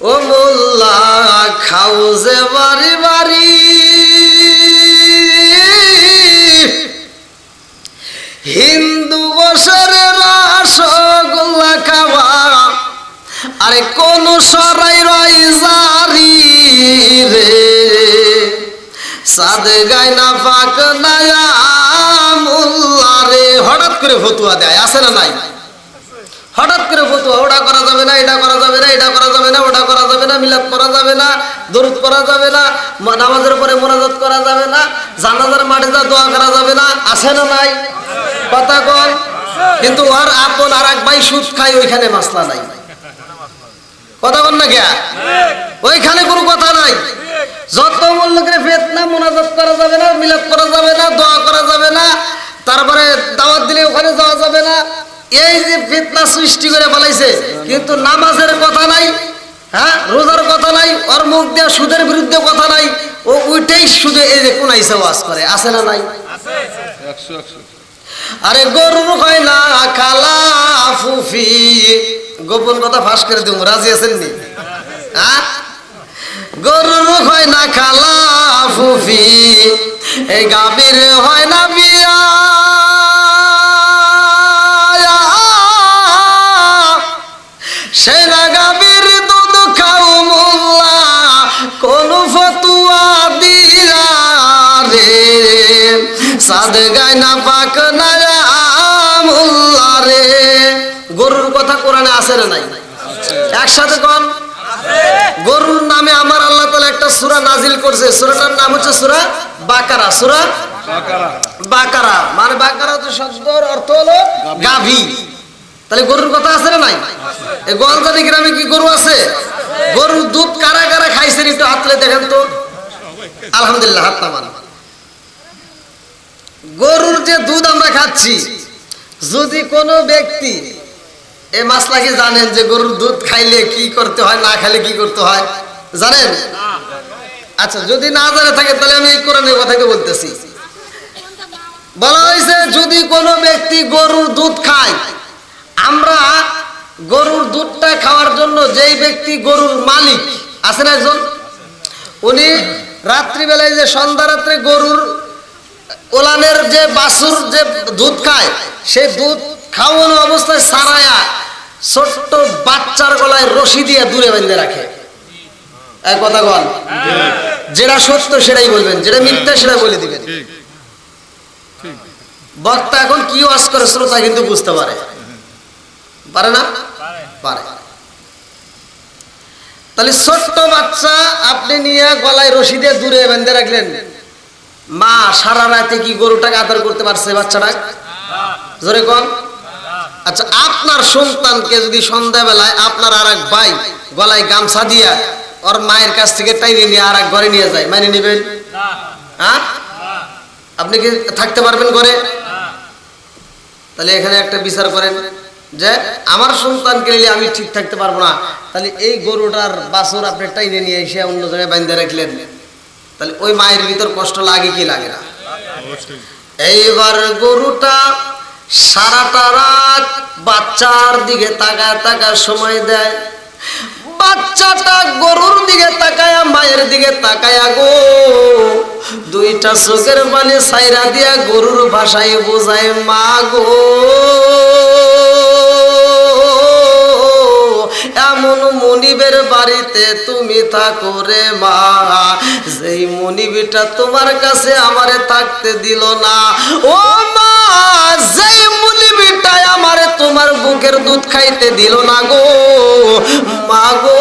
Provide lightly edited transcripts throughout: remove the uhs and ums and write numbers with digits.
ও মোল্লা খাও যে বাড়ি বাড়ি, হিন্দু বসের রসগোল্লা খাওয়া, আরে কোন সরাই রই জারি রে, সাদ গায় না পাক নায়া মোল্লা রে। হঠাৎ করে ফতুয়া দেয়, আছে না নাই? হঠাৎ করে ফতুয়া, ওটা করা যাবে না, এটা করা যাবে না, এটা করা যাবে না, ওটা করা যাবে না, মিলাদ করা যাবে না, দরুদ করা যাবে না, নামাজের পরে মোনাজাত করা যাবে না, জানাজার মাঠে যা দোয়া করা যাবে না, আছে না নাই? কথা কন। কিন্তু আর আপন আর এক ভাই সুদ খাই, ওইখানে মাসলা নাই। কথা বল না গিয়া, ওইখানে কোনো কথা নাই। যত মূল্য করে ফিতনা, মোনাজাত করা যাবে না, মিলাদ করা যাবে না, দোয়া করা যাবে না, তারপরে দাওয়াত দিলে ওখানে যাওয়া যাবে না। এই যে ফিতনা সৃষ্টি করে ফেলাইছে, কিন্তু নামাজের কথা নাই, হ্যাঁ রোজার কথা নাই, ওর মুখ দিয়ে সুদের বিরুদ্ধে কথা নাই, ও উইটাই শুধু এই যে কোন আইসা ওয়াজ করে, আছে না নাই? আরে গরুর হয় না খালা ফুফি, গোপন কথা ফাঁস করে দেব, রাজি আছেন নি? হ্যাঁ, গরুর হয় না খালা ফুফি, এই গাভীর হয় না বিয়া, সেনা গাভীর দুধ খাও মোল্লা, কোন ফতুয়া দিলা রে, সাদ গায় না পাক নায়া মোল্লা রে। গরুর কথা কোরআনে আছে না নাই? একসাথে কোন। গরুর নামে আমার আল্লাহ তাআলা একটা সূরা নাজিল করছে, সূরাটার নাম হচ্ছে সূরা বাকারা। সূরা বাকারা মানে বাকারা তো শব্দের অর্থ হলো গাভী। তাহলে গরুর কথা আছে না নাই? এই গোয়ালদারি গ্রামে কি গরু আছে? গরুর দুধ কারা কারা খাইছেন একটু হাত তুলে দেখেন তো। আলহামদুলিল্লাহ, হাত নামান। গরুর যে দুধ আমরা খাচ্ছি, যদি কোনো ব্যক্তি এই মাসলা কি জানেন যে গরুর দুধ খাইলে কি করতে হয়, না খাইলে কি করতে হয় জানেন? আচ্ছা, যদি না জানে থাকে তাহলে আমি এই কোরআনের কথাই তো বলতেছি। বলা হয়েছে যদি কোনো ব্যক্তি গরুর দুধ খায়, আমরা গরুর দুধটা খাওয়ার জন্য যেই ব্যক্তি গরুর মালিক আছেন একজন, উনি রাত্রিবেলায় যে সন্ধ্যা রাত্রে গরুর ওলানের যে বাছুর যে দুধ খায়, সেই দুধ খাওয়ানো অবস্থায় সারায়া ছোট্ট বাচ্চার গলায় রশি দিয়ে দূরে বেঁধে রাখে। এক কথা বল, যেটা সত্য সেটাই বলবেন, যেটা মিথ্যা সেটা বলে দিবেন। বক্তা এখন কি ওয়াজ করে শ্রোতা কিন্তু বুঝতে পারে, পারে না? পারে। তাহলে ছোট্ট বাচ্চা আপনি নিয়ে গলায় রশি দিয়ে দূরে বেঁধে রাখলেন, মা সারা রাতে কি গরুটাকে আদর করতে পারছে বাচ্চাটা? জোরে কোন। আচ্ছা, আপনার সন্তানকে যদি সন্ধ্যাবেলায় আপনার আর এক ভাই গলায় গামছা দিয়া ওর মায়ের কাছ থেকে টাইনে নিয়ে আর এক ঘরে নিয়ে যায়, মানে নিবেন? হ্যাঁ, আপনি কি থাকতে পারবেন ঘরে? তাহলে এখানে একটা বিচার করেন যে আমার সন্তানকে নিলে আমি ঠিক থাকতে পারবো না, তাহলে এই গরুটার বাছুর আপনি টাইনে নিয়ে এসে অন্য জায়গায় বাঁধে রাখলেন, তাহলে ওই মায়ের ভিতর কষ্ট লাগে কি লাগে না? এইবার গরুটা সারাটা রাত বাচ্চার দিকে তাকায় তাকায় সময় দেয়, বাচ্চাটা গরুর দিকে তাকায়া মায়ের দিকে তাকায়া গো দুইটা চোখের পানি ছাইরা দিয়া গরুর ভাষায় বোঝায়, মা গো এমন মনিবের বাড়িতে তুমি থাকো রে মা, যেই মনিবটা তোমার কাছে আমারে থাকতে দিল না। ও মা, যেই মনিবটা আমারে তোমার বুকের দুধ খাইতে দিল না গো মা গো,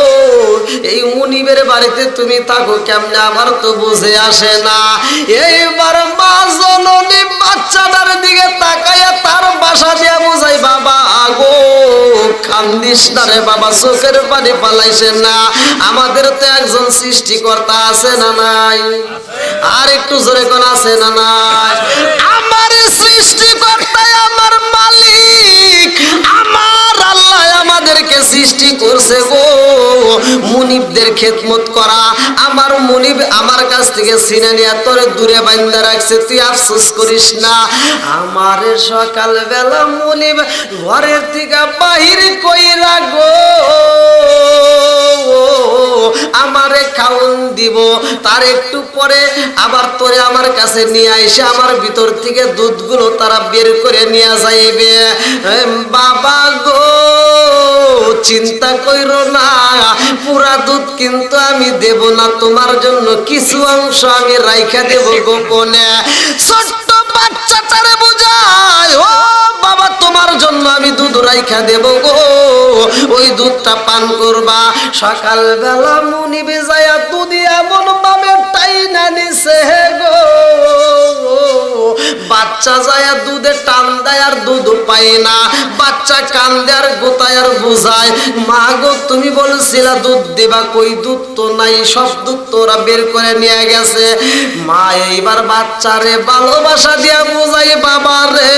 এই মনিবের বাড়িতে তুমি থাকো কেমনে আমার তো বুঝে আসে না। এইবার মা জননী বাচ্চাটার দিকে তাকাইয়া তার বাসা দিয়া বোঝাই, বাবা গো কান্দিস না রে বাবা, চোখের পানি পালাইছে না, আমাদের তো একজন সৃষ্টিকর্তা আছে না নাই? আর একটু জোরে কোন আছে না নাই? আমার সৃষ্টিকর্তা আমার মালিক, আমার আল্লাহ আমাদেরকে সৃষ্টি করছে গো মুনিবদের খেদমত করা। আমার মুনিব আমার কাছ থেকে ছিনে নিয়ে তোরে দূরে বাইন্দা রাখছে, তুই আফসোস করিস না। আমার সকাল বেলা মুনিব ঘরের থেকে বাহির কইরা গো খাওন দিব, তার একটু পরে আবার তোরে আমার কাছে নিয়ে আইসে আমার ভিতর থেকে দুধগুলো তারা বের করে নিয়ে যাইবে। বাবা গো চিন্তা কইরো না, পুরা দুধ কিন্তু আমি দেব না, তোমার জন্য কিছু অংশ আমি রাইখা দেব গোপনে। ছোট্ট বাচ্চাটারে বুঝায়, ও বাবা তোমার জন্য আমি দুধ রাইখা দেব গো, ওই দুধটা পান করবা। সকালবেলা মুনিবে যায়া দুধ এমন ভাবে টাইনা নিছে গো, বাচ্চা যায়া দুধে টান দেয় আর দুধ পায় না, বাচ্চা কান্দে আর গোতায় আর বুঝায়, মা গো তুমি বলছিলা দুধ দেবা, কই দুধ তো নাই, সব দুধ তোরা বের করে নিয়ে গেছে। মা এইবার বাচ্চারে ভালোবাসা দিয়া বুঝাই, বাবা রে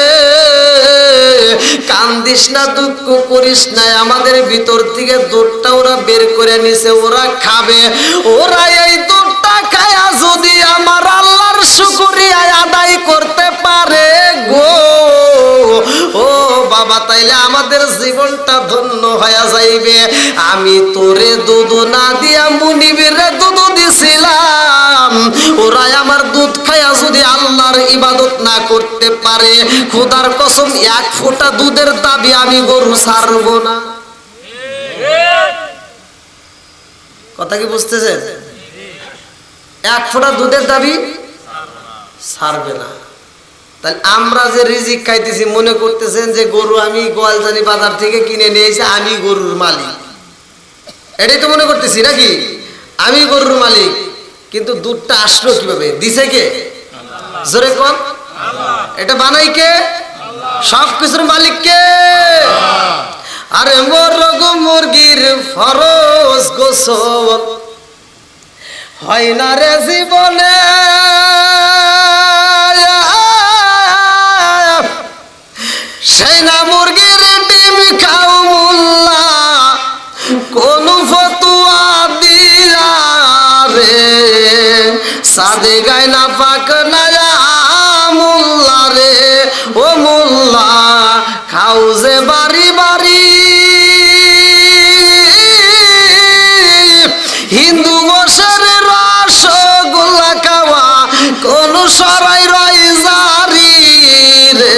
কান্দিস না, দুঃখ করিস না, আমাদের ভিতর থেকে দুধটা ওরা বের করে নিছে, ওরা খাবে, ওরা এই দুধটা খায়া যদি আমার আল্লাহর শুকরিয়া আদায় করতে পারে গো, ও বাবা তাইলে আমাদের জীবনটা ধন্য হয়ে যাইবে। আমি তোরে দুধ না দিয়া মুনিবেরে দুধ দিছিলাম, ওরা আমার দুধ খায়া যদি আল্লাহর ইবাদত না করতে পারে, খোদার কসম এক ফোঁটা দুধের দাবি আমি গরু ছাড়বো না। কথা কি বুঝতেছেন? এক ফোঁটা দুধের দাবি ছাড়বে না। তাহলে আমরা যে রিজিক খাইতেছি মনে করতেছেন যে গরু আমি গোয়ালজানি বাজার থেকে কিনে নিয়েছি, আমি গরুর মালিক, এটাই তো মনে করতেছি নাকি? আমি গরুর মালিক, কিন্তু দুধটা আসলো কিভাবে? দিছে কে? জোরে কোন? এটা বানাই কে? সব কিছুর মালিক কে? আরে মোরগ মুরগির ফরজ গোসল হয় না রে জীবনে, সেই না মুরগির ডিম খাও মোল্লা, কোন ফতুয়া দিলা রে, সাদে গায় না পাক না মোল্লা রে, ও মোল্লা খাও যে বাড়ি বাড়ি, হিন্দু বসের রসগোল্লা খাওয়া কোন সরাই রই জারি রে,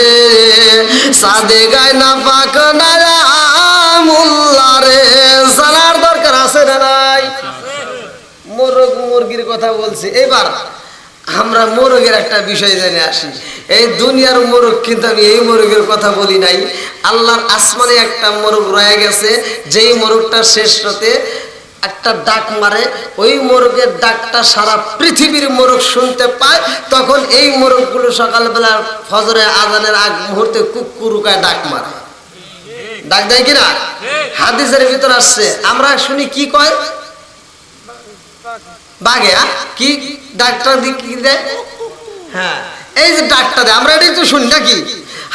সাদে গায় না পাক না মোল্লা রে। জানার দরকার আছে না নাই? মোরগ মুরগির কথা বলছি, এবার আমরা মোরগের একটা বিষয় জেনে আসি। এই দুনিয়ার মোরগ কিন্তু আমি এই মোরগের কথা বলি নাই, আল্লাহর আসমানে একটা মোরগ রয়ে গেছে, যেই মোরগটা শেষ রাতে একটা ডাক মারে, ওই মোরগের ডাকটা সারা পৃথিবীর মোরগ শুনতে পায়, তখন এই মোরগগুলো সকালবেলা ফজরে আজানের আগ মুহূর্তে কুকুরুকায় ডাক মারে। ডাক দেয় কিনা? হাদিসের ভিতর আসছে, আমরা শুনি কি কয়? বাঘে কি ডাকটা কি দেয়? হ্যাঁ এই যে ডাকটা দেয়, আমরা এটাই তো শুনি নাকি?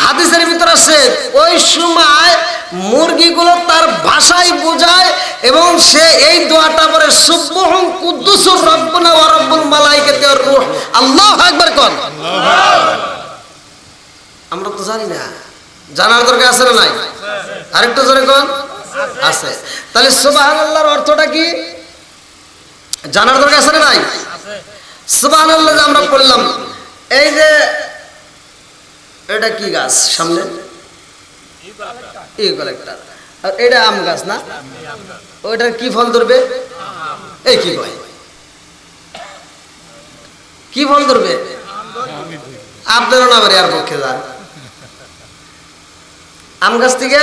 হাদিসের ভিতর আছে ওই সময় মুরগিগুলো তার ভাষায় বোঝায় এবং সে এই দোয়াটা পড়ে, সুবহুন কুদ্দুসুর রব্বুনা ওয়া রব্বুল মালাইকাতি ওয়ার রূহ, আল্লাহু আকবার কোন। আমরা তো জানি না, জানার দরকার আছে না নাই? আরেকটু জোরে কোন। আছে। তাহলে সুবহানাল্লাহর অর্থটা কি জানার দরকার আছে না নাই? সুবহানাল্লাহ যে আমরা পড়লাম, এই যে এটা কি গাছ সামনে? ইউক্যালিপটাস। আর এটা আম গাছ না? ওইটার কি ফল ধরবে? এই কি কয়, কি ফল ধরবে? আপনারও না বাড়ি আর পক্ষে যান। আম গাছ থেকে,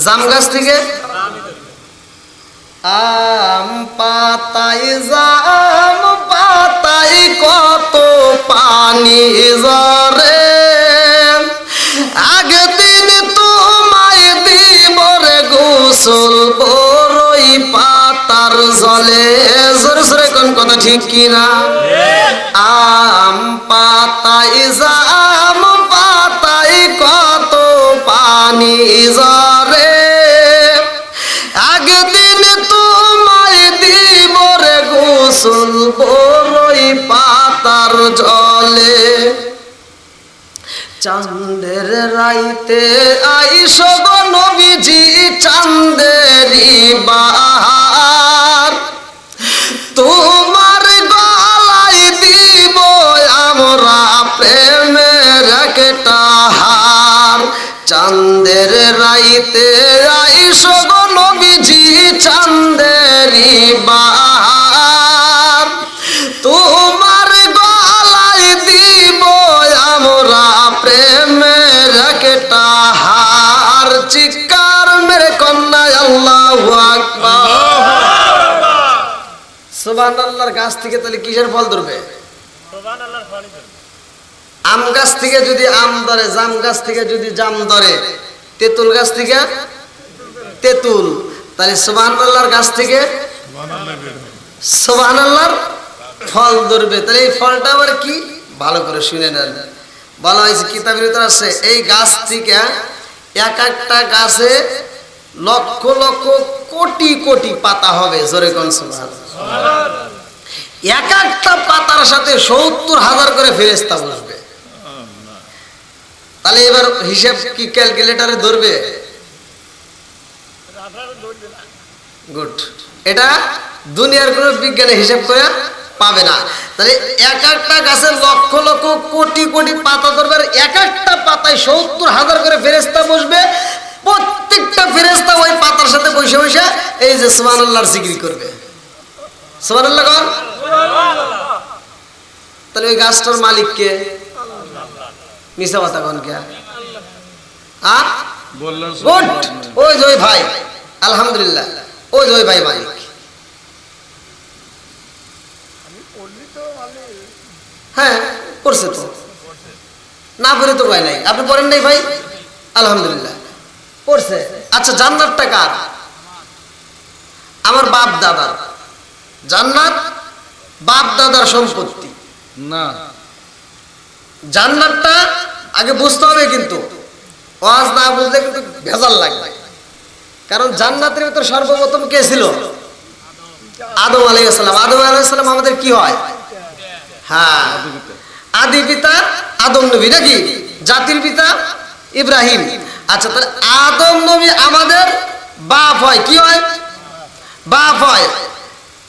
জাম গাছ থেকে, আম পাতায় জাম পাতায় কত পানি ঝরে, আগে দিন তোমায় দিব রে গোসল বড়ই পাতার জলে। জোরে জোরে কোন কথা ঠিক কিনা? আম পাতায় জাম পাতায় কত পানি ঝরে, আগে দিন তোমায় দিব রে গোসল বড়ই পাতার জলে। চাঁদের রাইতে আইসো গো নবীজি চাঁদেরি বাহার, প্রেমেরই বার, তোমার গলায় দিব আমরা প্রেমের একটা হার। চিৎকার মেরে কন্যা আল্লাহু আকবার। সুবহানাল্লাহর গাছ থেকে তাহলে কিসের ফল ধরবে? সুবহানাল্লাহর ফল ধরবে। আম গাছ থেকে যদি আম ধরে, জাম গাছ থেকে যদি জাম ধরে, তেঁতুল গাছ থেকে তেঁতুল, তাহলে সুবহানাল্লাহর গাছ থেকে সুবহানাল্লাহর ফল ধরবে। তাহলে এই ফলটা আবার কি? ভালো করে শুনে নেন। বলা হয়েছে কিতাবের ভিতরে আছে, এই গাছ থেকে এক একটা গাছে লক্ষ লক্ষ কোটি কোটি পাতা হবে। জোরে কোন সুবহানাল্লাহ। এক একটা পাতার সাথে ৭০,০০০ করে ফেরেশতা বসবে। তাহলে এবার হিসাব কি ক্যালকুলেটরে ধরবে? গুড। এটা দুনিয়ার কোন বিজ্ঞানে হিসাব করে পাবে না। তাহলে এক একটা গাছে লক্ষ লক্ষ কোটি কোটি পাতা ধরবে, এক একটা পাতায় ৭০,০০০ করে ফেরেশতা বসবে। প্রত্যেকটা ফেরেশতা ওই পাতার সাথে বসে বসে এই যে সুবহানাল্লাহর জিকির করবে। সুবহানাল্লাহ কোন? তাহলে ওই গাছটার মালিক কে? মিছা কথা কোন কে? হ্যাঁ বললেন গুড। ওই যে ওই ভাই, আলহামদুলিল্লাহ, ওই যে ওই ভাই মালিক। হ্যাঁ করছে তো, না পড়ে তো কয় নাই। আপনি পড়েন নাই ভাই? আলহামদুলিল্লাহ পড়ছে। আচ্ছা জান্নাতটা কার? আমার বাপ দাদার। জান্নাত বাপ দাদার সম্পত্তি না। জান্নাতটা আগে বুঝতে হবে, কিন্তু ওয়াজ না বুঝলে কিন্তু ভেজাল লাগবে। কারণ জান্নাতের ভিতর সর্বপ্রথম কে ছিল? আদম আলাইহিস সালাম। আদম আলাইহিস সালাম আমাদের কি হয়? হ্যাঁ আদি পিতা আদম নবী, নাকি? জাতির পিতা ইব্রাহিম। আচ্ছা তাহলে আদম নবী আমাদের বাপ হয়, কি হয়? বাপ হয়।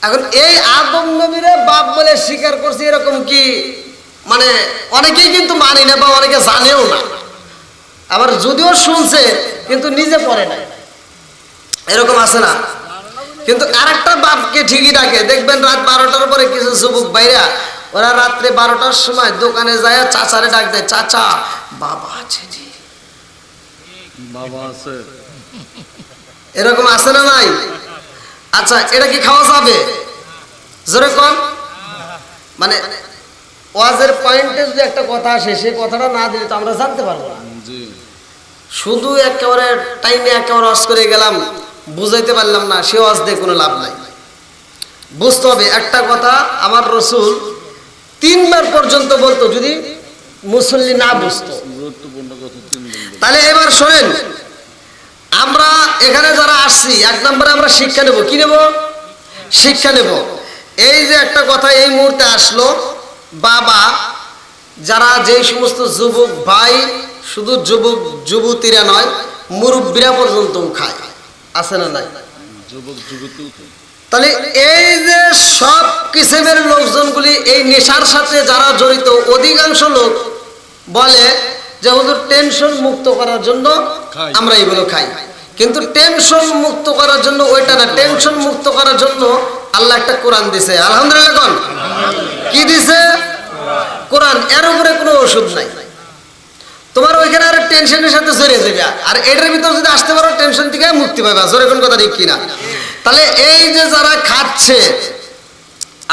এখন এই আদম নবীরে বাপ বলে স্বীকার করছে, এরকম কি মানে অনেকেই কিন্তু মানে না বা অনেকে জানেও না। আবার যদিও শুনছে কিন্তু নিজে পড়ে না, এরকম আছে না? কিন্তু আরেকটা বাপকে ঠিকই ডাকে। দেখবেন রাত 12টার পরে কিছু যুবক ভাইরা, ওরা রাত্রে 12টার সময় দোকানে যায় চাচারে ডাক দেয়, চাচা বাবা আছে, বাবা আছে। এরকম আছে না নাই? আচ্ছা এটা কি খাওয়া যাবে? জোরে কম। মানে ওয়াজের পয়েন্টে যদি একটা কথা আসে, সেই কথাটা না দিলে তো আমরা জানতে পারবো না। শুধু একেবারে টাইমে একেবারে ওয়াজ করে গেলাম, বুঝাইতে পারলাম না, সে ওয়াজ দিয়ে কোনো লাভ নাই। বুঝতে হবে একটা কথা, আমার রসুল 3 বার পর্যন্ত বলতো যদি মুসল্লি না বুঝতো। তাহলে এবার শোনেন, আমরা এখানে যারা আসছি, 1 নম্বরে আমরা শিক্ষা নেব। কি নেব? শিক্ষা নেব। এই যে একটা কথা এই মুহূর্তে আসলো, বাবা যারা যে সমস্ত যুবক ভাই, শুধু যুবক যুবতীরা নয়, মুরব্বীরা পর্যন্ত খায়, আছে না নাই? যুবক যুবতী। তাহলে এই যে সব কিসিমের লোকজনগুলি এই নেশার সাথে যারা জড়িত, অধিকাংশ লোক বলে যে হুজুর টেনশন মুক্ত করার জন্য আমরা এগুলো খাই। কিন্তু টেনশন মুক্ত করার জন্য ওইটা না, টেনশন মুক্ত করার জন্য আল্লাহ একটা কোরআন দিছে। আলহামদুলিল্লাহ কোন? কি দিছে? কোরআন। এর উপরে কোনো ওষুধ নাই। তোমার ওইখানে আর টেনশনের সাথে জড়িয়ে যাবে, আর এটার ভিতর যদি আসতে পারো টেনশন থেকে মুক্তি পাবে। জোরে কোন কথা ঠিক কিনা? তাহলে এই যে যারা খাচ্ছে,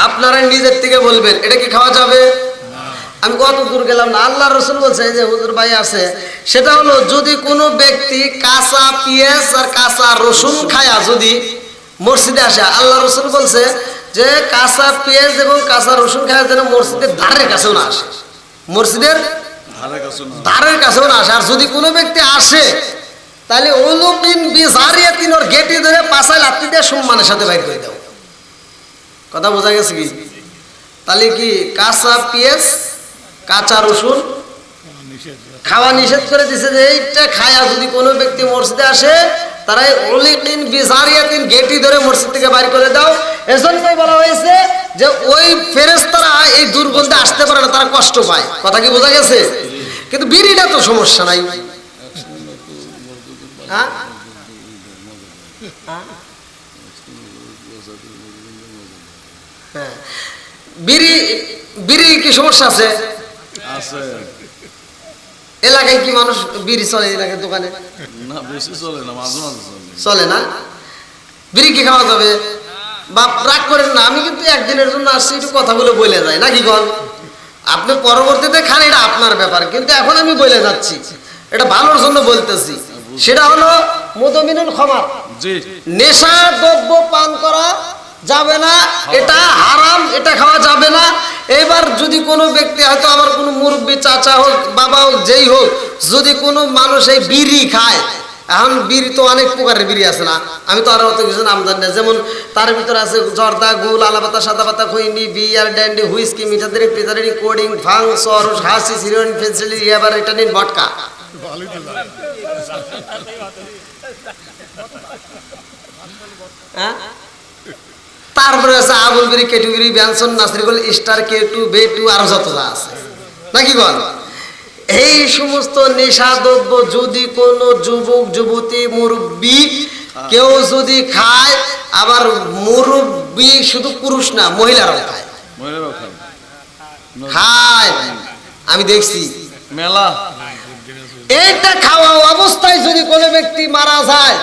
আপনারা নিজের থেকে বলবেন এটা কি খাওয়া যাবে? আমি কত দূর গেলাম না, আল্লাহ রসুল বলছে যে হুজুর ভাই আছে, সেটা হলো যদি কোনো ব্যক্তি কাঁচা পেঁয়াজ আর কাঁচা রসুন খায়া যদি মসজিদে আসে, আল্লাহ রসুল বলছে যে কাঁচা পেঁয়াজ এবং কাঁচা রসুন খায়া যেন মসজিদের ধারের কাছেও না আসে, মসজিদের ধারের কাছেও না আসে। আর যদি কোনো ব্যক্তি আসে, তাহলে ওলুকিন বিজারিয়াতিন, ওর গেটি ধরে পাছায় লাথি দিয়ে সম্মানের সাথে বাইর করে দাও। কথা বোঝা গেছে কি? তাহলে কি কাঁচা পেঁয়াজ কাঁচা রসুন খাওয়া নিষেধ করে দিছে, যে এইটা খায়া যদি কোনো ব্যক্তি মসজিদে আসে, তারাই ওলিকিন বিজারিয়াতিন, গেটি ধরে মসজিদ থেকে বাইর করে দাও। এজন্যই বলা হয়েছে যে ওই ফেরেশতারা এই দুর্গন্ধে আসতে পারে না, তারা কষ্ট পায়। কথা কি বোঝা গেছে? কিন্তু বিড়িটা তো সমস্যা নাই। হ্যাঁ, বিড়ি বিড়ি কি সমস্যা আছে? এলাকায় কি মানুষ বিড়ি চলে? এলাকার দোকানে না, বেশি চলে না, মাঝে মাঝে চলে না। বিড়ি কি খাওয়া যাবে? বাপ রাগ করেন না, আমি কিন্তু একদিনের জন্য আসছি, একটু কথাগুলো বলে যায় নাকি গল। আপনি পরবর্তীতে খান, এটা আপনার ব্যাপার, কিন্তু এখন আমি বলে যাচ্ছি, এটা ভালোর জন্য বলতেছি। সেটা হলো মুদমিনুল খামার, নেশা দ্রব্য পান করা যাবে না, এটা হারাম, এটা খাওয়া যাবে না। এবার যদি কোনো ব্যক্তি, হয়তো আমার কোনো মুরব্বী চাচা হোক, বাবা হোক, যেই হোক, যদি কোনো মানুষ এই বিড়ি খায়, এখন বিড়ি তো অনেক প্রকারের বিড়ি আছে না, আমি তো আরো অত কিছু নাম জানি না। যেমন তার ভিতরে আছে জর্দা, গুল, আলাপাতা, সাদা পাতা, খৈনি, বিয়ার, ড্যান্ডি, হুইস্কি, মিঠাদারি, পিতারি, কোডিং, ভাং, সরস, হাসি, সিরোইন, ফেন্সিল, ইয়াবার, ইটানিন, ভটকা। হ্যাঁ, তারপরে আছে আবুল বিড়ি, কেটু বিড়ি, ব্যানসন, নাসরিগোল, স্টার, কেটু, বেটু, আরো যত যা আছে নাকি বল। এই সমস্ত নেশাদ্রব্য যদি কোনো যুবক যুবতী মুরব্বী কেউ যদি খায়, আবার মুরব্বী শুধু পুরুষ না, মহিলারাও খায়, খায়, আমি দেখছি মেলা। এইটা খাওয়া অবস্থায় যদি কোনো ব্যক্তি মারা যায়,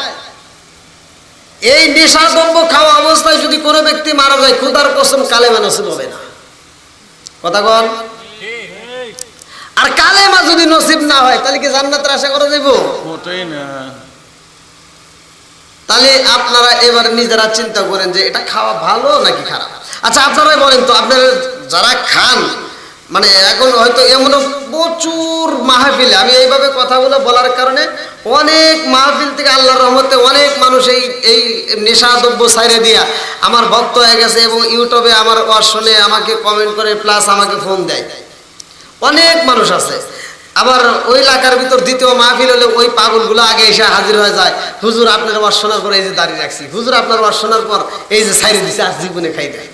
এই নেশাদ্রব্য খাওয়া অবস্থায় যদি কোনো ব্যক্তি মারা যায়, খোদার কসম কালেমা নসিব হবে না। কথা বল। আর কালেমা যদি নসিব না হয়, তাহলে কি জান্নাতের আশা করা যাবে? ওটাই না। তাহলে আপনারা এবার নিজেরা চিন্তা করেন যে এটা খাওয়া ভালো নাকি খারাপ। আচ্ছা, আপনারাই বলেন তো, আপনারা যারা খান, মানে এখন হয়তো এমন প্রচুর মাহফিলে, আমি এইভাবে কথাগুলো বলার কারণে অনেক মাহফিল থেকে আল্লাহর রহমতে অনেক মানুষ এই নেশাদ্রব্য ছাইরে দিয়া আমার ভক্ত হয়ে গেছে, এবং ইউটিউবে আমার ওয়াজ শুনে আমাকে কমেন্ট করে, প্লাস আমাকে ফোন দেয়, অনেক মানুষ আছে। আবার ওই এলাকার ভিতর দ্বিতীয় মাহফিল হলে ওই পাগলগুলো আগে এসে হাজির হয়ে যায়, হুজুর আপনার ওয়াজ শোনার পর এই যে দাঁড়িয়ে রাখছি, হুজুর আপনার ওয়াজ শোনার পর এই যে ছাইরে দিছে, আজ জীবনে খাই দেয়।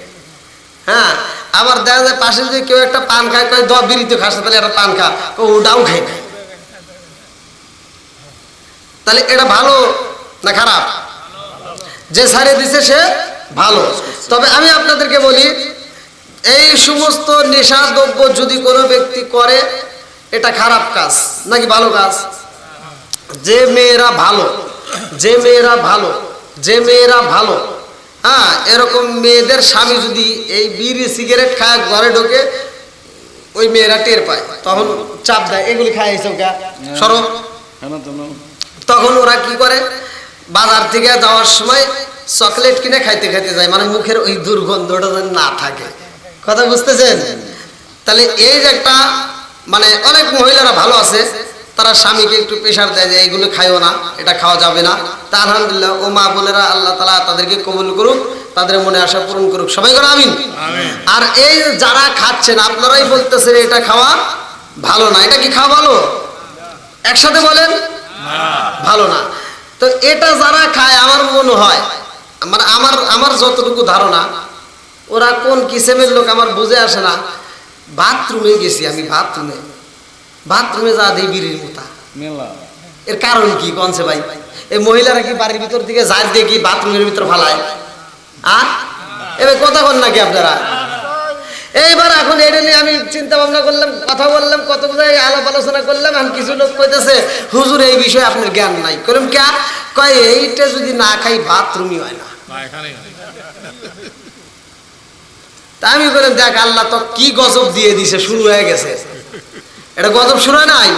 হ্যাঁ, আবার দেখা যায় পাশে যদি কেউ একটা পান খায়, কয় দশ বিড়িতে খাস, তাহলে একটা পান খা, ওটাও খাই দেয়। তাহলে এটা ভালো না খারাপ? যে ছাড়িয়ে দিছে সে ভালো। তবে আমি আপনাদেরকে বলি, এই সমস্ত নেশাদ্রব্য যদি কোনো ব্যক্তি করে, এটা খারাপ কাজ নাকি ভালো কাজ? যে মেয়েরা ভালো, যে মেয়েরা ভালো, যে মেয়েরা ভালো, হ্যাঁ, এরকম মেয়েদের স্বামী যদি এই বিড়ি সিগারেট খায়, ঘরে ঢোকে, ওই মেয়েরা টের পায়, তখন চাপ দেয়, এগুলি খায় সরো। তখন ওরা কি করে, বাজার থেকে যাওয়ার সময় চকলেট কিনে খাইতে খাইতে যায়, মানে মুখের ওই দুর্গন্ধটা যেন না থাকে। কথা বুঝতেছেন? তাহলে এই যে একটা, মানে অনেক মহিলারা ভালো আছে, তারা স্বামীকে একটু প্রেশার দেয় যে এইগুলো খাইও না, এটা খাওয়া যাবে না। তা আলহামদুলিল্লাহ, ও মা বোনেরা, আল্লাহ তাআলা তাদেরকে কবুল করুক, তাদের মনে আশা পূরণ করুক, সবাই করে আমিন। আর এই যারা খাচ্ছেন, আপনারাই বলতেছেন এটা খাওয়া ভালো না, এটা কি খাওয়া ভালো? একসাথে বলেন, ভালো না। তো এটা যারা খায়, আমার মনে হয়, মানে আমার যতটুকু ধারণা, ওরা কোন কিসেমের লোক আমার বুঝে আসে না। বাথরুমে গেছি আমি, বাথরুমে যা দিই বিড়ির মোতা, এর কারণ কি কনছে ভাই? এই মহিলারা কি বাড়ির ভিতর থেকে জার দিয়ে কি বাথরুমের ভিতর ফালায়? এবার কথা বল নাকি আপনারা? এইবার এখন এটা নিয়ে আমি চিন্তা ভাবনা করলাম, কথা বললাম, কত কোথায় আলাপ আলোচনা করলাম। এখন কিছু লোক কইতেছে, হুজুর এই বিষয়ে আপনার জ্ঞান নাই। করলাম কে? কয় এইটা যদি না খাই বাথরুমই হয় না। তা আমি বললাম, দেখ আল্লাহ তো কি গজব দিয়ে দিছে, শুরু হয়ে গেছে। এটা গজব শুরু হয় নাই,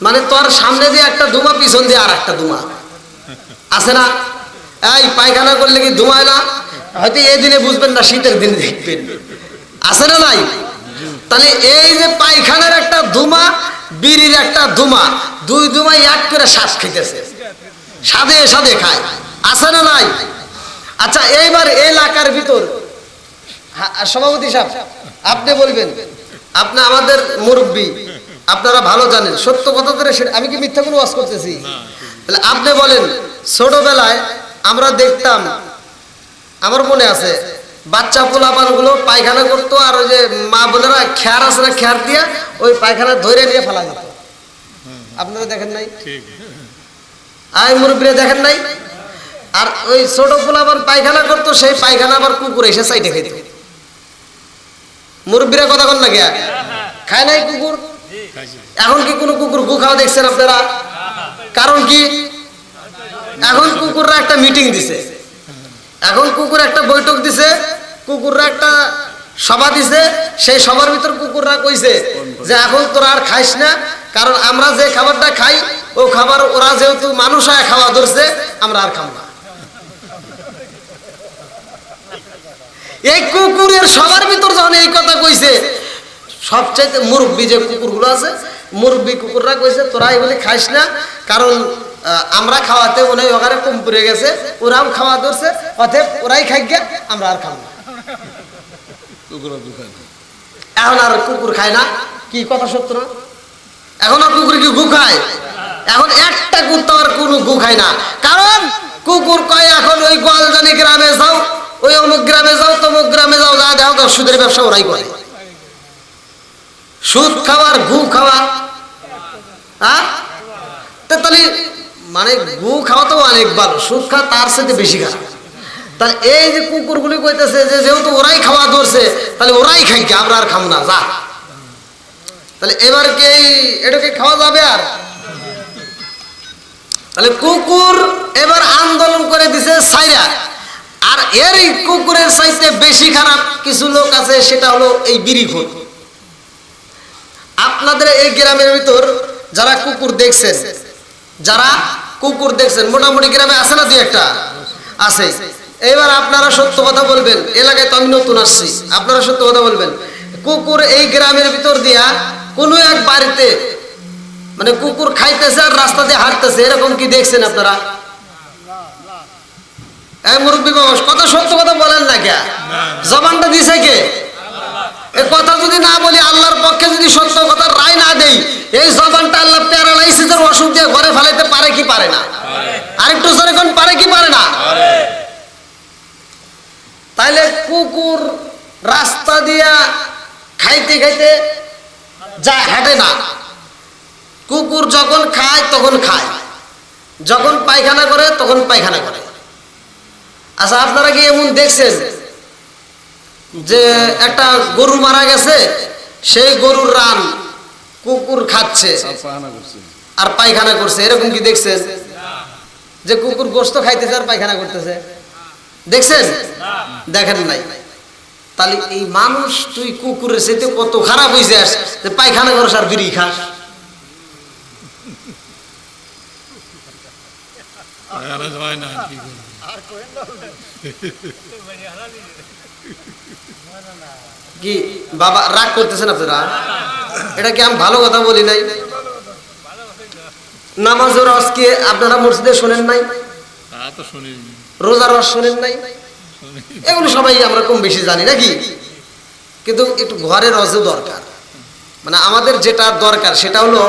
মানে তোর সামনে দিয়ে একটা ধুমা, পিছন দিয়ে আর একটা ধুমা আছে না? এই পায়খানা করলে কি ধুমা হয় না? হয়তো এই দিনে বুঝবেন না, শীতের দিনে দেখবেন, আছে না নাই? তাহলে এই যে পায়খানার একটা ধুমা, বিড়ির একটা ধুমা, দুই ধুমা এক করে শ্বাস খেতেছে, সাদে সাদে খায়, আছে না নাই? আচ্ছা, এইবার এই এলাকার ভিতর সভাপতি সাহেব, আপনি বলবেন, আপনি আমাদের মুরব্বী, আপনারা ভালো জানেন, সত্য কথা ধরে, আমি কি মিথ্যা কোনো ওয়াজ করতেছি? তাহলে আপনি বলেন, ছোটবেলায় আমরা দেখতাম, আমার মনে আছে, বাচ্চা পোলাপান গুলো পায়খানা করতো, আর ওই যে মা বোনেরা খেয়ার আছে না, খেয়ার দিয়া ওই পায়খানা ধরে নিয়ে ফেলা যেত। আপনারা দেখেন নাই? আই মুরব্বীরা দেখেন নাই? আর ওই ছোট পোলা আবার পায়খানা করতো, সেই পায়খানা আবার কুকুর এসে সাইডে খাইত। মুরব্বীরা কথা বল না গিয়া খায় নাই কুকুর। এখন কি কোনো কুকুর গু খাওয়া দেখছেন আপনারা? কারণ কি, এখন কুকুররা একটা মিটিং দিছে, এখন কুকুর একটা বৈঠক দিছে, কুকুররা একটা সভা দিছে। সেই সভার ভিতর কুকুররা কইছে যে এখন তোরা আর খাইস না, কারণ আমরা যে খাবারটা খাই ও খাবার ওরা যেহেতু মানুষ আয় খাওয়া ধরছে, আমরা আর খাবো না। এই কুকুরের সবার ভিতর যখন এই কথা কইছে, সবচাইতে মুরব্বী যে কুকুরগুলো আছে, মুরব্বী কুকুররা কইছে তোরা এগুলি খাইস না, কারণ আমরা খাওয়াতে মনে হয় ওখানে কম পড়ে গেছে, ওরাও খাওয়া ধরছে, অতএব ওরাই খাই গিয়া, আমরা আর খাবো না। এখন আর কুকুর খায় না, কি কথা সত্য না? এখন আর কুকুর কি গু খায়? এখন একটা কুত্তা আর কোনো গু খায় না, কারণ কুকুর কয় এখন ওই গোয়ালজানি গ্রামে যাও, ওই অমুক গ্রামে যাও, তমুক গ্রামে যাও, যা দেখো তার সুদের ব্যবসা ওরাই করে। সুদ খাওয়ার গু খাওয়া, হ্যাঁ তাহলে মানে গু খাওয়া তো অনেক ভালো, সুদ খাওয়া তার সাথে বেশি খারাপ। তাহলে এই যে কুকুরগুলি কইতেছে যে যেহেতু ওরাই খাওয়া ধরছে, তাহলে ওরাই খাই, আমরা আর খাবো না, যা। তাহলে এবার কি এটাকে খাওয়া যাবে? আর তাহলে কুকুর এবার আন্দোলন করে দিছে সাইরা। আর এর কুকুরের চাইতে বেশি খারাপ কিছু লোক আছে, সেটা হলো এই বিড়িখোর। আপনাদের এই গ্রামের ভিতর যারা কুকুর দেখছেন, যারা কুকুর দেখছেন, মোটামুটি গ্রামে আছে না দুই একটা আছে। এবার আপনারা সত্য কথা বলবেন, এলাকায় তো আমি নতুন আসছি, আপনারা সত্য কথা বলবেন। কুকুর এই গ্রামের ভিতর দিয়া কোনো এক বাড়িতে মানে কুকুর খাইতেছে আর রাস্তা দিয়ে হাঁটতেছে, এরকম কি দেখছেন আপনারা? এই মুরব্বী বাবা, কথা সত্য কথা বলেন না কে? জবানটা দিছে কে? এই কথা যদি না বলি, আল্লাহর পক্ষে যদি সত্য কথা রায় না দেই, এই জবানটা আল্লাহ প্যারালাইসিসের অসুখ দিয়ে ঘরে ফেলাইতে পারে কি পারে না? আরেকটু জোরে কোন পারে কি পারে না? তাইলে কুকুর রাস্তা দিয়া খাইতে খাইতে যায়, হাঁটে না। কুকুর যখন খায় তখন খায়, যখন পায়খানা করে তখন পায়খানা করে। আচ্ছা, আপনারা কি এমন দেখছেন যে একটা গরু মারা গেছে, সেই গরুর রান কুকুর খাচ্ছে আর পায়খানা করছে, এরকম কি দেখছেন? যে কুকুর গোশত খাইতেছে আর পায়খানা করতেছে, দেখছেন? দেখেন নাই। তাহলে এই মানুষ, তুই কুকুরের সাথে কত খারাপ হয়েছে যে পায়খানা করস আর বিড়ি খাস। কি বাবা রাগ করতেছেন আপনারা? এটা কি আমি ভালো কথা বলি নাই? নামাজের রস কি আপনারা মসজিদে শোনেন নাই? রোজার রস শোনেন নাই? এগুলো সবাই আমরা কম বেশি জানি নাকি? কিন্তু একটু ঘরের রসও দরকার। মানে আমাদের যেটা দরকার সেটা হলো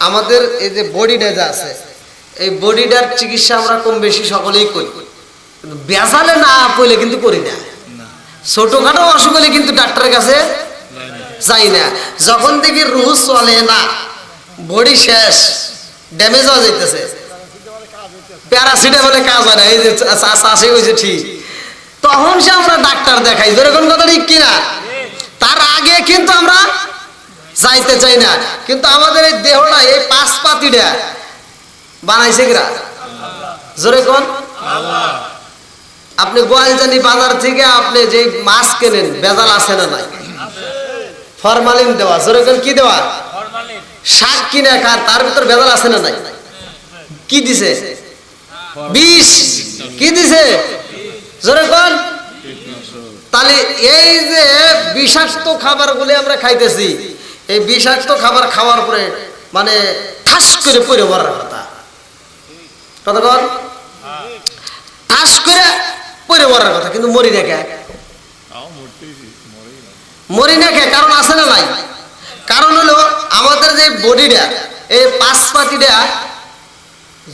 আমাদের এই যে বডিটা যা আছে, এই বডিটার চিকিৎসা আমরা কম বেশি সকলেই করি, কিন্তু বেজালে না পড়লে কিন্তু করি না। ছোটখাটো অসুখ হলে কিন্তু ডাক্তারের কাছে যাই না। যখন দেখি রুহ চলে না, বডি শেষ, ড্যামেজ হয়ে যাইতেছে, প্যারাসিটামলে কাজ হয় না, এই যে চাষে হয়েছে ঠিক, তখন সে আমরা ডাক্তার দেখাই। যেরকম কথা ঠিক কিনা? তার আগে কিন্তু আমরা চাইতে চাই না। কিন্তু আমাদের এই দেহটা, এই পাঁচ পাতিটা বানাইছে কিরা? জোরে কোন? আপনি গোয়ালজানি বাজার থেকে আপনি যে মাছ কেনেন, বেজাল আছে না নাই? ফরমালিন দেওয়া। জোরে কোন? কি দেওয়া? শাক কিনে খান, তার ভিতর বেজাল আছে না নাই? কি দিছে? বিষ। কি দিছে? জোরে কোন? তাহলে এই যে বিষাক্ত খাবার গুলো আমরা খাইতেছি, এই বিষাক্ত খাবার খাওয়ার পরে মানে ঠাস করে পড়ে মরার কথা। কতক্ষণ? ঠাস করে পড়ে মরার কথা, কিন্তু মরি না কে? মরি না কে? কারণ আছে না নাই? কারণ হলো আমাদের যে বডিটা, এই পাঁচ পাতিটা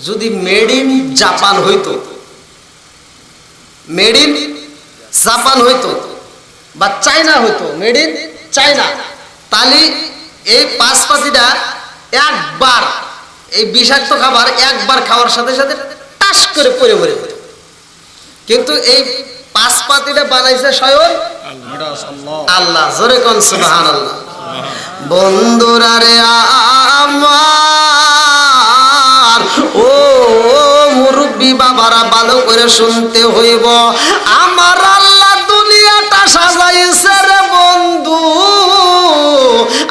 যদি মেড ইন জাপান হইতো, মেড ইন জাপান হইতো বা চায়না হইতো, মেড ইন চায়না, তাহলে এই পাঁচ পাতিটা একবার এই বিষাক্ত খাবার একবার খাওয়ার সাথে সাথে টাস করে পড়ে পড়ে কিন্তু এই পাঁচ পাতিটা বানাইছে স্বয়ং এটা আল্লাহ। আল্লাহ। জোরে কোন সুবহানাল্লাহ। বন্ধুরা রে আমার, ও মুরব্বী বাবারা, ভালো করে শুনতে হইব। আমার আল্লাহ দুনিয়াটা সাজাইছে রে বন্ধু,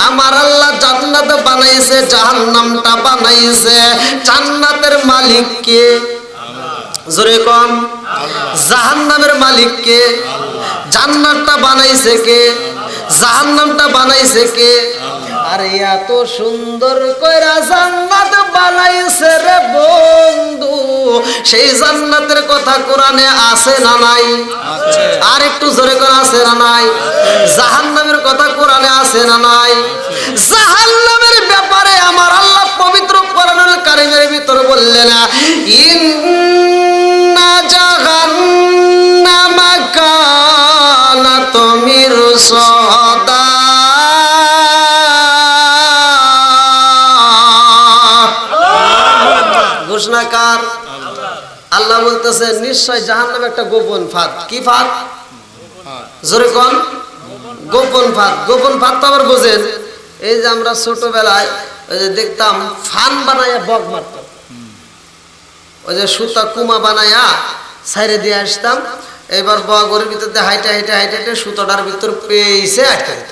আমার আল্লাহ জান্নাত বানাইছে, জাহান্নামটা বানাইছে। জান্নাতের মালিক কে? জোরে কোন। জাহান্নামের মালিক কে? জান্নাতটা বানাইছে কে? জাহান্নামটা বানাইছে কে? আরে এত সুন্দর কইরা জান্নাত বানাইছে রে বন্ধু, সেই জান্নাতের কথা কোরআনে আছে না নাই? আর একটু জোরে করে আছে না নাই? জাহান্নামের কথা কোরআনে আছে না নাই? জাহান্নামের ব্যাপারে আমার আল্লাহ পবিত্র কোরআনুল কারীমের ভিতর বললেন, ইন্না জাহান্নামা কানাত মিরসাদা। ঘোষণাকার আল্লাহ বলতেছে, নিশ্চয় জাহান্নামে একটা গোপন ফাঁদ। কি ফাঁদ? জোরে কোন। গোপন ফাঁদ। গোপন ফাঁদ তো আবার বোঝেন, এই যে আমরা ছোটবেলায় ওই যে দেখতাম ফান বানাইয়া বক মারতাম, ওই যে সুতা কুমা বানাইয়া সাইরে দিয়ে আসতাম, এবার বগরের ভিতর দিয়ে হাইটে হাইটে হাইটে হাইটে সুতাটার ভিতর পেয়েছে আটকে দিত,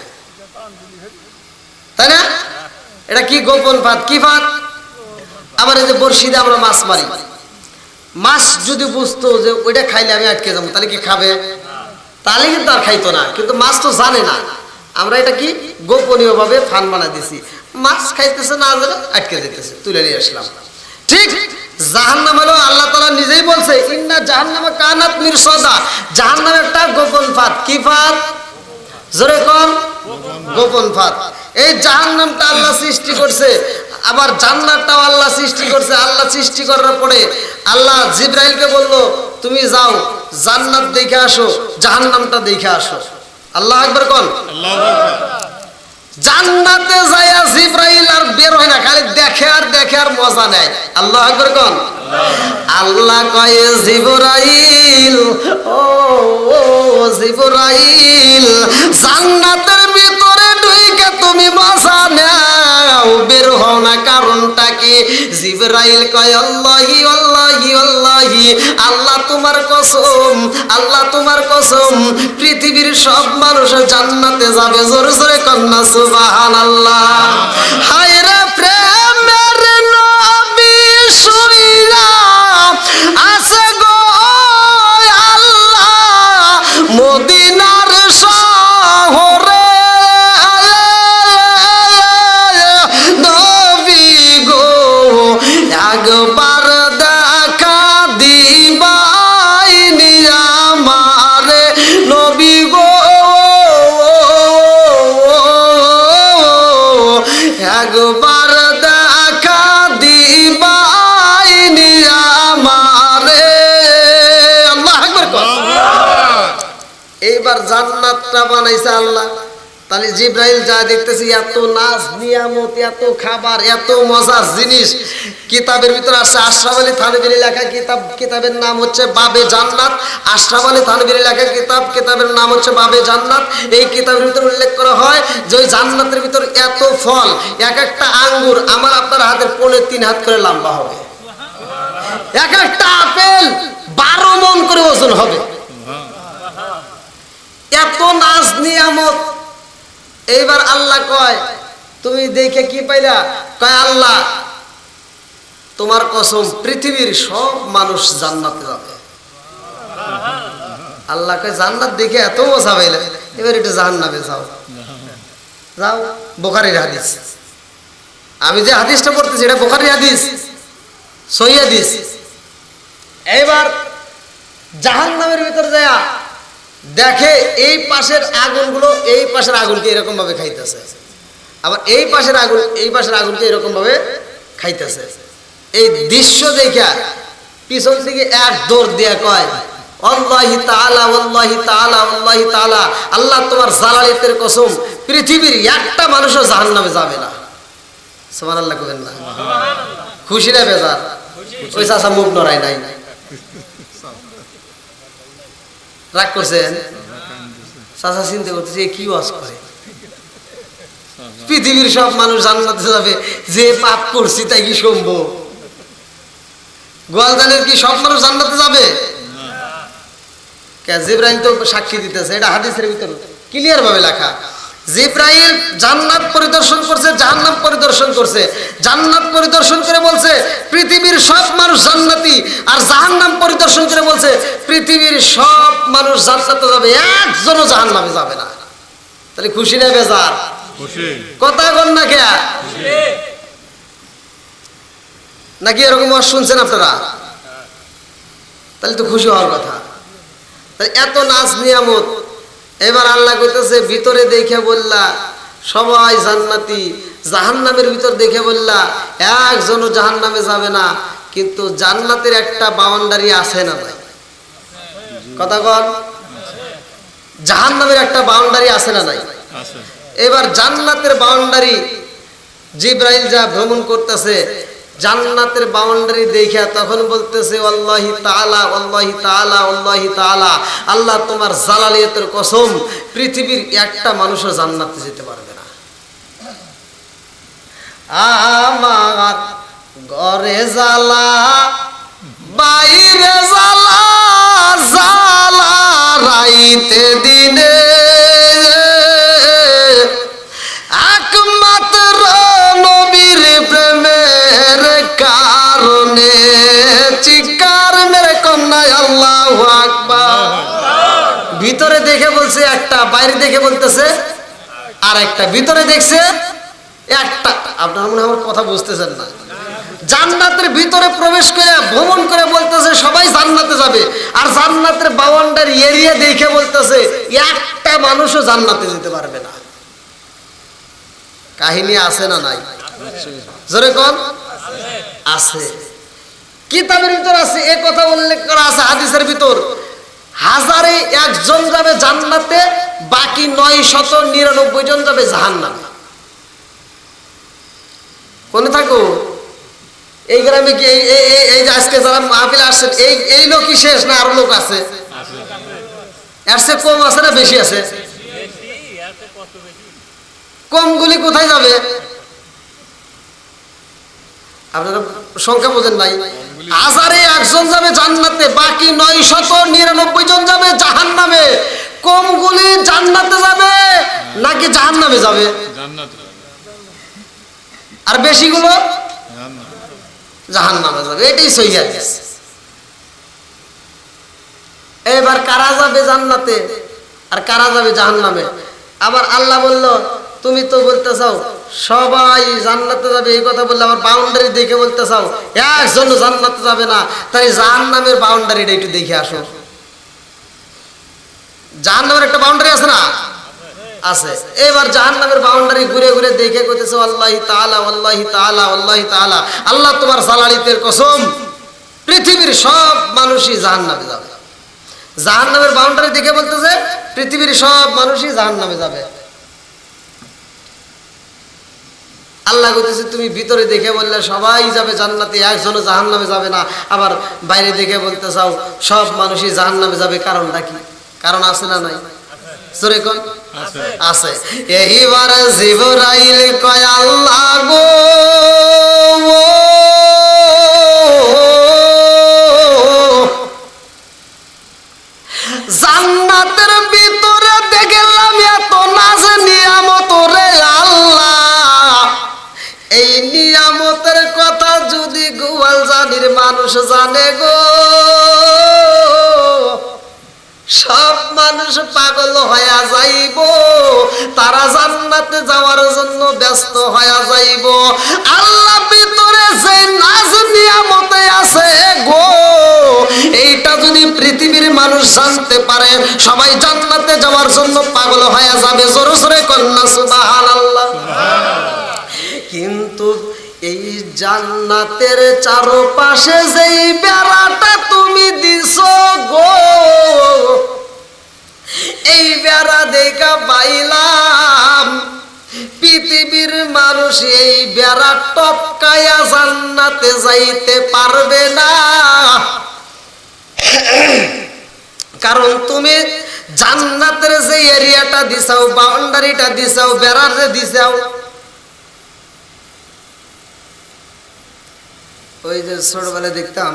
তাই না? এটা কি গোপন ফাঁদ। কি ফাঁদ? আবার এই যে বড়শি দিয়ে আমরা মাছ মারি, মাছ যদি বুঝতো যে ওইটা খাইলে আমি আটকে যাবো, তাহলে কি খাবে? তাহলে কিন্তু আর খাইতো না। কিন্তু মাছ তো জানে না, আমরা এটা কি গোপনীয় ভাবে ফান বানা দিছি, মাছ খাইতেছে না জানে আটকে যেতেছে, তুলে নিয়ে আসলাম। ঠিক জাহান্নাম হলো, আল্লাহ তাআলা নিজেই বলছে, ইন্না জাহান্নামা কানাত মিরসাদা। জাহান্নাম একটা গোপন ফাঁদ। কি ফাঁদ? জোরে কোন। গোপন ফাঁদ। এই জাহান্নামটা আল্লাহ সৃষ্টি করছে, আবার জান্নাতটাও আল্লাহ সৃষ্টি করছে। আল্লাহ সৃষ্টি করার পরে আল্লাহ জিবরাইলকে বলল, তুমি যাও জান্নাত দেখে আসো, জাহান্নামটা দেখে আসো। আল্লাহু আকবার কোন। জান্নাতে যায়া জিবরাইল আর বের হয় না, খালি দেখে আর দেখে আর মজা নেয়। আল্লাহু আকবার কোন। আল্লাহ কয়, জিবরাইল, ও জিবরাইল, জান্নাতের ভিতরে ঢুকে তুমি মজা নাও, বের হও না, কারণটা কি? জিবরাইল কয়, আল্লাহি আল্লাহি আল্লাহি, আল্লাহ তোমার কসম, আল্লাহ তোমার কসম, পৃথিবীর সব মানুষ জান্নাতে যাবে। জোরে জোরে কন্যা সুবহানাল্লাহ। হায় রে প্রেমের নবী শুইরা আছে গো আল্লাহ মদিনার শহরে, নবী গো একবার দেখা দিবাইনি আমারে, নবী গো একবার দেখা দিবাইনি আমারে। আল্লাহু আকবার। এইবার জান্নাতটা বানাইছে আল্লাহ। তাহলে জিবরাইল যা দেখতেছি, এত নাচ নিয়ামত, এত খাবার, এত মজার জিনিস কিতাবের ভিতরে আসছে। আশরাফ আলী থানভীর লেখা কিতাব, কিতাবের নাম হচ্ছে বাবে জান্নাত। আশরাফ আলী থানভীর লেখা কিতাব, কিতাবের নাম হচ্ছে বাবে জান্নাত। এই কিতাবের ভিতরে উল্লেখ করা হয় যে ওই জান্নাতের ভিতর এত ফল, এক একটা আঙ্গুর আমার আপনার হাতের 3.5 হাত করে লম্বা হবে, এক একটা আপেল 12 মণ করে ওজন হবে, এত নাজ নিয়ামত। এইবার আল্লাহ কয়, তুমি দেখে কি পাইলা? কয়, আল্লাহ তোমার কসম, পৃথিবীর সব মানুষ জান্নাতে যাবে। আল্লাহ কয়, জান্নাত দেখে এত মজা পাইলে, এবার একটু জাহান্নামে যাও। যাও, বুখারীর হাদিস। আমি যে হাদিসটা পড়তেছি এটা বুখারীর হাদিস, সহিহ হাদিস। এইবার জাহান্নামের ভিতর যায় দেখে এই পাশের আগুনগুলো এই পাশের আগুনকে এরকম ভাবে খাইতেছে, আবার এই পাশের আগুন এই পাশের আগুনকে এরকম ভাবে খাইতেছে। এই দৃশ্য দেখা পিছন থেকে এক দৌড় দিয়া কয়, আল্লাহি তাআলা আল্লাহি তাআলা আল্লাহি তাআলা, আল্লাহ তোমার জালালিয়াতের কসম, পৃথিবীর একটা মানুষও জাহান্নামে যাবে না। সুবহানাল্লাহ কইবেন না? খুশি না বেজার? ওই চাচা মুখ নড়াই নাই। রাগ করছেন? চাচা চিন্তা করতেছে এ কি ওয়াজ করে, পৃথিবীর সব মানুষ জান্নাতে যাবে, যে পাপ করছি তাই কি সম্ভব? গোয়ালদানের কি সব মানুষ জান্নাতে যাবে? জিবরাইল তো সাক্ষী দিতেছে, এটা হাদিসের ভিতরে ক্লিয়ার ভাবে লেখা। জিবরাইল জান্নাত পরিদর্শন করছে, জাহান্নাম পরিদর্শন করছে। জান্নাত পরিদর্শন করে বলছে পৃথিবীর সব মানুষ জান্নাতি, আর জাহান্নাম পরিদর্শন করে বলছে পৃথিবীর সব মানুষ জান্নাতে যাবে, একজনও জাহান্নামে যাবে না। তাহলে খুশি না বেজার? কথা বল না কে? নাকি এরকম শুনছেন আপনারা? তাহলে তো খুশি হওয়ার কথা। এত নাচ নিয়ামত, এবার আল্লাহ কইতেছে ভিতরে দেখে বললা সবাই জান্নাতি, জাহান্নামের ভিতর দেখে বললা একজনও জাহান্নামে যাবে না, কিন্তু জান্নাতের একটা বাউন্ডারি আছে না ভাই? কথা বল, জাহান্নামের একটা বাউন্ডারি আছে না নাই? এবার জান্নাতের বাউন্ডারি জিবরাইল যা ভ্রমণ করতেছে, জান্নাতের বাউন্ডারি দেখে তখন বলতেছে আল্লাহি তাআলা, আল্লাহি তাআলা, আল্লাহি তাআলা, আল্লাহ তোমার জালালিয়াতের কসম, পৃথিবীর একটা মানুষও জান্নাতে যেতে পারবে না। আমার ঘরে জ্বালা, বাইরে জ্বালা, জ্বালা রাইতে দিনে, একমাত্র নবীর প্রেমের কারণে চিৎকার মেরে কন্যায় আল্লাহু আকবার। ভিতরে দেখে বলছে একটা, বাইরে দেখে বলতেছে আর একটা। ভিতরে দেখছে একটা, আপনারা মনে হয় আমার কথা বুঝতেছেন না। জান্নাতের ভিতরে প্রবেশ করে ভ্রমণ করে বলতেছে সবাই জান্নাতে যাবে, আর জান্নাতের বাউন্ডারি এরিয়া দেখে বলতেছে একটা মানুষও জান্নাতে যেতে পারবে না। কাহিনী আছে না নাই? জোরে কোন আছে? কিতাবের ভিতর আছে, এই কথা উল্লেখ করা আছে হাদিসের ভিতর। হাজারে একজন যাবে জান্নাতে, বাকি 999 জন যাবে জাহান্নামে। কোনে থাকো? এই গ্রামে কি এই যে আজকে যারা মাহফিলে আসছেন, এই লোকই শেষ না আরো লোক আছে? এর চেয়ে কম আছে না বেশি আছে? কমগুলি কোথায় যাবে? আপনারা সংখ্যা বোঝেন নাই। হাজারে একজন যাবে জান্নাতে, বাকি 999 জন যাবে জাহান্নামে। কমগুলি জান্নাতে যাবে নাকি জাহান্নামে যাবে? আর বেশিগুলো জাহান্নামে যাবে। এটাই সহিহ হাদিস। এবার কারা যাবে জান্নাতে আর কারা যাবে জাহান্নামে? আবার আল্লাহ বলল তুমি তো বলতে চাও সবাই জান্নাতে যাবে, এই কথা বললে আমার বাউন্ডারি দেখে বলতে চাও একজন জান্নাতে যাবে না, তাই জাহান্নামের বাউন্ডারিটা একটু দেখে আসো। জাহান্নামের একটা বাউন্ডারি আছে না? আছে। এবার জাহান্নামের বাউন্ডারি ঘুরে ঘুরে দেখে কইতেছে আল্লাহি তাআলা, আল্লাহি তাআলা, আল্লাহি তাআলা, আল্লাহ তোমার জালালিতের কসম, পৃথিবীর সব মানুষই জাহান্নামে যাবে। জাহান্নামের বাউন্ডারি দেখে বলতেছে পৃথিবীর সব মানুষই জাহান্নামে যাবে। আল্লাহ কইতেছে তুমি ভিতরে দেখে বললে সবাই যাবে জান্নাতে, একজনও জাহান্নামে যাবে না, আবার বাইরে দেখে বলতে চাও সব মানুষই জাহান্নামে যাবে। কারণটা কি? কারণ আছে না নাই? জোরে কোন আছে। এইবার জিবরাইল কয় আল্লাহ গো, জান্নাতের ভিতরে দেখলাম এত নাজ নিয়ামত রে আল্লাহ, এই নিয়ামতের কথা যদি গোয়ালজানির মানুষ জানে গো, সব মানুষ পাগল হয়ে যাইব, তারা জান্নাতে যাওয়ার জন্য ব্যস্ত হয়ে যাইব। আল্লাহ ভিতরে যে নাজ নিয়ামতে আছে গো, এইটা যদি পৃথিবীর মানুষ জানতে পারে সবাই জান্নাতে যাওয়ার জন্য পাগল হয়ে যাবে। জোরে জোরে কন্যা সুবহানাল্লাহ। কিন্তু এই জান্নাতের চারপাশে যেই বেড়াটা তুমি দিছো গো, এই বেড়া দেখা পাইলাম পৃথিবীর মানুষ এই বেড়া টপকায়া জান্নাতে যাইতে পারবে না। কারণ তুমি জান্নাতের যে এরিয়াটা দিছাও, বাউন্ডারিটা দিছাও, বেড়ার যে দিছাও, ওই যে ছোটবেলায় দেখতাম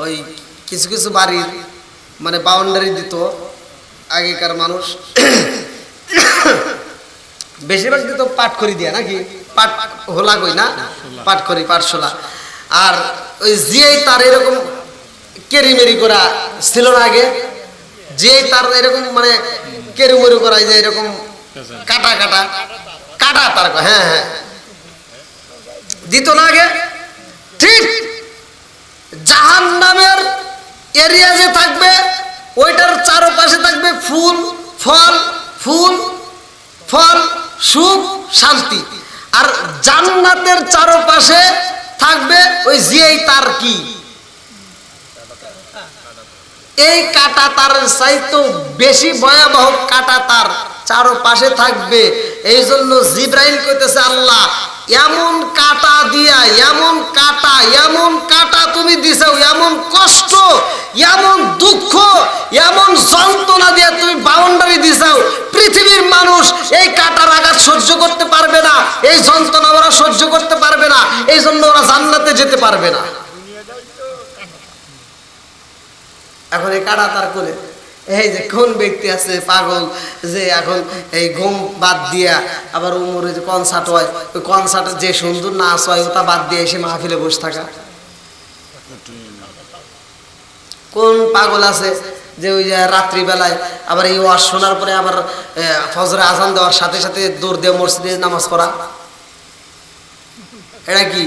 ওই কিছু কিছু বাড়ির মানে বাউন্ডারি দিত আগেকার মানুষ, বেশিরভাগ দিত পাটখড়ি দিয়া, নাকি পাট হোলা কই না, পাটখড়ি পাটশোলা। আর ওই জিয়াই তার এরকম কেরিমেরি করা ছিল না আগে, জিয়াই তার এরকম মানে কেরিমেরি করা, যে এরকম কাটা কাটা কাটা তার, হ্যাঁ হ্যাঁ দিত না আগে। ঠিক জাহান্নামের এরিয়া যে থাকবে ওইটার চারপাশে থাকবে ফুল ফল, ফুল ফল, সুখ শান্তি। আর জান্নাতের চারপাশে থাকবে ওই জিয়াই তার কি, এই কাটা তার চাইতো বেশি ভয়াবহ কাটা তার চারপাশে থাকবে। এই জন্য জিব্রাইল কইতেছে আল্লাহ এমন কাটা দিয়া, এমন কাটা, এমন কাটা তুমি দিছাও, এমন কষ্ট, এমন দুঃখ, এমন যন্ত্রণা দিয়া তুমি বাউন্ডারি দিছাও, পৃথিবীর মানুষ এই কাটার আঘাত সহ্য করতে পারবে না, এই যন্ত্রণা ওরা সহ্য করতে পারবে না, এই জন্য ওরা জান্নাতে যেতে পারবে না। এখন এই কাটা তার কোলে এই যে কোন ব্যক্তি আছে পাগল যে এখন এই ঘুম বাদ দিয়া আবার উমরে যে কনসার্ট হয়, ওই কনসার্টের যে সুন্দর নাচ হয় ওটা বাদ দিয়ে এসে মাহফিলে বসে থাকা? কোন পাগল আছে যে ওই রাত্রিবেলায় আবার এই ওয়াজ শোনার পরে আবার ফজরে আজান দেওয়ার সাথে সাথে দৌড় দিয়ে মসজিদে নামাজ পড়া? এটা কি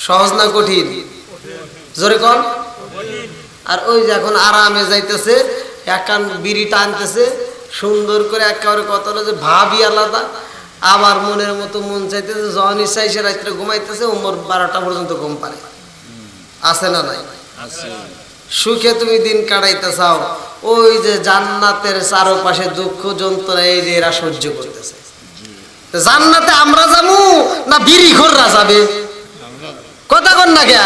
সহজ না কঠিন? জোরে কন। আর ওই যে এখন আরামে যাইতেছে, একান বিড়ি টানতেছে সুন্দর করে, একেবারে কত যে ভাবই আলাদা, আবার মনের মতো মন চাইতেছে, যখন ইচ্ছা এসে রাত্রে ঘুমাইতেছে, উমর 12টা পর্যন্ত ঘুম পারে। আছে না নাই? সুখে তুমি দিন কাটাইতে চাও, ওই যে জান্নাতের চারপাশে দুঃখ যন্ত্রণা এই যে এরা সহ্য করতেছে। জান্নাতে আমরা যাবো না বিড়ি ঘররা যাবে? কথা কন না কে?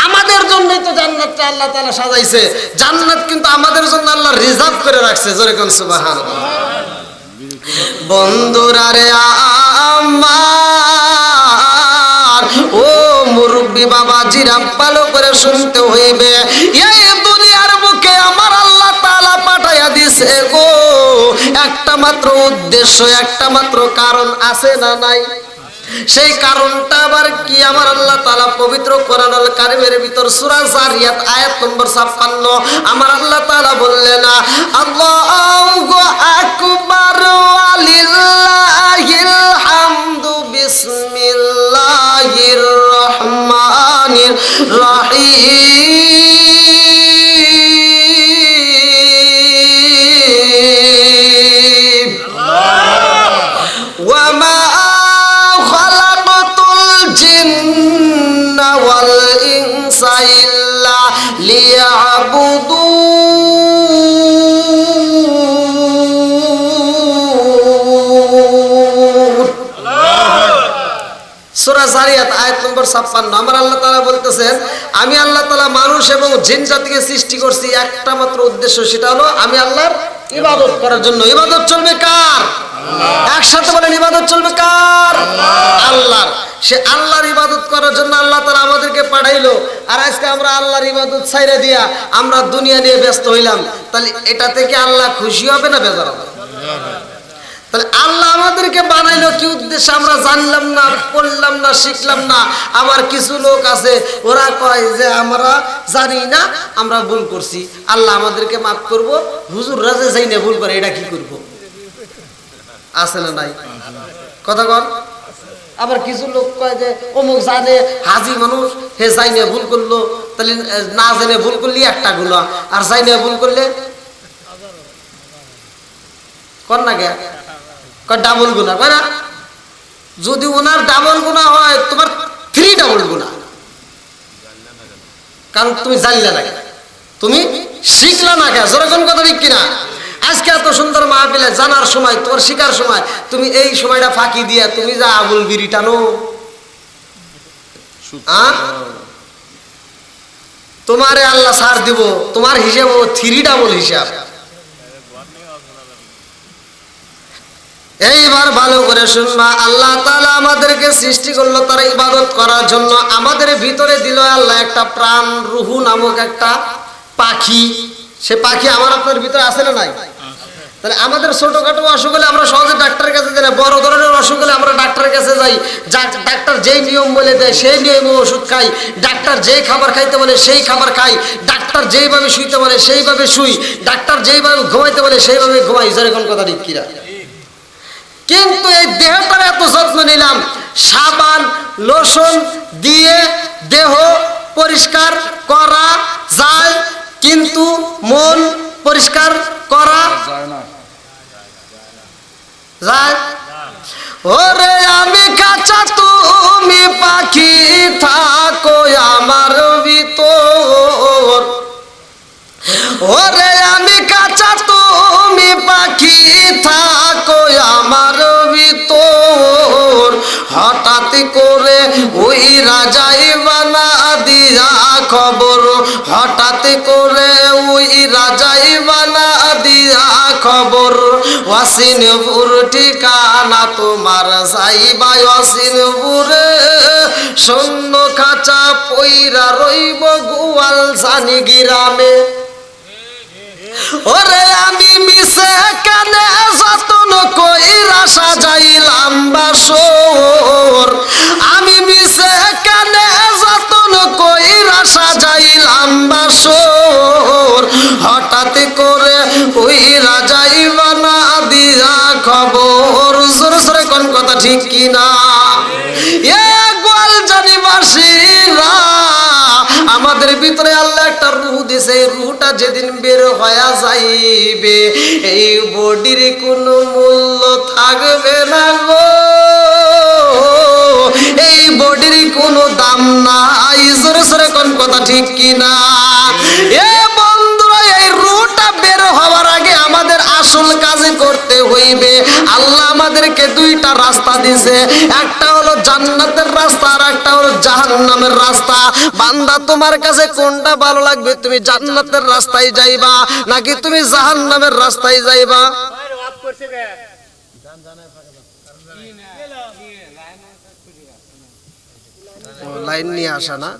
আমাদের জন্যই তো জান্নাতটা আল্লাহ তাআলা সাজাইছে। জান্নাত কিন্তু আমাদের জন্য আল্লাহ রিজার্ভ করে রাখছে। জোরে কোন সুবহানাল্লাহ। বন্ধুরা রে আমার, ও মুরব্বি বাবাজিরা, ভালো করে শুনতে হইবে। এই দুনিয়ার বুকে আমার আল্লাহ তাআলা পাঠাইয়া দিছে গো একটা মাত্র উদ্দেশ্য, একটা মাত্র কারণ আছে না নাই? সেই কারণটা আবার কি? আমার আল্লাহ তাআলা পবিত্র কোরআনুল কারীমের ভিতর সূরা জারিয়াত আয়াত নম্বর 56 আমার আল্লাহ তাআলা বললেন, আল্লাহু আকবার ওয়ালিল্লাহিল হামদু বিসমিল্লাহির রহমানির রহিম। ওয়া মা ইল্লা লিয়াবুদুন। সূরা জারিয়াত আয়াত নম্বর 56 আমার আল্লাহ তাআলা বলতেছেন, আমি আল্লাহ তাআলা মানুষ এবং জিন জাতিকে সৃষ্টি করছি একটা মাত্র উদ্দেশ্য, সেটা হলো আমি আল্লাহর ইবাদত করার জন্য। ইবাদত চলবে কার? একসাথে বলেন, ইবাদত চলবে কার? আল্লাহর। সে আল্লাহর ইবাদত করার জন্য আল্লাহ তাআলা আমাদেরকে পাঠাইলো। আর আজকে আমরা আল্লাহর ইবাদত ছাইড়া দিয়া আমরা দুনিয়া নিয়ে ব্যস্ত হইলাম, তাহলে এটা থেকে আল্লাহ খুশি হবে না বেজার হবে? তাহলে আল্লাহ আমাদেরকে বানাইলো কি উদ্দেশ্যে আমরা জানলাম না, পড়লাম না, শিখলাম না। আবার কিছু লোক আছে ওরা কয় যে আমরা জানি না, আমরা ভুল করছি, আল্লাহ আমাদেরকে মাফ করবো। হুজুররা যে যাই না ভুল করে, এটা কি করবো? আছে না নাই? কথা কন। আবার কিছু লোক কয় যে অমুক জানে, হাজি মানুষ, হে যাই না ভুল করলো, তাহলে না জেনে ভুল করলে একটা গুনাহ, আর যাই না ভুল করলে কর না গে ডাবল গুনাহ, কয় না? যদি ওনার ডাবল গুনাহ হয়, তোমার 3 ডাবল গুনাহ। কারণ তুমি জানলে না, তুমি শিখলা না কে? যেরকম কথা ঠিক কিনা? আজকে এত সুন্দর মাহফিলে জানার সময়, তোমার শিখার সময়, তুমি এই সময়টা ফাঁকি দিয়া তুমি যা আবুল বিড়ি টানো, তোমারে আল্লাহ ছাড় দিব, তোমার হিসাব 3 ডাবল হিসাব। এইবার ভালো করে শুনবা, আল্লাহ তাআলা আমাদেরকে সৃষ্টি করলো তার ইবাদত করার জন্য। আমাদের ভিতরে দিল আল্লাহ একটা প্রাণ, রুহু নামক একটা পাখি। সে পাখি আমার আপনার ভিতরে আছে না নাই? তাহলে আমাদের ছোটখাটো অসুখ হলে আমরা সহজে ডাক্তারের কাছে যাই না, বড় ধরনের অসুখ হলে আমরা ডাক্তারের কাছে যাই। ডাক্তার যেই নিয়ম বলে দেয় সেই নিয়মে ওষুধ খাই, ডাক্তার যেই খাবার খাইতে বলে সেই খাবার খাই, ডাক্তার যেইভাবে শুইতে বলে সেইভাবে শুই, ডাক্তার যেইভাবে ঘুমাইতে বলে সেইভাবে ঘুমাই। যেরকম কথা ঠিক কিনা? কিন্তু এই দেহটার এত যত্ন নিলাম, সাবান লোশন দিয়ে দেহ পরিষ্কার করা যায়, কিন্তু মন পরিষ্কার করা যায় না। যায়? ওরে আমি কাঁচা তুমি পাখি, থাকো আমার ভিতর। ওরে আমি কাঁচা তুমি পাখি, থাকো আমার ভিতর। হঠাৎ করে ওই রাজাই বানা দিয়া খবর, হঠাৎ করে ওই রাজাই বানা দিয়া খবর। ওয়াসিনপুর ঠিকানা তোমার, যাইবা ওয়াসিনপুরে। সৈন্য খাঁচা পইরা রইব গোয়াল জানি গ্রামে। ওরে আমি মিশে কানে যতন কইরা সাজাইলাম বাসর, আমি মিশে কানে যতন কইরা সাজাইলাম বাসর। হঠাৎ করে ওই রাজাই বানা দিয়া খবর। জোরে জোরে কোন কথা ঠিক কিনা? এ গোয়াল জানি বাসীরা, আমাদের ভিতরে আল্লাহ একটা রূহ দিছে। এই রূহটা যেদিন বের হয়ে যাইবে, এই বডির কোনো মূল্য থাকবে না গো, এই বডির কোনো দাম নাই। জোরে জোরে কোন কথা ঠিক কিনা? এ বন্ধুরা, এই রূহটা বের হওয়ার আগে আমাদের আসল কাজ করতে হইবে। আল্লাহ আমাদেরকে 2টা রাস্তা দিছে, একটা হলো জান্নাতের রাস্তা আর একটা হলো জাহান্নামের রাস্তা। বান্দা তোমার কাছে কোনটা ভালো লাগবে? তুমি জান্নাতের রাস্তায় যাইবা নাকি তুমি জাহান্নামের রাস্তায় যাইবা? লাইন নিয়ে আসা না,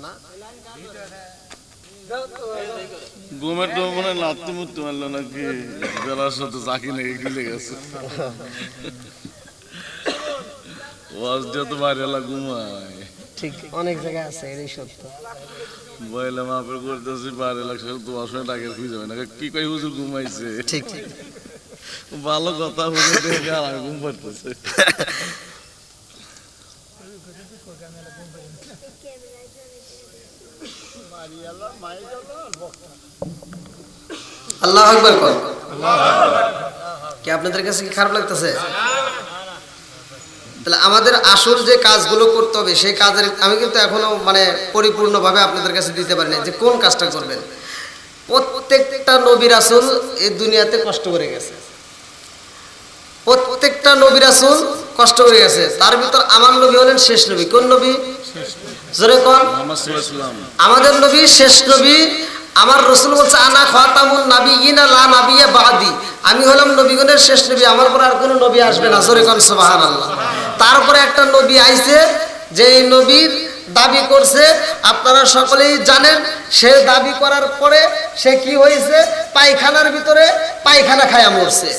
ঘুমের তো মনে লাত্তি মুত্তি মারলো নাকি, বেলার সাথে চাকি নাকি গিলে গেছে। ওয়াজ দিয়ে তো বাইরে এলা ঘুমায়। ঠিক অনেক জায়গায় আছে, এটাই সত্য। বইলে মাপের করতেছি বাইরে লাগছে, তোমার সময় টাকা খুঁজে যাবে না, কি কই হুজুর ঘুমাইছে। ঠিক ঠিক ভালো কথা, হুজুর দেখে আর ঘুম পাড়তেছে। আল্লাহু আকবার কর। কি আপনাদের কাছে কি খারাপ লাগতেছে? তাহলে আমাদের আসল যে কাজগুলো করতে হবে সেই কাজের আমি কিন্তু এখনো মানে পরিপূর্ণভাবে আপনাদের কাছে দিতে পারি না যে কোন কাজটা করবেন। প্রত্যেকটা নবী রাসূল এই দুনিয়াতে কষ্ট করে গেছে, প্রত্যেকটা নবী রাসূল কষ্ট করে গেছে। তার ভিতর আমার নবী হলেন শেষ নবী। কোন নবী? জোরে কোন? আমাদের নবী শেষ নবী। আমার রাসূল বলছে আনা খাতামুন নাবিয়িনা লা নাবিয়্যা বাদি, আমি হলাম নবীগণের শেষ নবী, আমার পর আর কোনো নবী আসবে না। জোরে কোন সুবহানাল্লাহ। তারপরে একটা নবী আইছে, যে এই নবীর দাবি করছে আপনারা সকলেই জানেন। সে দাবি করার পরে সে কি হয়েছে? পায়খানার ভিতরে পায়খানা খায়া মরছে।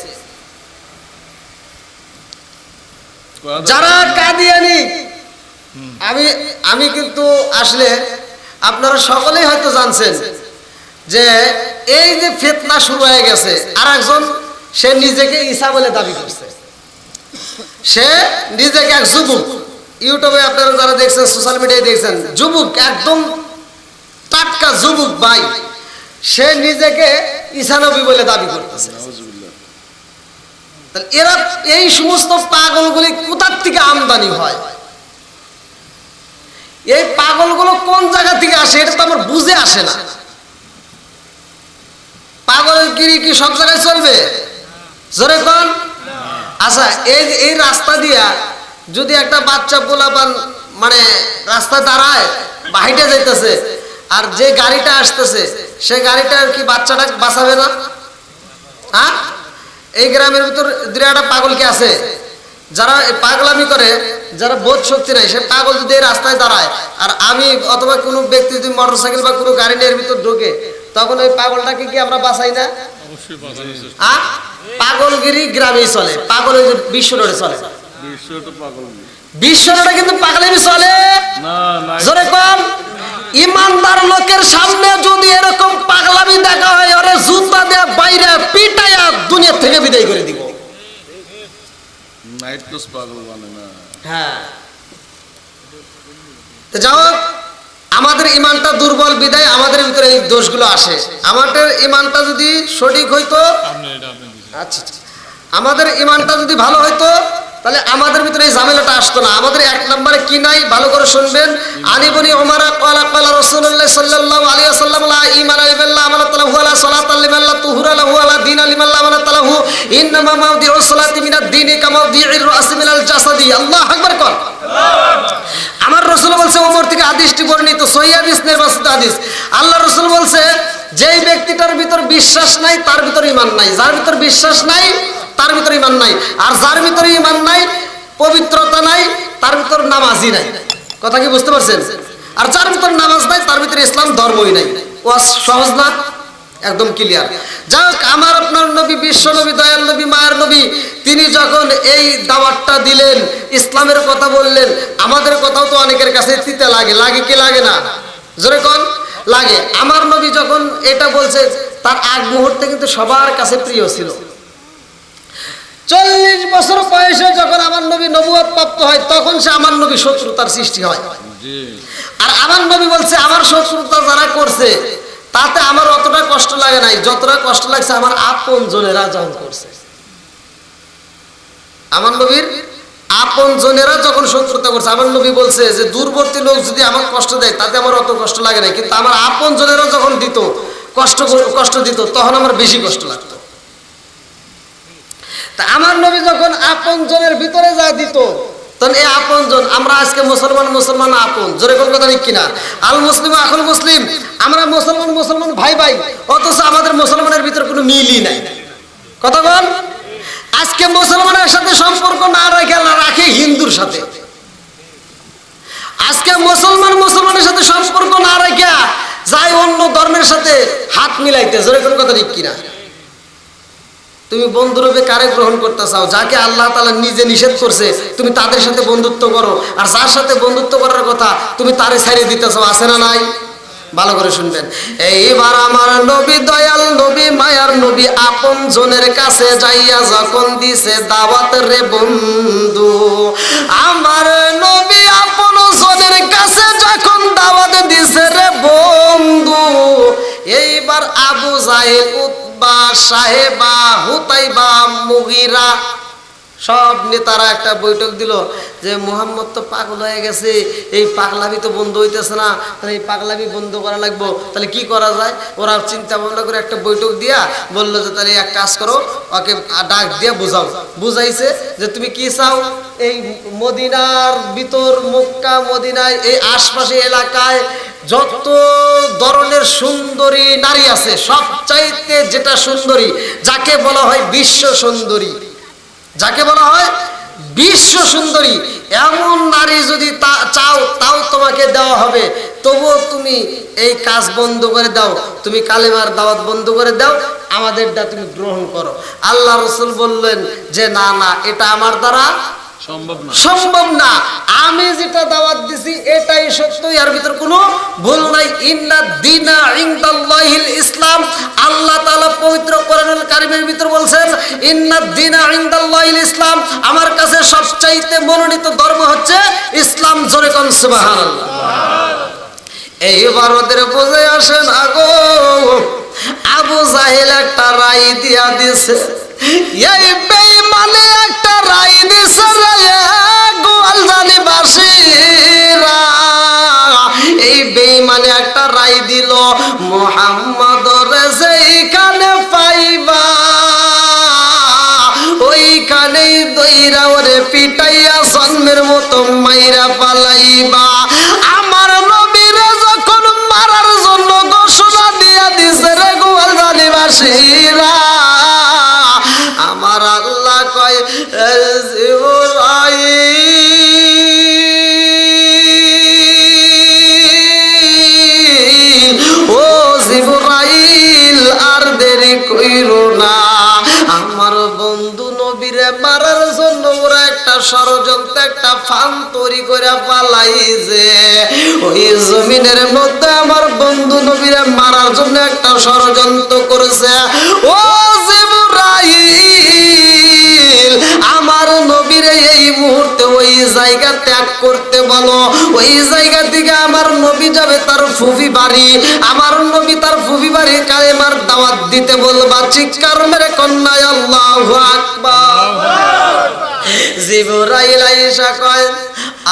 যারা কাদিয়ানি, আমি কিন্তু আসলে আপনারা সকলেই হয়তো জানছেন যে এই যে ফিতনা শুরু হয়ে গেছে, আর একজন সে নিজেকে ঈসা বলে দাবি করছে। সে নিজেকে এক যুবক, ইউটিউবে আপনারা যারা দেখছেন, সোশ্যাল মিডিয়ায় দেখছেন, যুবক একদম টাটকা যুবক ভাই, সে নিজেকে ঈসা নবী বলে দাবি করতেছে। এরা এই সমস্ত পাগলগুলি কোথার থেকে আমদানি হয়? এই পাগলগুলো কোন জায়গা থেকে আসে এটা তো আমার বুঝে আসে না। পাগলের গিরি কি সব জায়গায় চলবে? জোরে কোন? আচ্ছা, এই রাস্তা দিয়া যদি একটা বাচ্চা পোলাপান মানে রাস্তা দাঁড়ায় বা হাইটে যাইতেছে, আর যে গাড়িটা আসতেছে সে গাড়িটা কি বাচ্চাটা বাঁচাবে না? হ্যাঁ, এই গ্রামের ভিতর দুই একটা পাগল কি আছে যারা পাগলামি করে, যারা বোধ শক্তি নাই, সে পাগল যদি এই রাস্তায় দাঁড়ায় আর আমি অথবা কোনো ব্যক্তি যদি মোটরসাইকেল বা কোনো গাড়ি নিয়ে এর ভিতর ঢোকে, তখন ওই পাগলটাকে কি আমরা বাঁচাই না? পাগলগিরি গ্রামেই চলে, পাগল ওই যে বিশ্ব রোডে চলে, বিশ্ব রোডে কিন্তু পাগলামি চলে জোরে কম। ইমানদার লোকের সামনে যদি এরকম পাগলামি দেখা হয়, ওরে জুতা দিয়ে বাইরে পিটাইয়া দুনিয়া থেকে বিদায় করে দিব। হ্যাঁ, তো যাও, আমাদের ইমানটা দুর্বল বিদায় আমাদের ভিতরে এই দোষগুলো আসে। আমাদের ইমানটা যদি সঠিক হইতো, আচ্ছা, আমাদের ইমানটা যদি ভালো হইতো, তাহলে আমাদের ভিতরে এই ঝামেলাটা আসতো না। আমাদের এক নম্বরে কি নাই, ভালো করে শুনবেন। আনিবনি ওমর ক্বালা ক্বালা রাসূলুল্লাহ সাল্লাল্লাহু আলাইহি ওয়াসাল্লাম লা ঈমানা ইল্লা আমানাত লাহু ওয়া লা সালাতা লিমান লা তুহুরা লাহু ওয়া লা দীনা লিমান লা আমানাত লাহু ইন্নামা মাওদিউস সালাতি মিনাদ দীনি কামাওদিউর রাসি মিনাল জাসাদি। আল্লাহু আকবার কর। আমার রাসূল বলছে, ওমর থেকে হাদিসটি বর্ণিত, সহিহ হাদিস, নির্বাচিত হাদিস। আল্লাহ রাসূল বলছে, যেই ব্যক্তিটার ভিতর বিশ্বাস নাই তার ভিতর ঈমান নাই, যার ভিতর বিশ্বাস নাই তার ভিতর ঈমান নাই, আর যার ভিতরে ঈমান নাই, পবিত্রতা নাই, তার ভিতর নামাজই নাই। কথা কি বুঝতে পারছেন? আর যার ভিতর নামাজ নাই তার ভিতরে ইসলাম ধর্মই নাই। ও সহজ না? একদম ক্লিয়ার। যাক, আমার আপনার নবী, বিশ্ব নবী, দয়াল নবী, মায়ের নবী, তিনি যখন এই দাওয়াতটা দিলেন, ইসলামের কথা বললেন, আমাদের কথাও তো অনেকের কাছে তিতে লাগে, লাগে কি লাগে না? জোরে কোন লাগে। আমার নবী যখন এটা বলছে, তার আগ মুহূর্তে কিন্তু সবার কাছে প্রিয় ছিল। 40 বছর বয়সে যখন আমার নবী নবুয়ত প্রাপ্ত হয়, তখন সে আমার নবী শত্রুতার সৃষ্টি হয়। আর আমার নবী বলছে, আমার শত্রুতা যারা করছে তাতে আমার অতটা কষ্ট লাগে নাই, যতটা কষ্ট লাগছে আমার আপন জনেরা যখন করছে। আমার নবীর আপন জনেরা যখন শত্রুতা করছে, আমার নবী বলছে যে দূরবর্তী লোক যদি আমার কষ্ট দেয় তাতে আমার অত কষ্ট লাগে নাই, কিন্তু আমার আপন জনেরা যখন দিত, কষ্ট দিত, তখন আমার বেশি কষ্ট লাগতো। তা আমার নবী যখন আপন জনের ভিতরে যা দিত, তখন এই আপন জন, আমরা আজকে মুসলমান আপন, জোরে কোন কথা ঠিক কিনা? আল মুসলিম আখুল মুসলিম, আমরা মুসলমান ভাই ভাই, অথচ আমাদের মুসলমানের ভিতরে কোনো মিলই নাই। কথা বল, আজকে মুসলমানের সাথে সম্পর্ক না রাখে হিন্দুর সাথে, আজকে মুসলমানের সাথে সম্পর্ক না রাখা যায় অন্য ধর্মের সাথে হাত মিলাইতে, জোরে কোন কথা ঠিক কিনা? তুমি বন্ধুরূপে কারে গ্রহণ করতে চাও? যাকে আল্লাহ তাআলা নিজে নিষেধ করছে তুমি তাদের সাথে বন্ধুত্ব করো, আর যার সাথে বন্ধুত্ব করার কথা তুমি তারে ছাড়িয়ে দিতে চাও, আছে না নাই? ভালো করে শুনবেন। এইবার আমার নবী, দয়াল নবী, মায়ার নবী, আপন জনের কাছে যাইয়া যখন দিছে দাওয়াত রে বন্ধু, আমার নবী আপন জনের কাছে যখন দাওয়াত দিছে রে বন্ধু, এইবার আবু জাহেল, উতবা, সাহেবা, হুতাইবা, মুগিরা, সব নেতারা একটা বৈঠক দিল যে মুহাম্মদ তো পাগল হয়ে গেছে, এই পাগলামি তো বন্ধ হইতেছে না, তাহলে এই পাগলামি বন্ধ করা লাগবো, তাহলে কি করা যায়? ওরা চিন্তা ভাবনা করে একটা বৈঠক দিয়া বললো যে তাহলে এক কাজ করো, ওকে ডাক দিয়া বুঝাও। বুঝাইছে যে তুমি কি চাও, এই মদিনার ভিতর, মক্কা মদিনায় এই আশপাশে এলাকায় যত ধরনের সুন্দরী নারী আছে, সবচাইতে যেটা সুন্দরী, যাকে বলা হয় বিশ্ব সুন্দরী, যাকে বলা হয় বিশ্ব সুন্দরী, এমন নারী যদি চাও তাও তোমাকে দেওয়া হবে, তবুও তুমি এই কাজ বন্ধ করে দাও, তুমি কালেমার দাওয়াত বন্ধ করে দাও, আমাদেরটা তুমি গ্রহণ করো। আল্লাহ রাসূল বললেন যে না না, এটা আমার দ্বারা সম্ভব না, আমি যেটা দাওয়াত দিছি এটাই সত্য, এর ভিতর কোনো ভুল নাই। ইন্না দীনা ইনদাল্লাহিল ইসলাম, আল্লাহ তাআলা পবিত্র কোরআনুল কারীমের ভিতর বলছেন ইন্না দীনা ইনদাল্লাহিল ইসলাম, আমার কাছে সবচাইতে মনোনীত ধর্ম হচ্ছে ইসলাম। জোরে কোন সুবহানাল্লাহ। এইবার ওদের বুঝে আসে না গো, আবু জাহেল একটা রায় দিয়া দিছে, এই বেঈমানে একটা রায় দিছে রে গোয়ালজানি বাসীরা, এই বেঈমানে একটা রায় দিল, মুহাম্মদর যেইখানে পাইবা ওইখানেই দইরা ওরে পিটাইয়া জন্মের মতো মাইরা পালাইবা। আমার নবীরে যখন মারার বাসীরা আমার আল্লাহ কয় জিবরাইল, ও জিবরাইল আর দেরি কইরো না। আমার বন্ধু নবীরে মারার জন্য ওরা একটা ষড়যন্ত্র, একটা ফান তৈরি করে পালাইছে। ওই জমিনের মধ্যে আমার বন্ধু নবীরে মারার জন্য একটা ষড়যন্ত্র করেছে। ও জিবরাইল, আমার নবীরে এই মুহূর্তে ওই জায়গা ত্যাগ করতে বলো। ওই জায়গা থেকে আমার নবী যাবে তার ফুফি বাড়ি, আমার নবী তার ফুফি বাড়ি কালেমার দাওয়াত দিতে বলবা। চিৎকার মেরে কন্যায় আল্লাহু আকবার। জিবরাইল আয়েশা কয়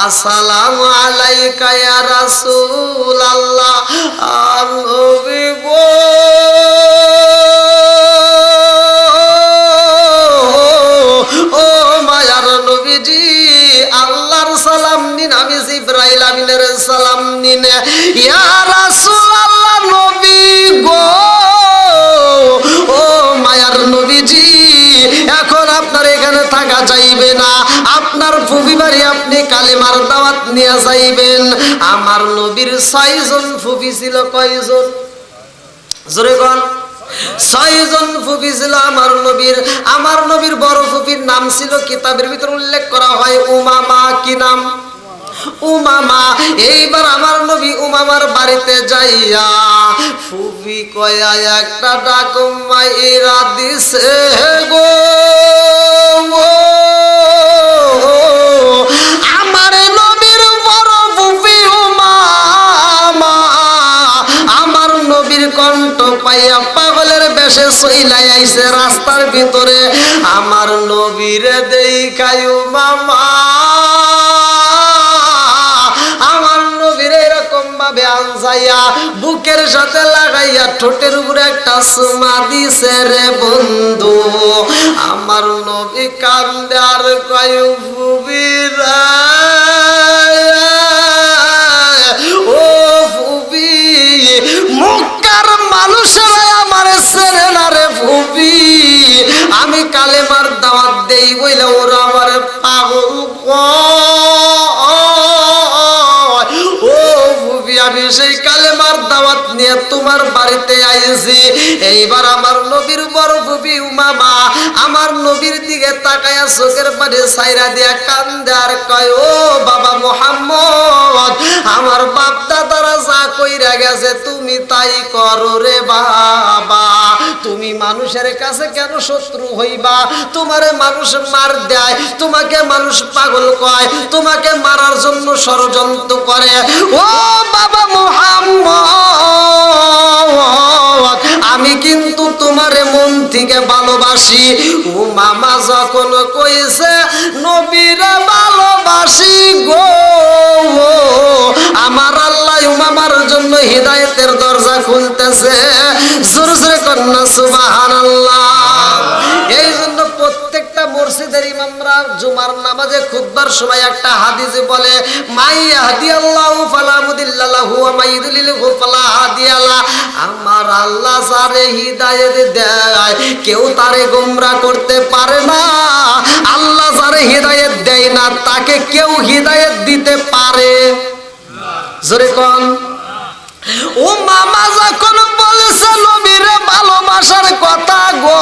আসসালামু আলাইকা ইয়া রাসূলুল্লাহ। নবী গো, ও মায়ার নবীজি, আল্লাহর সালাম নিন, আমি জিবরাইল আমিনের সালাম নিন। ইয়া রাসূলুল্লাহ, নবী গো, ও মায়ার নবীজি, এখন আপনার এখানে থাকা যাইবে না, আপনার ফুফি বাড়ি আপনি কালেমার দাওয়াত নিয়ে যাইবেন। আমার নবীর 6 জন ফুফি ছিল। কয়জন? জোরে কোন? 6 জন ফুফি ছিল আমার নবীর। আমার নবীর বড় ফুফির নাম ছিল, কিতাবের ভিতর উল্লেখ করা হয় উমামা। কি নাম? উমামা। এইবার আমার নবী উমামার বাড়িতে যাইয়া ফুফি কয়া একটা ডাক মাইরা দিছে গো। আমার নবীর বড় ফুফি উমামা আমার নবীর কণ্ঠ পাইয়া পাগলের বেশে চইলাই আইছে রাস্তার ভিতরে। আমার নবীরে দেখাই উমামা আমার নবীর এরকম ভাবে আনজাইয়া বুকের সাথে লাগাইয়া ঠোঁটের উপরে একটা চুমা দিছে রে বন্ধু। আমার নবী কান্দে আর কয় ফুবিরা, ও ফুবি, মক্কার মানুষেরা আমার ছেড়ে না রে ফুবি, আমি কালেমার দাওয়াত দেই বইলে ওরা আমার পাগল কয়। ও ফুবি, আমি সেই কালেমার দাওয়াত নিয়ে তোমার বাড়িতে আইছি। এইবার আমার নবীর বড় ফুবি উমামা আমার নবীর দিকে তাকায়া চোখের পানি ছাইরা দিয়া কান্দে আর কয়, ও বাবা মুহাম্মদ, আমার বাপ দাদারা যা কইরা গেছে তুমি তাই করো রে বাবা। তুমি মানুষের কাছে কেন শত্রু হইবা? তোমারে মানুষ মার দেয়, তোমাকে মানুষ পাগল কয়, তোমাকে মারার জন্য ষড়যন্ত্র করে। ও বাবা মুহাম্মদ, আমি কিন্তু তোমারে মন থেকে ভালোবাসি। ও মামা যখন কইছে নবীরে ভালোবাসি গো, আমার আল্লাহ উমামার জন্য হিদায়াতের দরজা খুলতেছে। জোরে জোরে কন্যা সুবহানাল্লাহ। এই জন্য প্রত্যেকটা মসজিদের ইমামরা জুমার নামাজে খুতবার সময় একটা হাদিস বলে, মাই ইয়াহদিয়াল্লাহু ফালা মুদিল্লা লাহু ওয়া মাই ইউদ্লিলহু ফালা হাদিয়া লা। আমার আল্লাহ যারে হিদায়াত দেয় কেউ তারে গোমরা করতে পারে না। আল্লাহ যারে হিদায়াত দেয় না তাকে কেউ হিদায়াত দিতে পারে না। জোরে কোন? ও মামা যখন বলেছে নবীরে ভালোবাসার কথা গো,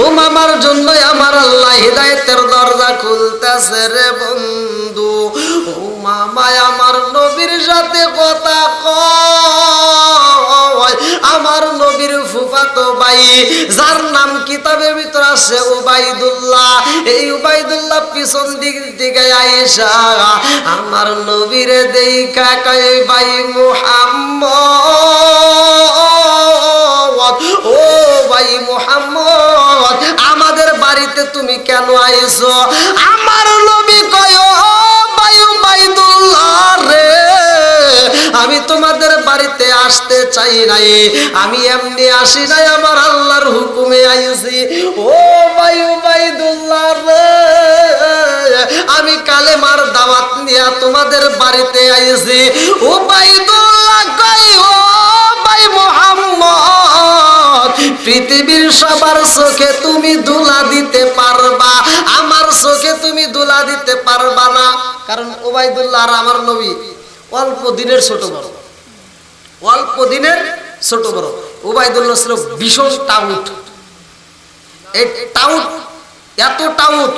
ও মামার জন্য আমার আল্লাহ হিদায়াতের দরজা খুলতেছে রে বন্ধু। ও মামা আমার নবীর সাথে কথা কয়, আমার নবীর ফুফাতো ভাই যার নাম কিতাবের ভিতর আছে উবাইদুল্লাহ। এই উবাইদুল্লাহ পিছন দিক থেকে আয়েশা আমার নবীরে দেখা কয়, ভাই মুহাম্মদ, ও ভাই মুহাম্মদ, আমাদের বাড়িতে তুমি কেন আইছো? আমার নবী কয়, ও ভাই উবাইদুল্লাহ রে, আমি তোমাদের বাড়িতে আসতে চাই নাই, আমি এমনি আসি নাই, আমার আল্লাহর হুকুমে আইছি। ও ভাই উবাইদুল্লাহ রে, আমি কালেমার দাওয়াত নিয়ে তোমাদের বাড়িতে আইছি। উবাইদুল্লাহ কই, ও ভাই মুহাম্মদ, পৃথিবীর সবার চোখে তুমি ধুলা দিতে পারবা, আমার চোখে তুমি ধুলা দিতে পারবা না। কারণ উবাইদুল্লাহ আর আমার নবী অল্প দিনের ছোট বড়, অল্প দিনের ছোট বড়। উবাইদুল্লাহ ছিল ভীষণ টাউট। এই টাউট, এত টাউট,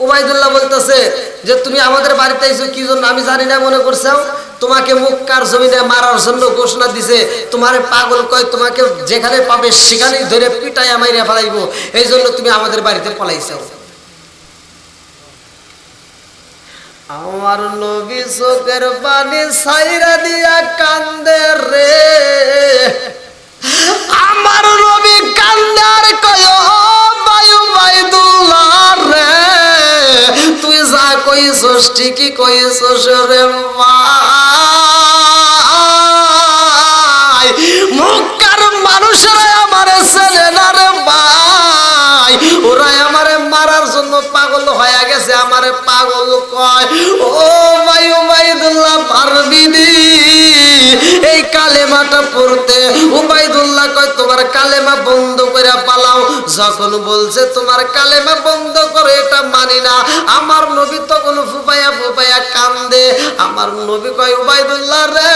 উবাইদুল্লাহ বলতেছে যে তুমি আমাদের বাড়িতে এসো কি জন্য আমি জানি না, মনে করছো তোমাকে মক্কার জমিনে মারার জন্য ঘোষণা দিছে, তোমারে পাগল কয়, তোমাকে যেখানে পাবে সেখানেই ধরে পিটাইয়া মাইরা ফেলাইবো, এই জন্য তুমি আমাদের বাড়িতে পলাইছো। আমার নবী চোখের পানি ছাইরা দিয়া কান্দে রে, আমার নবী কান্দে আর কয় উবাইদুল্লাহ রে, তুই যা কইছস ঠিকই কইছস রে ভাই, মক্কার মানুষরা আমারে চেনে না রে ভাই, ওরা আমারে মারার জন্য পাগল হয়ে গেছে, আমারে পাগল কয়। ও ভাই উবাইদুল্লাহ পারবি নি এই কালেমাটা পড়তে? উবাইদুল্লাহ কয় তোমার কালেমা বন্ধ করে পালাও। যখন বলছে তোমার কালেমা বন্ধ করে, এটা মানি না, আমার নবী তখন ফুপাইয়া ফুপাইয়া কান্দে। আমার নবী কয় উবাইদুল্লাহ রে,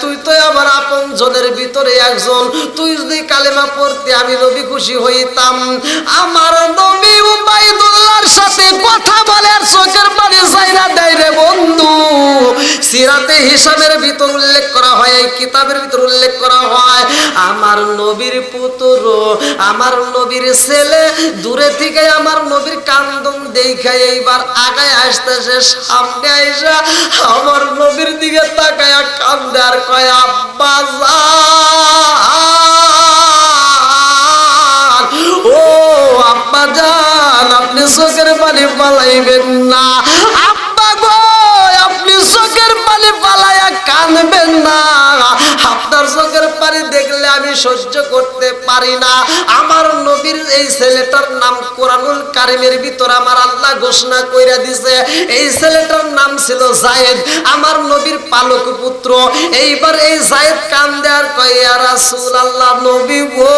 তুই তো আমার আপন জনের ভিতরে একজন, তুই যদি কালেমা পড়তে আমি নবী খুশি হইতাম। আমার নবী উবাইদুল্লাহর সাথে কথা বলে আর চোখের পানি ছাইরা দেয় রে বন্ধু। সিরাতে হিসাবের ভিতর উল্লেখ করা হয়, এই কিতাবের ভিতর উল্লেখ করা হয়, আমার নবীর পুত্র, আমার নবীর ছেলে দূরে থেকে আমার নবীর কান্দন দেখে এইবার আগায় আসতেছে, সামনে আইসা আমার নবীর দিকে তাকায়া কান্দে আর কয় আব্বা জান, ও আব্বা জান, আপনি চোখের পানি পালাইবেন না, আব্বা গো আপনি চোখের পানি পালাইয়া কাঁদবেন না, আপনার চোখের পানি দেখলে আমি সহ্য করতে পারি না। আমার নবীর এই ছেলেটার নাম কোরআনুল কারিমের ভিতর আমার আল্লাহ ঘোষণা কইরা দিছে, এই ছেলেটার নাম ছিল যায়েদ, আমার নবীর পালক পুত্র। এইবার এই যায়েদ কান্দে আর কয় ইয়া রাসূলুল্লাহ, নবী গো,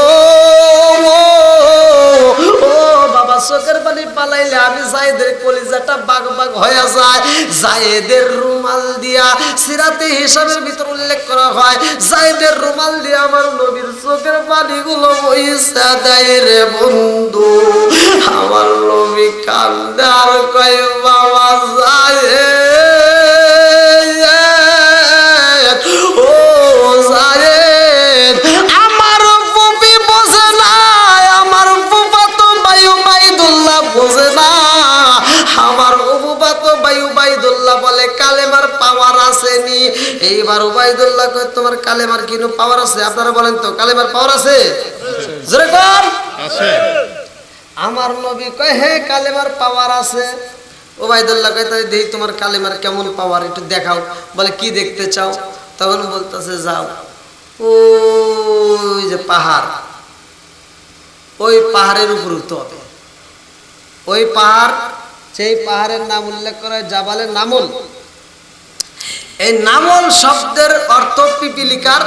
ও বাবা চোখের পানি পালাইলে আমি যায়েদের কলিজাটা বাগ বাগ হয়ে যায়। যায়েদের রুমাল দিয়া, সিরাতে হিসাবের ভিতর উল্লেখ করা হয়, যায়েদের রুমাল দিয়া আমার নবীর চোখের পানিগুলো বইসা দেয় রে বন্ধু। আমার নবী কান্দে আর কয় বাবা যায়েদ, ও যায়েদ, আমার ফুপি বোঝে না, আমার ফুফাতো ভাই উবাইদুল্লাহ বোঝে না, আমার ফুফাতো ভাই উবাইদুল্লাহ বলে কালেমার পাওয়ার আসেনি। এইবার উবাইদুল্লাহ কয় তোমার কালেমার কিনো পাওয়ার আছে? আপনারা বলেন তো কালেমার পাওয়ার আছে? জোরে কোন আছে? আমার নবী কয় হ্যাঁ কালেমার পাওয়ার আছে। উবাইদুল্লাহ কয় তাই দেখি তোমার কালেমার কেমন পাওয়ার, একটু দেখাও। বলে কি দেখতে চাও? তখন বলতেছে যাও ওই যে পাহাড়, ওই পাহাড়ের উপর উঠতে হবে। ওই পাহাড়, সেই পাহাড়ের নাম উল্লেখ করা হয় জাবালে নামল। এই নামল শব্দের অর্থ পিপিলিকার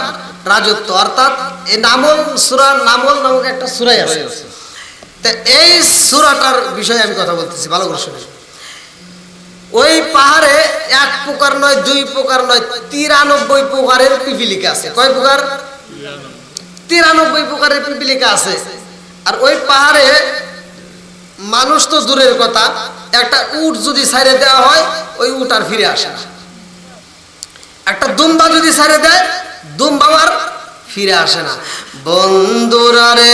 রাজত্ব, অর্থাৎ এই নামল সূরা, নামল নামক একটা সূরাই আছে। তো এই সূরাটার বিষয়ে আমি কথা বলতেছি, ভালো করে শুনুন। ওই পাহাড়ে এক প্রকার নয়, দুই প্রকার নয়, 93 প্রকারের পিপিলিকা আছে। কয় প্রকার? 93 প্রকারের পিপিলিকা আছে। আর ওই পাহাড়ে মানুষ তো দূরের কথা, একটা উট যদি ছাইড়ে দেওয়া হয় ওই উট আর ফিরে আসে না। একটা দুম্বা যদি ছাড়ে দেয় দুম্বা আর ফিরে আসে না। বন্ধুরা রে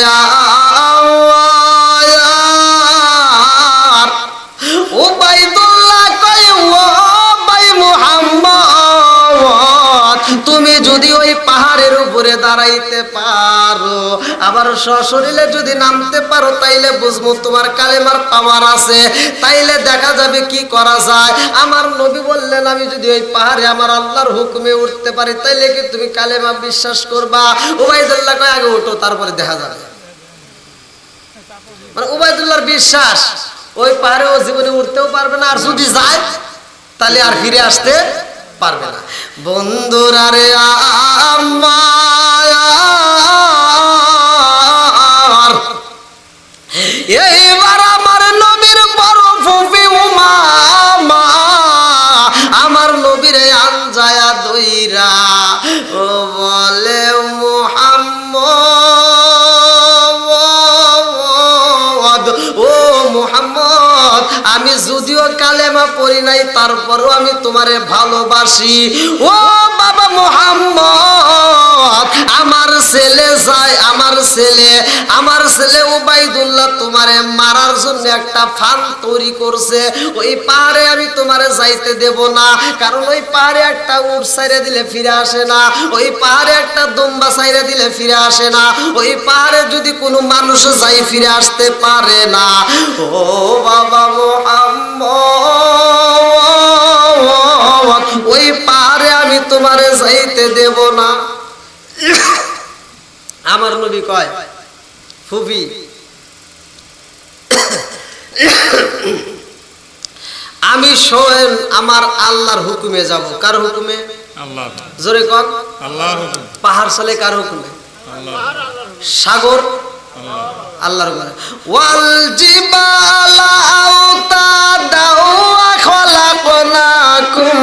উবাইদুল্লাহ কয় ও ভাই মুহাম্মদ, তুমি যদি ওই পাহাড়ের উপরে দাঁড়াইতে পারো, আবার সশরীরে যদি নামতে পারো, তাইলে বুঝবো তোমার কালেমার পাওয়ার আছে, তাইলে দেখা যাবে কি করা যায়। আমার নবী বললেন আমি যদি ওই পাহাড়ে আমার আল্লাহর হুকুমে উঠতে পারি, তাইলে কি তুমি কালেমা বিশ্বাস করবা? উবাইদুল্লাহ কয় আগে ওঠো তারপরে দেখা যাবে। মানে উবাইদুল্লাহর বিশ্বাস ওই পাহাড়ে ও জীবনে উঠতেও পারবে না, আর যদি যায় তাহলে আর ফিরে আসতে পারবে না। বন্ধুরা রে পড়ি নাই, তারপরেও আমি তোমারে ভালোবাসি। ও বাবা মুহাম্মদ, আমার ছেলে যায়, আমার ছেলে উবাইদুল্লাহ তোমারে মারার জন্য একটা ফান তৈরি করছে। ওই পাহাড়ে আমি তোমারে যাইতে দেব না, কারণ ওই পাহাড়ে একটা উট ছাইড়া দিলে ফিরে আসে না, ওই পাহাড়ে একটা দুম্বা ছাইড়া দিলে ফিরে আসে না, ওই পাহাড়ে যদি কোনো মানুষ যাই ফিরে আসতে পারে না। ও বাবা মুহাম্মদ, ওই পাহাড়ে আমি তোমারে যাইতে দেব না। আমার নবী কয়, ফুফি আমি স্বয়ং আমার আল্লাহর হুকুমে যাব। কার হুকুমে? আল্লাহ। জোরে কন। আল্লাহর হুকুম। পাহাড় চলে কার হুকুমে? আল্লাহ। সাগর আল্লাহর হুকুমে। ওয়াল জিবালা আওতাদা ওয়া খলাকনাকুম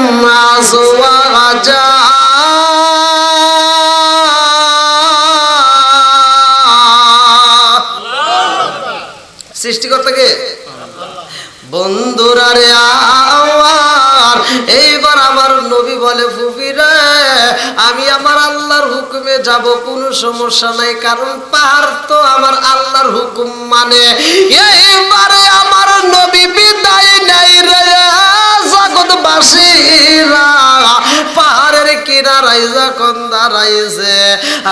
আজওয়াজা। সৃষ্টিকর্তাকে বন্ধুরা রে আমার, এইবার আমার নবী বলে, ফুফিরা আমি আমার আল্লাহর হুকুমে যাব, কোনো সমস্যা নাই, কারণ পাহাড় তো আমার আল্লাহর হুকুম মানে। এইবারে আমার নবী বিদায় নাই রে জগৎবাসীরা, পাহাড়ের কিনারায় যখন দাঁড়াইছে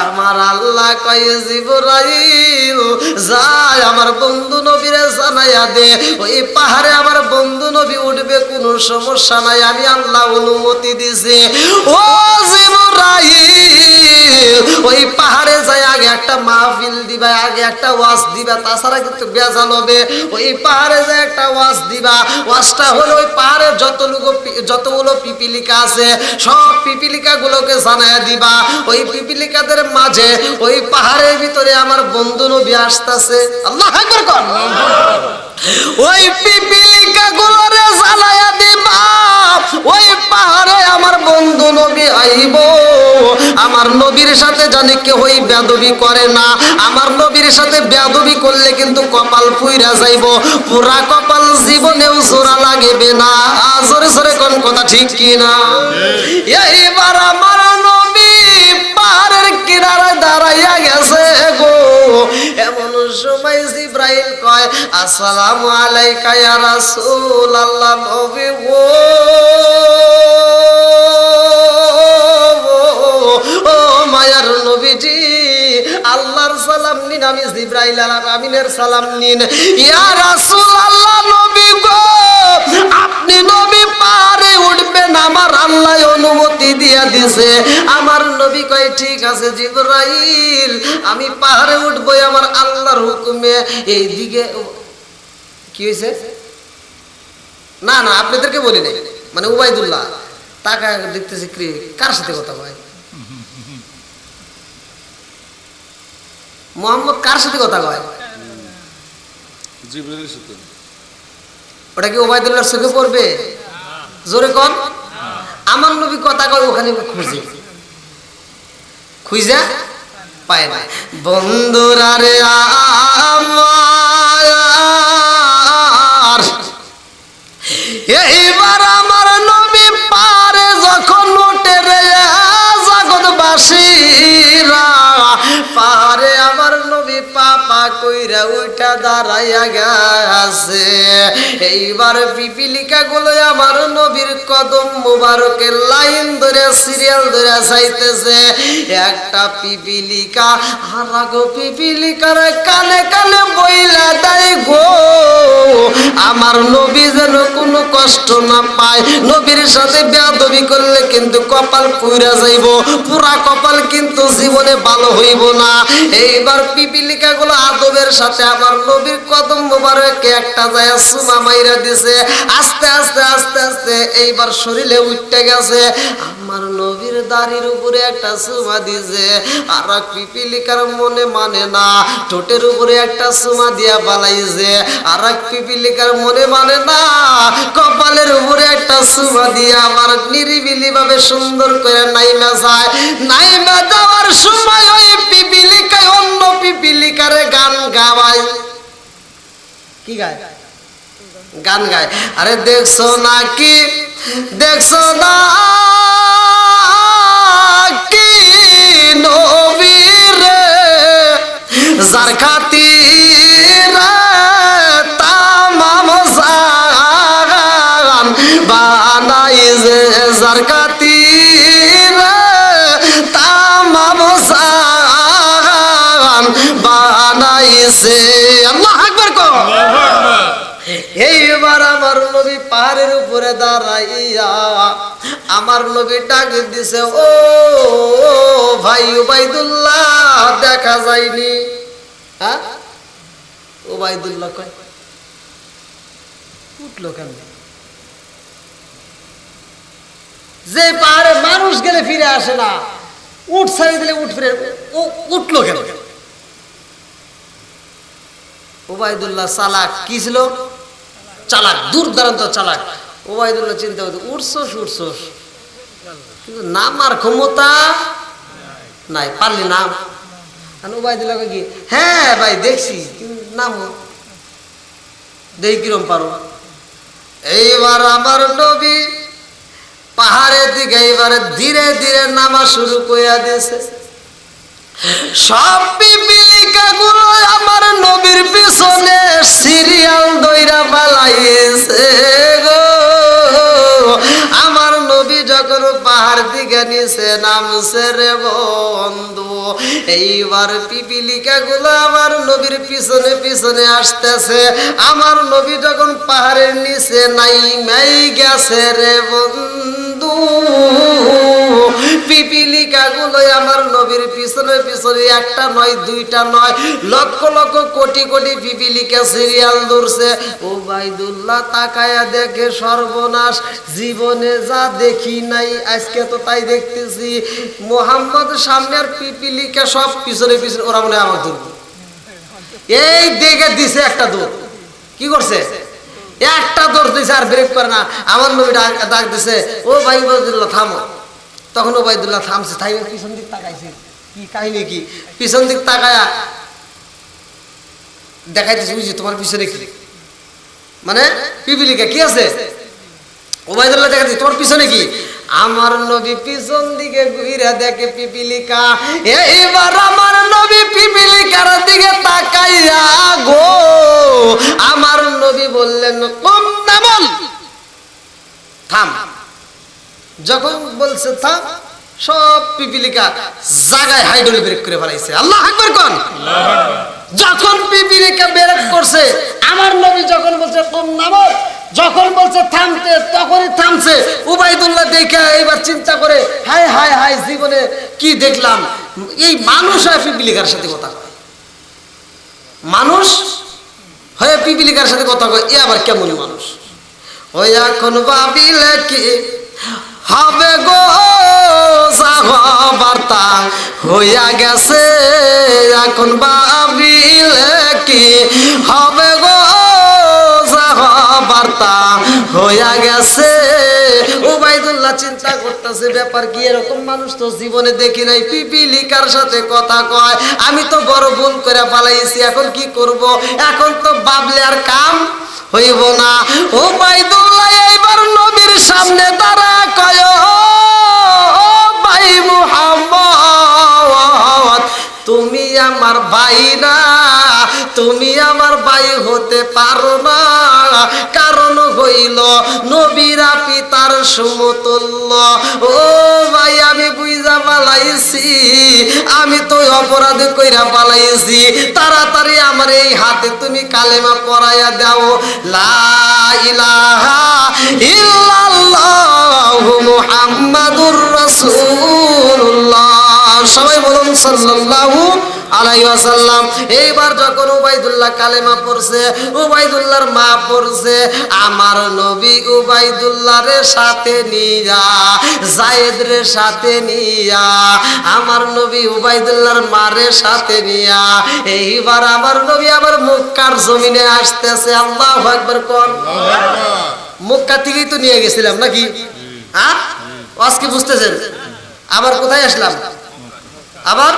আমার আল্লাহ কয়, জিবরাইল যায় আমার বন্ধু নবীরে জানাইয়া দে, ওই পাহাড়ে আমার বন্ধু নবী উঠবে, কোনো সমস্যা নাই, আমি আল্লাহ অনুমতি দিছি। ও জিবরাইল, ওই পাহাড়ে যায় আগে একটা মাহফিল দিবা, আগে একটা ওয়াজ দিবা, তাছাড়া কিন্তু বেজাল হবে। ওই পাহাড়ে যায় একটা ওয়াজ দিবা, ওয়াজটা হলো ওই পাহাড়ে যতগুলো পিপিলিকা আছে সব পিপিলিকা গুলোকে জানাইয়া দিবা। ওই পিপিলিকাদের মাঝে ওই পাহাড়ের ভিতরে আমার বন্ধু নবী আসতেছে। আল্লাহু আকবার কর। ওই পিপিলিকা গুলোরে জানাইয়া দিবা, ওই পাহাড়ে আমার বন্ধু নবী আইব। আমার নবীর সাথে জানি কেউ ওই বেয়াদবি করে না, আমার নবীর সাথে বেয়াদবি করলে কিন্তু কপাল পুইরা যাইব, পুরা কপাল জীবনেও জোড়া লাগবে না। জোরে জোরে কোন কথা ঠিক কি না? এইবার আমার নবী পাহাড়ের কিনারে দাঁড়াইয়া গেছে গো, এমন সময় জিবরাইল কয়, আসসালামু আলাইকা ইয়া রাসূলুল্লাহ। নবী গো, ও মায়ার নবীজি, আল্লাহর সালাম নিন, আমি জিবরাইল আমিনের সালাম নিন। ইয়া রাসূলুল্লাহ, নবী গো আপনি নবী পাহাড়ে উঠবেন, আমার আল্লাহ অনুমতি দিয়া দিছে। আমার নবী কয়, ঠিক আছে জিবরাইল, আমি পাহাড়ে উঠবো আমার আল্লাহর হুকুমে। এইদিকে কি হয়েছে? না না আপনাদেরকে বলি নাই, মানে উবাইদুল্লাহ টাকা দেখতেছে কার সাথে কথা কয়, মোহাম্মদ কার সাথে কথা কয়? জিবরাইলের সাথে। ওটা কি উবাইদুল্লাহর চোখে পড়বে? জোরে কন। আমার নবী কথা কয়, ওখানে খুঁজা পায় না। বন্ধুরা রে আমার, এইবার আমার নবী পারে যখন উঠে রে জগৎবাসীরা, পারে আমার নবী পাপা কইরা উঠা দাঁড়াইয়া গেছে। এইবার পিপিলিকা গুলো আমার নবীর কদম মুবারকের লাইন ধরে সিরিয়াল ধরে যাইতেছে। একটা পিপিলিকা আরাগো পিপিলিকার কানে কানে বইলা দেয় গো, আমার নবী যেন কোনো কষ্ট না পায়, নবীর সাথে বেয়াদবি করলে কিন্তু কপাল পুইরা যাইব, পুরা কপাল কিন্তু জীবনে ভালো হইব না। এইবার পিপিলিকা গুলো আদবের সাথে আমার নবীর কদম মোবারকে একটা যায় সুমা মাইরা দিছে, আস্তে আস্তে আস্তে আস্তে এইবার শরীরে উঠতে গেছে। আমার নবীর দাড়ির উপরে একটা সুমা দিছে, আর এক পিপিলিকার মনে মানে না, ঠোঁটের উপরে একটা সুমা দিয়া বালাইছে, আর এক পিপিলিকার মনে মানে না, কপালের উপরে একটা সুমা দিয়া আমার নিরিবিলি ভাবে সুন্দর করে নাইমা যায়। নাইমা যাওয়ার সময় ওই পিপিলিকায় অন্য পিপিলিকারে গান গাওয়ায়। কি গায়? গান গায়, আরে দেখছো নাকি, দেখছো না কি নবীরে যার খাতিরে তামাম জাহান বানাইছে, যার খাতিরে তামাম জাহান বানাইছে। আল্লাহু আকবার কও। এইবার আমার নবী পাহাড়ের উপরে দাঁড়াইয়া আমার নবী ডাক দিছে, ও ভাই উবাইদুল্লাহ দেখা যায়নি? হ্যাঁ, উবাইদুল্লাহ কয় উঠলো কেন? যে পাহাড়ে মানুষ গেলে ফিরে আসে না, উঠ ছাড়ি দিলে উঠ ফিরে, উঠলো কেন? উবাইদুল্লাহ চালাক, কি ছিল? চালাক, দূর দারান্ত চালাক। উবাইদুল্লাহ চিন্তা করতে, উঠছোস উঠছোস, কিন্তু নামার ক্ষমতা নাই, পারলি নাম। উবাইদুল্লাহ কি, হ্যাঁ ভাই দেখছি, কিন্তু নামো, দেখি কিরম পারো। এইবার আমার নবী পাহাড়ের দিকে এইবারে ধীরে ধীরে নামা শুরু কইয়া দিয়েছে। সব পিপিলিকা গুলো আমার নবীর পিছনে সিরিয়াল দইরা পালাইছে গো। আমার নবী যখন পাহাড় দিকে নিচে নামছে রে বন্ধু, এইবার পিপিলিকা গুলো আমার নবীর পিছনে পিছনে আসতেছে। আমার নবী যখন পাহাড়ের নিচে নাইমাই গেছে রে বন্ধু, পিপিলিকা গুলো আমার নবীর পিছনে পিছনে একটা নয়, দুইটা নয়, লক্ষ লক্ষ কোটি কোটি পিপিলিকা সিরিয়াল ধরছে। উবাইদুল্লাহ তাকায়া দেখে সর্বনাশ, জীবনে যা দেখি নাই আজকে তো তাই দেখতেছি। মোহাম্মদ সামনের পিপিলিকা সব পিছনে পিছনে, ওরা মনে হয় আমার ধরবে। এই দেখে দিছে একটা দৌড়, কি করছে? একটা দৌড় দিছে, আর ব্রেক করে না। আমার নবী ডাক দিছে, ও ভাই উবাইদুল্লাহ থামো। তখন উবাইদুল্লাহ থামছে, তাই পিছন দিক তাকাইছে, কি কাহিনী কি? পিছন দিক তাকায়া দেখাইতেছে, বুঝছি তোমার পিছনে কি, মানে পিপিলিকা কি আছে? উবাইদুল্লাহ দেখাচ্ছে তোমার পিছনে কি? আমার নবী পিছন দিকে ঘুরে দেখে পিপিলিকা। এইবার আমার নবী পিপিলিকার দিকে তাকাইয়া গো আমার নবী বললেন, কম না বল, থাম। যখন বলছে থাম, সব পিপিলিকা জায়গায় হাইড্রোলি ব্রেক করে ফেলাইছে। আল্লাহু আকবার কোন। যখন পিপিলিকা ব্রেক করছে, আমার নবী যখন বলছে কম নামো, যখন বলছে থামতে, তখনই থামছে। উবাইদুল্লাহ দেখে এবার চিন্তা করে, হায় হায় হায়, জীবনে কি দেখলাম? এই মানুষ হয় পিপিলিকার সাথে কথা কয়, মানুষ হয়ে পিপিলিকার সাথে কথা কয়, এ আবার কেমন মানুষ? ওই এখন ভাবিলে কি হবে গো, বার্তা হইয়া গেছে। এখন ভাবিলে কি হবে গো, বার্তা হইয়া গেছে। উবাইদুল্লাহ চিন্তা করতেছে, ব্যাপার কি? এরকম মানুষ তো জীবনে দেখি নাই, পিপিলিকার সাথে কথা কয়। আমি তো বড় ভুল করে পালাইছি, এখন কি করব? এখন তো ভাবলে আর কাম হইব না। উবাইদুল্লাহ এইবার নবীর সামনে দাঁড়া কয়, ও ভাই মুহাম্মদ, তুমি আমার ভাই না, তুমি আমার ভাই হতে পারো না। কারণ হইল নবীরা পিতার সমতুল্য। ও ভাই, আমি বুঝা পালাইছি, আমি তো অপরাধ কইরা পালাইছি। তাড়াতাড়ি আমার এই হাতে তুমি কালেমা পড়াইয়া দাও, লা ইলাহা ইল্লাল্লাহু মুহাম্মাদুর রাসূলুল্লাহ। সবাই বলুন সাল্লাল্লাহু আলাইহি ওয়াসাল্লাম। এইবার যখন উবাইদুল্লাহ কালেমা পড়ছে, উবাইদুল্লাহর মা পড়ছে, আমার নবী উবাইদুল্লাহর সাথে নিয়া, যায়েদ রে সাথে নিয়া, আমার নবী উবাইদুল্লাহর মারে সাথে নিয়া, এইবার আমার নবী আবার মক্কার জমিনে আসতেছে। আল্লাহু আকবার কোন। মক্কা থেকেই তো নিয়ে গেছিলাম নাকি? হ্যাঁ, আজকে বুঝতেছেন? আবার কোথায় আসলাম? আবার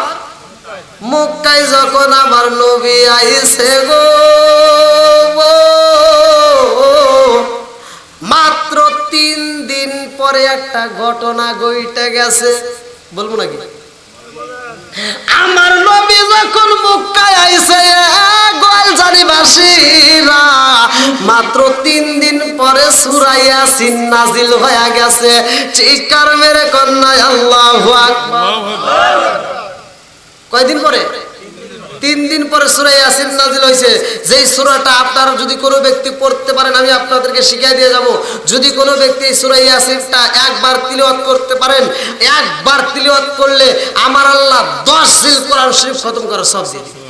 মক্কায় যখন আমার নবী আইছে গো, পরে একটা ঘটনা ঘটে গেছে, বলবো নাকি? আমার নবী যখন মক্কায় আইছে গোয়ালজারিবাসীরা, মাত্র 3 দিন পরে সূরা ইয়াসিন নাজিল হয়ে গেছে। চিৎকার মেরে কন্যা আল্লাহু আকবার। কয়দিন পরে? 3 দিন পরে সূরা ইয়াসিন নাজিল হয়েছে। যেই সূরাটা আপনারা যদি কোনো ব্যক্তি পড়তে পারেন, আমি আপনাদেরকে শিখিয়ে দিয়ে যাব। যদি কোনো ব্যক্তি সূরা ইয়াসিনটা একবার তিলাওয়াত করতে পারেন, একবার তিলাওয়াত করলে আমার আল্লাহ 10 জিল কোরআন শরীফ খতম করার সব দিয়ে দিবেন।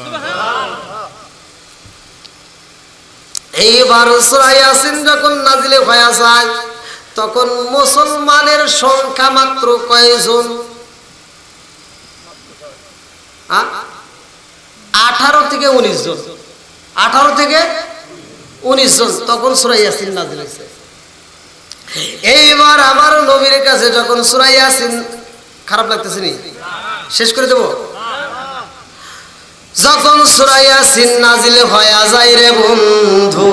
এইবার সূরা ইয়াসিন যখন নাজিল হয়ে যায়, তখন মুসলমানের সংখ্যা মাত্র কয়জন? 18 থেকে 19 জন। 18 থেকে 19 জন তখন সূরা ইয়াসিন নাজিল হয়েছে। এইবার আমার নবীর কাছে যখন সূরা ইয়াসিন, খারাপ লাগতেছে নি? শেষ করে দেব। যখন সূরা ইয়াসিন নাজিল হয়ে যায় রে বন্ধু,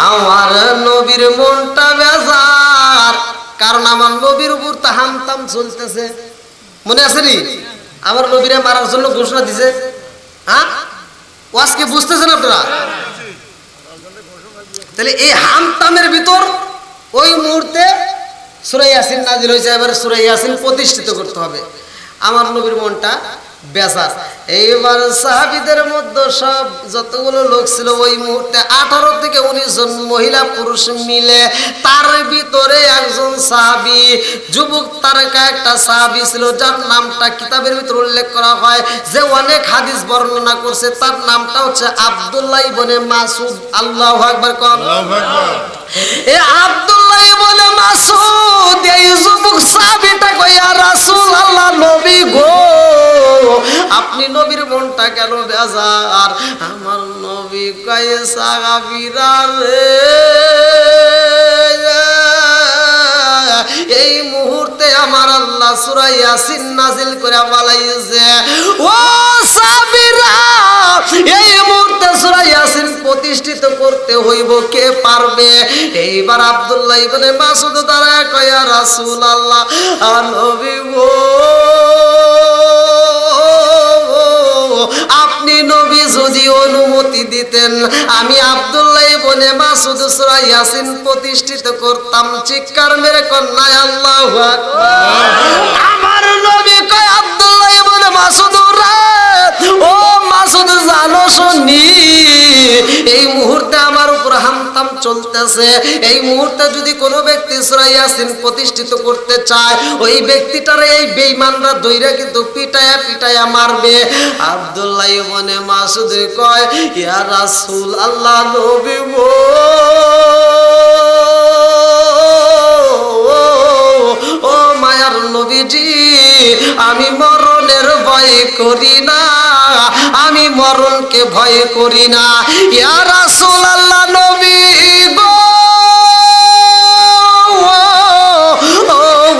আমার নবীর মনটা বেজার। কারণ আমার নবীর উপর তাহামতাম চলতেছে। মনে আছে নি? আমার নবীরে মারার জন্য ঘোষণা দিছে। হ্যাঁ, ওয়াজ কি বুঝতেছেন আপনারা? তাহলে এই হামতামের ভিতর ওই মুহূর্তে সূরা ইয়াসিন নাজিল হয়েছে। এবারে সূরা ইয়াসিন প্রতিষ্ঠিত করতে হবে। আমার নবীর মনটা বেজার। এইবার সাহাবীদের মধ্যে সব যতগুলো লোক ছিল ওই মুহূর্তে 18 থেকে 19 জন মহিলা পুরুষ মিলে, তার ভিতরে একজন সাহাবী যুবক তারকা একটা সাহাবী ছিল, যার নামটা কিতাবের ভিতর উল্লেখ করা হয়, যে অনেক হাদিস বর্ণনা করছে। তার নামটা হচ্ছে আব্দুল্লাহ ইবনে মাসউদ। আল্লাহু আকবার। আল্লাহু আকবার। এই আব্দুল্লাহ ইবনে মাসউদ এই যুবক সাহাবীটা কই, ইয়া রাসূলুল্লাহ, নবী গো, আপনি নবীর মনটা কেন বেজার? আমার নবী কয়, সাহাবীরা রে, এই মুহূর্তে আমার আল্লাহ সূরা ইয়াসিন নাজিল করে বলাইছে, ও সাহাবীরা, এই মুহূর্তে সূরা ইয়াসিন প্রতিষ্ঠিত করতে হইব, কে পারবে? এইবার আব্দুল্লাহ ইবনে মাসউদ তারা কয়, ইয়া রাসূলুল্লাহ, নবী গো, আপনি নবী যদি অনুমতি দিতেন, আমি আব্দুল্লাহ ইবনে মাসউদ সূরা ইয়াসিন প্রতিষ্ঠিত করতাম। চিৎকার মেরে কন্যা আল্লাহু আকবার। আমার নবী কয়, আব্দুল্লাহ ইবনে মাসউদ রে, ও মাসউদ, জানো শুনি, এই মুহূর্তে আমার উপর হামতাম চলতেছে। এই মুহূর্তে যদি কোনো ব্যক্তি সূরা ইয়াসিন প্রতিষ্ঠিত করতে চায়, ওই ব্যক্তিটারে এই বেঈমানরা ধইরা কিন্তু পিটায়া পিটায়া মারবে। আব্দুল্লাহ ইবনে মাসউদ কয়, ইয়া রাসূল আল্লাহ, নবী গো, ও মায়ার নবীজি, আমি মরণের ভয় করি না, আমি মরণকে ভয় করি না। ইয়া রাসূলুল্লাহ, নবী গো,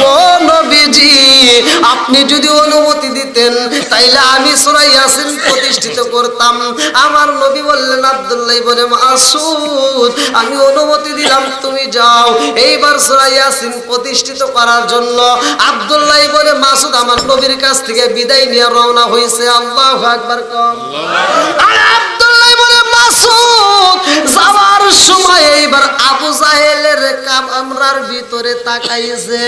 ও নবীজি, আপনি যদি অনুমতি দিতেন তাইলে আমি সূরা ইয়াসিন প্রতিষ্ঠিত করতাম। আমার নবী বললেন, আব্দুল্লাহ ইবনে মাসউদ, আমি অনুমতি দিলাম, তুমি যাও। এইবার সূরা ইয়াসিন প্রতিষ্ঠিত করার জন্য আব্দুল্লাহ ইবনে মাসউদ আমার নবীর কাছ থেকে বিদায় নিয়ে রওনা হয়েছে। আল্লাহু আকবার। আর আব্দুল্লাহ ইবনে মাসউদ যাওয়ার সময় এইবার আবু জাহেলের কামরার ভিতরে তাকাইছে,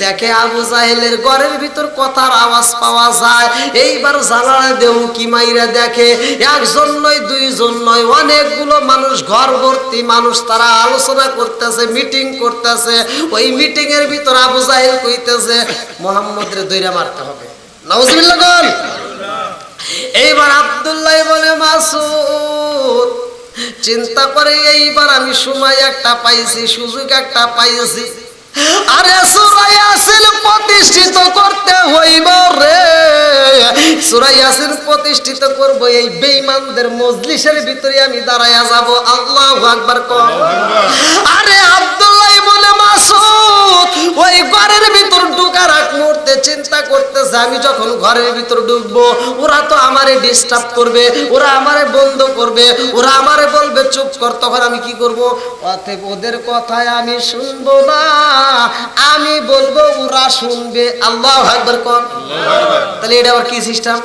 দেখে আবু জাহেলের ঘরের ভিতর কথার আওয়াজ পাওয়া যায়। এইবার জানালা দেও কি মাইরা দেখে, একজন নয়, দুইজন নয়, অনেকগুলো মানুষ, ঘর ভর্তি মানুষ, তারা আলোচনা করতেছে, মিটিং করতেছে। ওই মিটিং এর ভিতর আবু জাহেল কইতেছে, মুহাম্মদরে দইরা মারতে হবে। নাউজুবিল্লাহ বল। এইবার আব্দুল্লাহ ইবনে মাসউদ চিন্তা করে, এইবার আমি সময় একটা পাইছি, সুযোগ একটা পাইছি, আরে সূরা ইয়াসিন প্রতিষ্ঠিত করতে হইব রে, সূরা ইয়াসিন প্রতিষ্ঠিত করব। এই বেঈমানদের মজলিসের ভিতরে আমি দাঁড়ায়া যাব। আল্লাহু আকবার। আরে আব্দুল্লাহ ইবনে মাসউদ ওই ঘরের ভিতর ঢোকার আগ মুহূর্তে মধ্যে চিন্তা করতেছে আমি যখন ঘরের ভিতর ঢুকবো ওরা তো আমারে ডিস্টার্ব করবে, ওরা আমারে বন্ধ করবে, ওরা আমারে বলবে চুপ কর, তখন আমি কি করব? অতএব ওদের কথায় আমি শুনবো না, আমি বলবো ওরা শুনবে। আল্লাহু আকবার কোন। তাহলে এটা আবার কি সিস্টেম?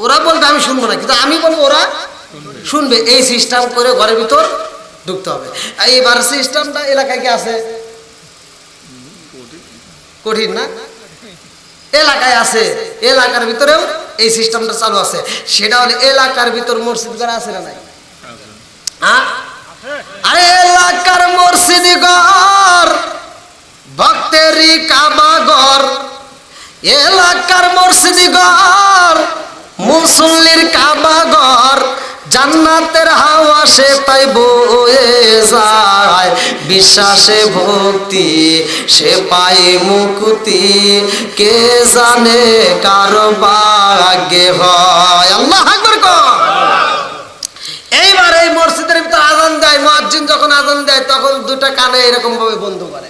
ওরা বলবে আমি শুনবো না, কিন্তু আমি বলবো ওরা শুনবে। এই সিস্টেম করে ঘরের ভিতর ঢুকতে হবে। এইবার সিস্টেমটা এলাকায় কি আছে? কঠিন না? এলাকায় আছে, এলাকার ভিতরেও এই সিস্টেমটা চালু আছে। সেটা হলে এলাকার ভিতর মসজিদ ঘর আছে না নাই? আরে এলাকার মসজিদ ঘর ভক্তেরই কাবা ঘর, এলাকার মসজিদ ঘর মুসল্লির কাবা ঘর, জান্নাতের হাওয়া সে তাই বয়ে যায়, বিশ্বাসে ভক্তি সে পায় মুক্তি, কে জানে কার ভাগ্যে হয়। আল্লাহু আকবার কর। এইবার এই মসজিদের ভিতর আজান দেয়, মুয়াজ্জিন যখন আজান দেয় তখন দুটা কানে এরকম ভাবে বন্ধ করে।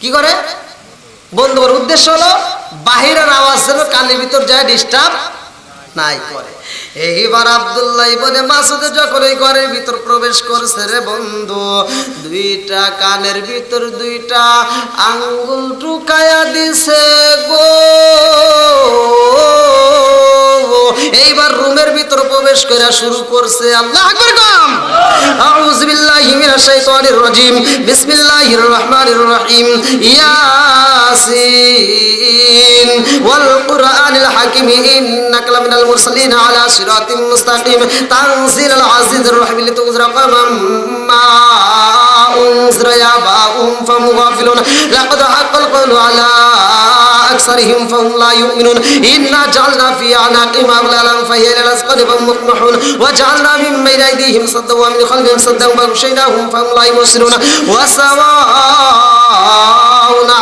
কি করে? বন্ধ করে। উদ্দেশ্য হলো বাহিরের আওয়াজ যেন কানের ভিতর যায় ডিস্টার্ব নাই করে। এইবার আব্দুল্লাহ ইবনে মাসউদ যখন এই ঘরের ভিতর প্রবেশ করছে রে বন্ধু, দুইটা কানের ভিতর দুইটা আঙ্গুল ঢুকায়া দিছে গো। এইবার রুমের ভিতর প্রবেশ করে শুরু করছে আল্লাহু আকবার কাম। আউযু বিল্লাহি মিনাশ শাইতানির রাজিম, বিসমিল্লাহির রহমানির রহিম। ইয়াসিন ওয়াল কুরআনিল হাকিম ইন্নাকা লামিনাল মুরসালিন আলা সিরাতিম মুস্তাকিম তানজিলুল আজিজির রহিম লিতুযরা কামান মা উনজিরা ইয়াবাউম ফাহুম গাফিলুন লাকাদ হাক্কাল কওলু আলা আকসারিহিম ফাহুম লা ইউমিনুন ইন্না জাআলনা ফি আনাকিহিম আগলালান ফাহিয়া ইলা আযকানি ফাহুম মুকমাহুন ওয়া জাআলনা মিন বাইনি আইদিহিম সাদ্দান ওয়া মিন খালফিহিম সাদ্দান ফাগশায়নাহুম ফাহুম লা ইবসিরুন ওয়া সাওয়াউন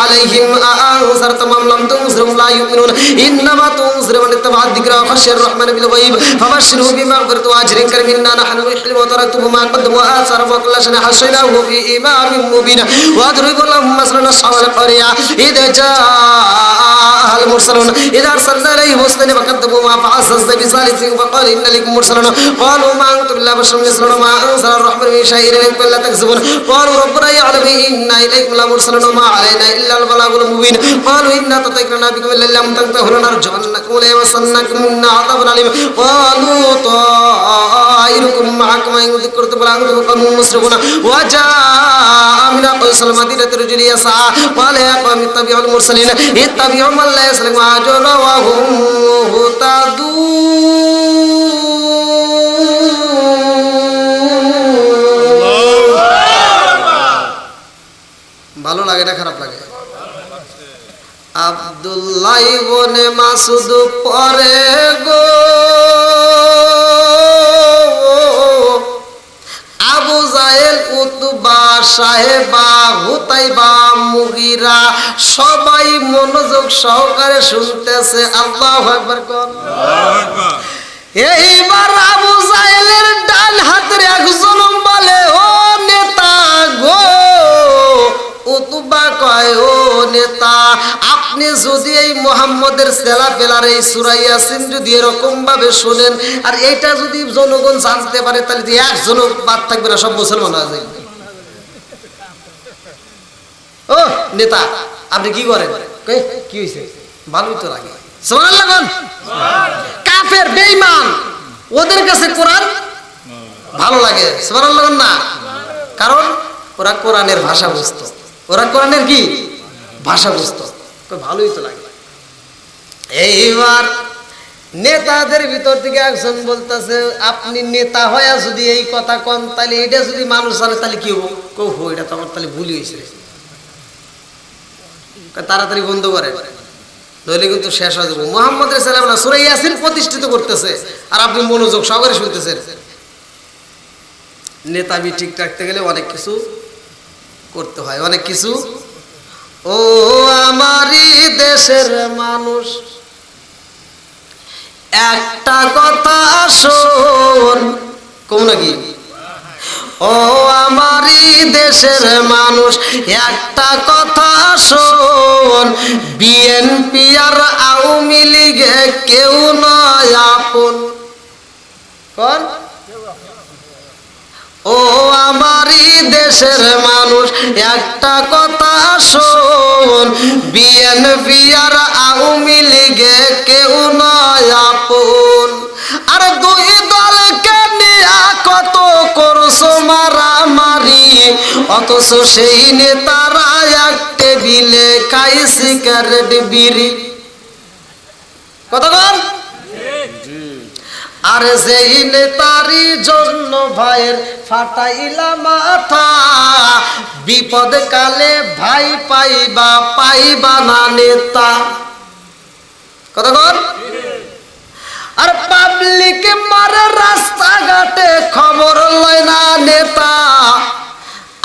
আলাইহিম আআনজারতাহুম আম লাম তুনজিরহুম লা ইউমিনুন ইন্নামা তুনজিরু মান ইত্তাবা'a যিকরা ওয়া খাশিয়ার রাহমানি বিল গায়ব ফাবাশশিরহু বিমাগফিরাতিন ওয়া আজরিন কারীম ইন্না নাহনু নুহয়িল মওতা ওয়া নাকতুবু মা قدموا وآثارهم وكل شيء حصيناه في إمام مبين واضرب لهم مثلا أصحاب القرية إذ جاءها المرسلون إذ أرسلنا إليهم اثنين فكذبوا فعززنا بثالث فقال إن لكم مرسلون قالوا ما أنتم إلا بشر مثلنا ما أنزل الرحمن من شيء إن أنتم إلا تكذبون قالوا ربنا يعلم إنا إليكم لمرسلون وما علينا إلا البلاغ المبين قالوا إنا تطيرنا بكم إلا لم تنتهوا لنرجمنكم وليمسنكم منا عذاب أليم قالوا طائركم معكم إن ذكرتم فلأنتم قوم مسرفون وجاء من أقصى المدينة رجل يسعى قال يا قوم اتبعوا المرسلين اتبعوا من لا يسلك أجرهم وهم مهتدون। ভালো লাগে না খারাপ লাগে? আব্দুল্লাহ ইবনে মাসউদ পরে গো আবু জাহেল, উতবা, সাহেবা, হুতাইবা, মুগিরা সবাই মনোযোগ সহকারে শুনতেছে। আল্লাহু আকবার কোন। এইবার আবু জাহেলের ডান হাতের একজন বলে ও নেতা গো, উতবা কয় ও নেতা, আপনি যদি এই মুহাম্মদের ছেলেপেলার এই সূরা ইয়াসিন যদি এরকম ভাবে শুনেন আর এইটা যদি জনগণ জানতে পারে তাহলে যে একজনও বাদ থাকবে না, সব মুসলমান হয়ে যাবে। ও নেতা আপনি কি করেন? কি হয়েছে? ভালোই তো লাগে। সুবহানাল্লাহ কোন। কাফের বেঈমান ওদের কাছে কোরআন ভালো লাগে। সুবহানাল্লাহ কোন না? কারণ ওরা কোরআনের ভাষা বুঝতো, ওরা কোরআনের কি ভাষা বুঝতো, ভালোই তো লাগে। এইবার নেতাদের ভিতর থেকে একজন বলতেছে আপনি নেতা হয়ে যদি এই কথা কন তাহলে এটা যদি মানুষ জানে তাহলে কি হবো? কহো এটা তো আমার তাহলে ভুলই হয়েছে, তাড়াতাড়ি বন্ধ করে নইলে কিন্তু শেষ হয়ে যাবো। মুহাম্মদের ছেলেবেলা সূরা ইয়াসিন প্রতিষ্ঠিত করতেছে আর আপনি মনোযোগ সহকারে শুনতেছেন। নেতাবি ঠিক রাখতে গেলে অনেক কিছু করতে হয়, অনেক কিছু। ও আমারই দেশের মানুষ একটা কথা শোন, কম নাকি? ও ও আমারই দেশের মানুষ একটা কথা শোন, বিএনপি আর আওয়ামী লীগে কেউ নয় আপন। কোন? ও আমারই দেশের মানুষ একটা কথা শোন, বিএনপি আর আওয়ামী লীগে কেউ নয় আপন। আর দুই দলকে নিয়ে কত করছো মারামারি, অথচ সেই নেতারা এক টেবিলে খাই সিগারেট বিড়ি। কতক্ষণ? আর যেই নেতারি জন্য ভাইয়ের ফাটাইলা মাথা, বিপদ কালে ভাই পাইবা পাইবা না নেতা। কতক্ষণ? আর পাবলিক মারে রাস্তাঘাটে খবর লয় না নেতা,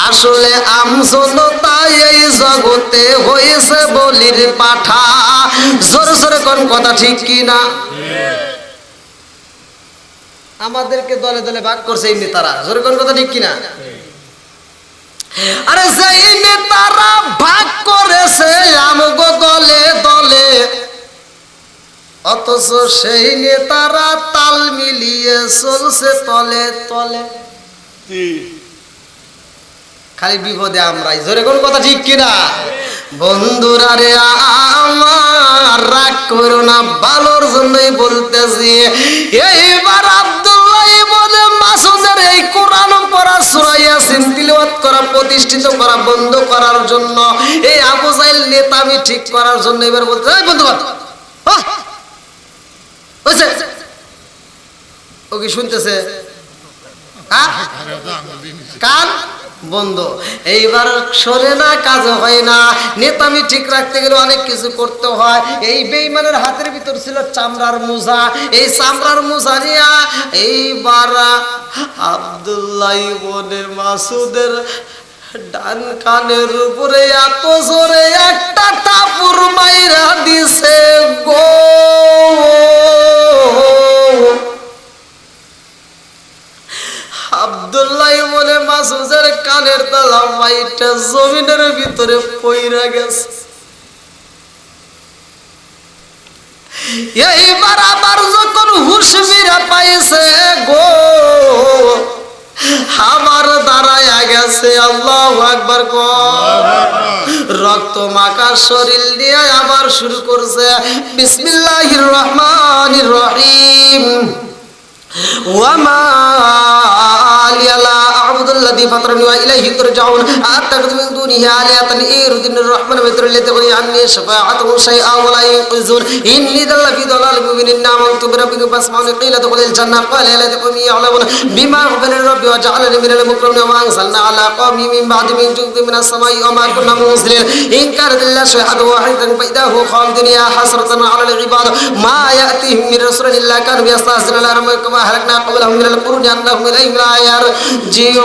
আসলে আমজনতা এই জগতে হয়েছে বলির পাঠা। জোর জোরে কোন কথা ঠিক কিনা? আমাদেরকে দলে দলে ভাগ করছে এই নেতারা। জোরে কোন কথা ঠিক কিনা? আরে সেই নেতারা ভাগ করেছে আমগো দলে দলে, অথচ সেই নেতারা তাল মিলিয়ে চলছে তলে তলে। খালি বিপদে আমরাই। জোরে কোন কথা ঠিক কিনা? বন্ধুরা রে আমার, রাগ করো না, ভালোর জন্যই বলতেছি। এইবার আব্দুল্লাহ ইবনে মাসউদের এই কোরআন পড়া, সূরা ইয়াসিন তিলাওয়াত করা, প্রতিষ্ঠিত করা বন্ধ করার জন্য, এই আবু জাহেল নেতামি ঠিক করার জন্য এবার বলতে, এই বন্ধু ও কি শুনতেছে? কান বন্ধ। এইবার সরে না, কাজ হয় না। নেতামি ঠিক রাখতে গেলে অনেক কিছু করতে হয়। এই বেঈমানের হাতের ভিতর ছিল চামড়ার মোজা, এই চামড়ার মোজা নিয়ে এইবার আব্দুল্লাহ ইবনে মাসউদের ডান কানের উপরে এত জোরে একটা থাপ্পড় মাইরা দিছে গো। আব্দুল্লাহ ইবনে মাসউদের কানের তলা মাইটা জমিনের ভিতরে পইরা গেছে। এইবার আবার যখন হুঁশ ফিরে পাইছে গো, আমার দাঁড়ায়া গেছে। আল্লাহু আকবার কর। রক্ত মাখা শরীর নিয়ে আবার শুরু করছে, বিসমিল্লাহির রহমানির রহিম। ওয়ামা আলিয়ালা আবুদুল্লাযী ফাতারানি ওয়া ইলাইহি তুরজাউন আতাখাযু মিন দুনিহি আলিয়াতান ইরুদিনুর রহমান বিতরলিতে করি আন্নি শাফাআতুহু শাইআ ওয়া লা ইউযুন ইন্নী দাল্লা ফি দালালিন মুবিনিন আমানতু বিরাব্বিকুম ফাসমাউনি কিলা দুখুলিল জান্নাহ ক্বালা লা তাকুমি ইয়ালামুন বিমা গফারা রাব্বি ওয়া জাআলানি মিনাল মুকরামিন ওয়া আনসালনা আলা কওমি মিন বা'দি মিন জুদি মিনাস সামাই ওয়া মা কুন্না মুরসিলিন ইন কানাত ইল্লা শাহাদু ওয়াহিদান ফাইদাহু খালিদুন ইয়া হাসরাতান আলাল ইবাদ মা ইয়াতিহিম মির রাসূলিন ইল্লা কানু ইয়াস্তাহজিনুনা রাব্বাকা হালাকনা ক্বাবলাহুম মিনাল কুরুনি আন্নাহুম ইলাইহি লা ইয়ারজিউন।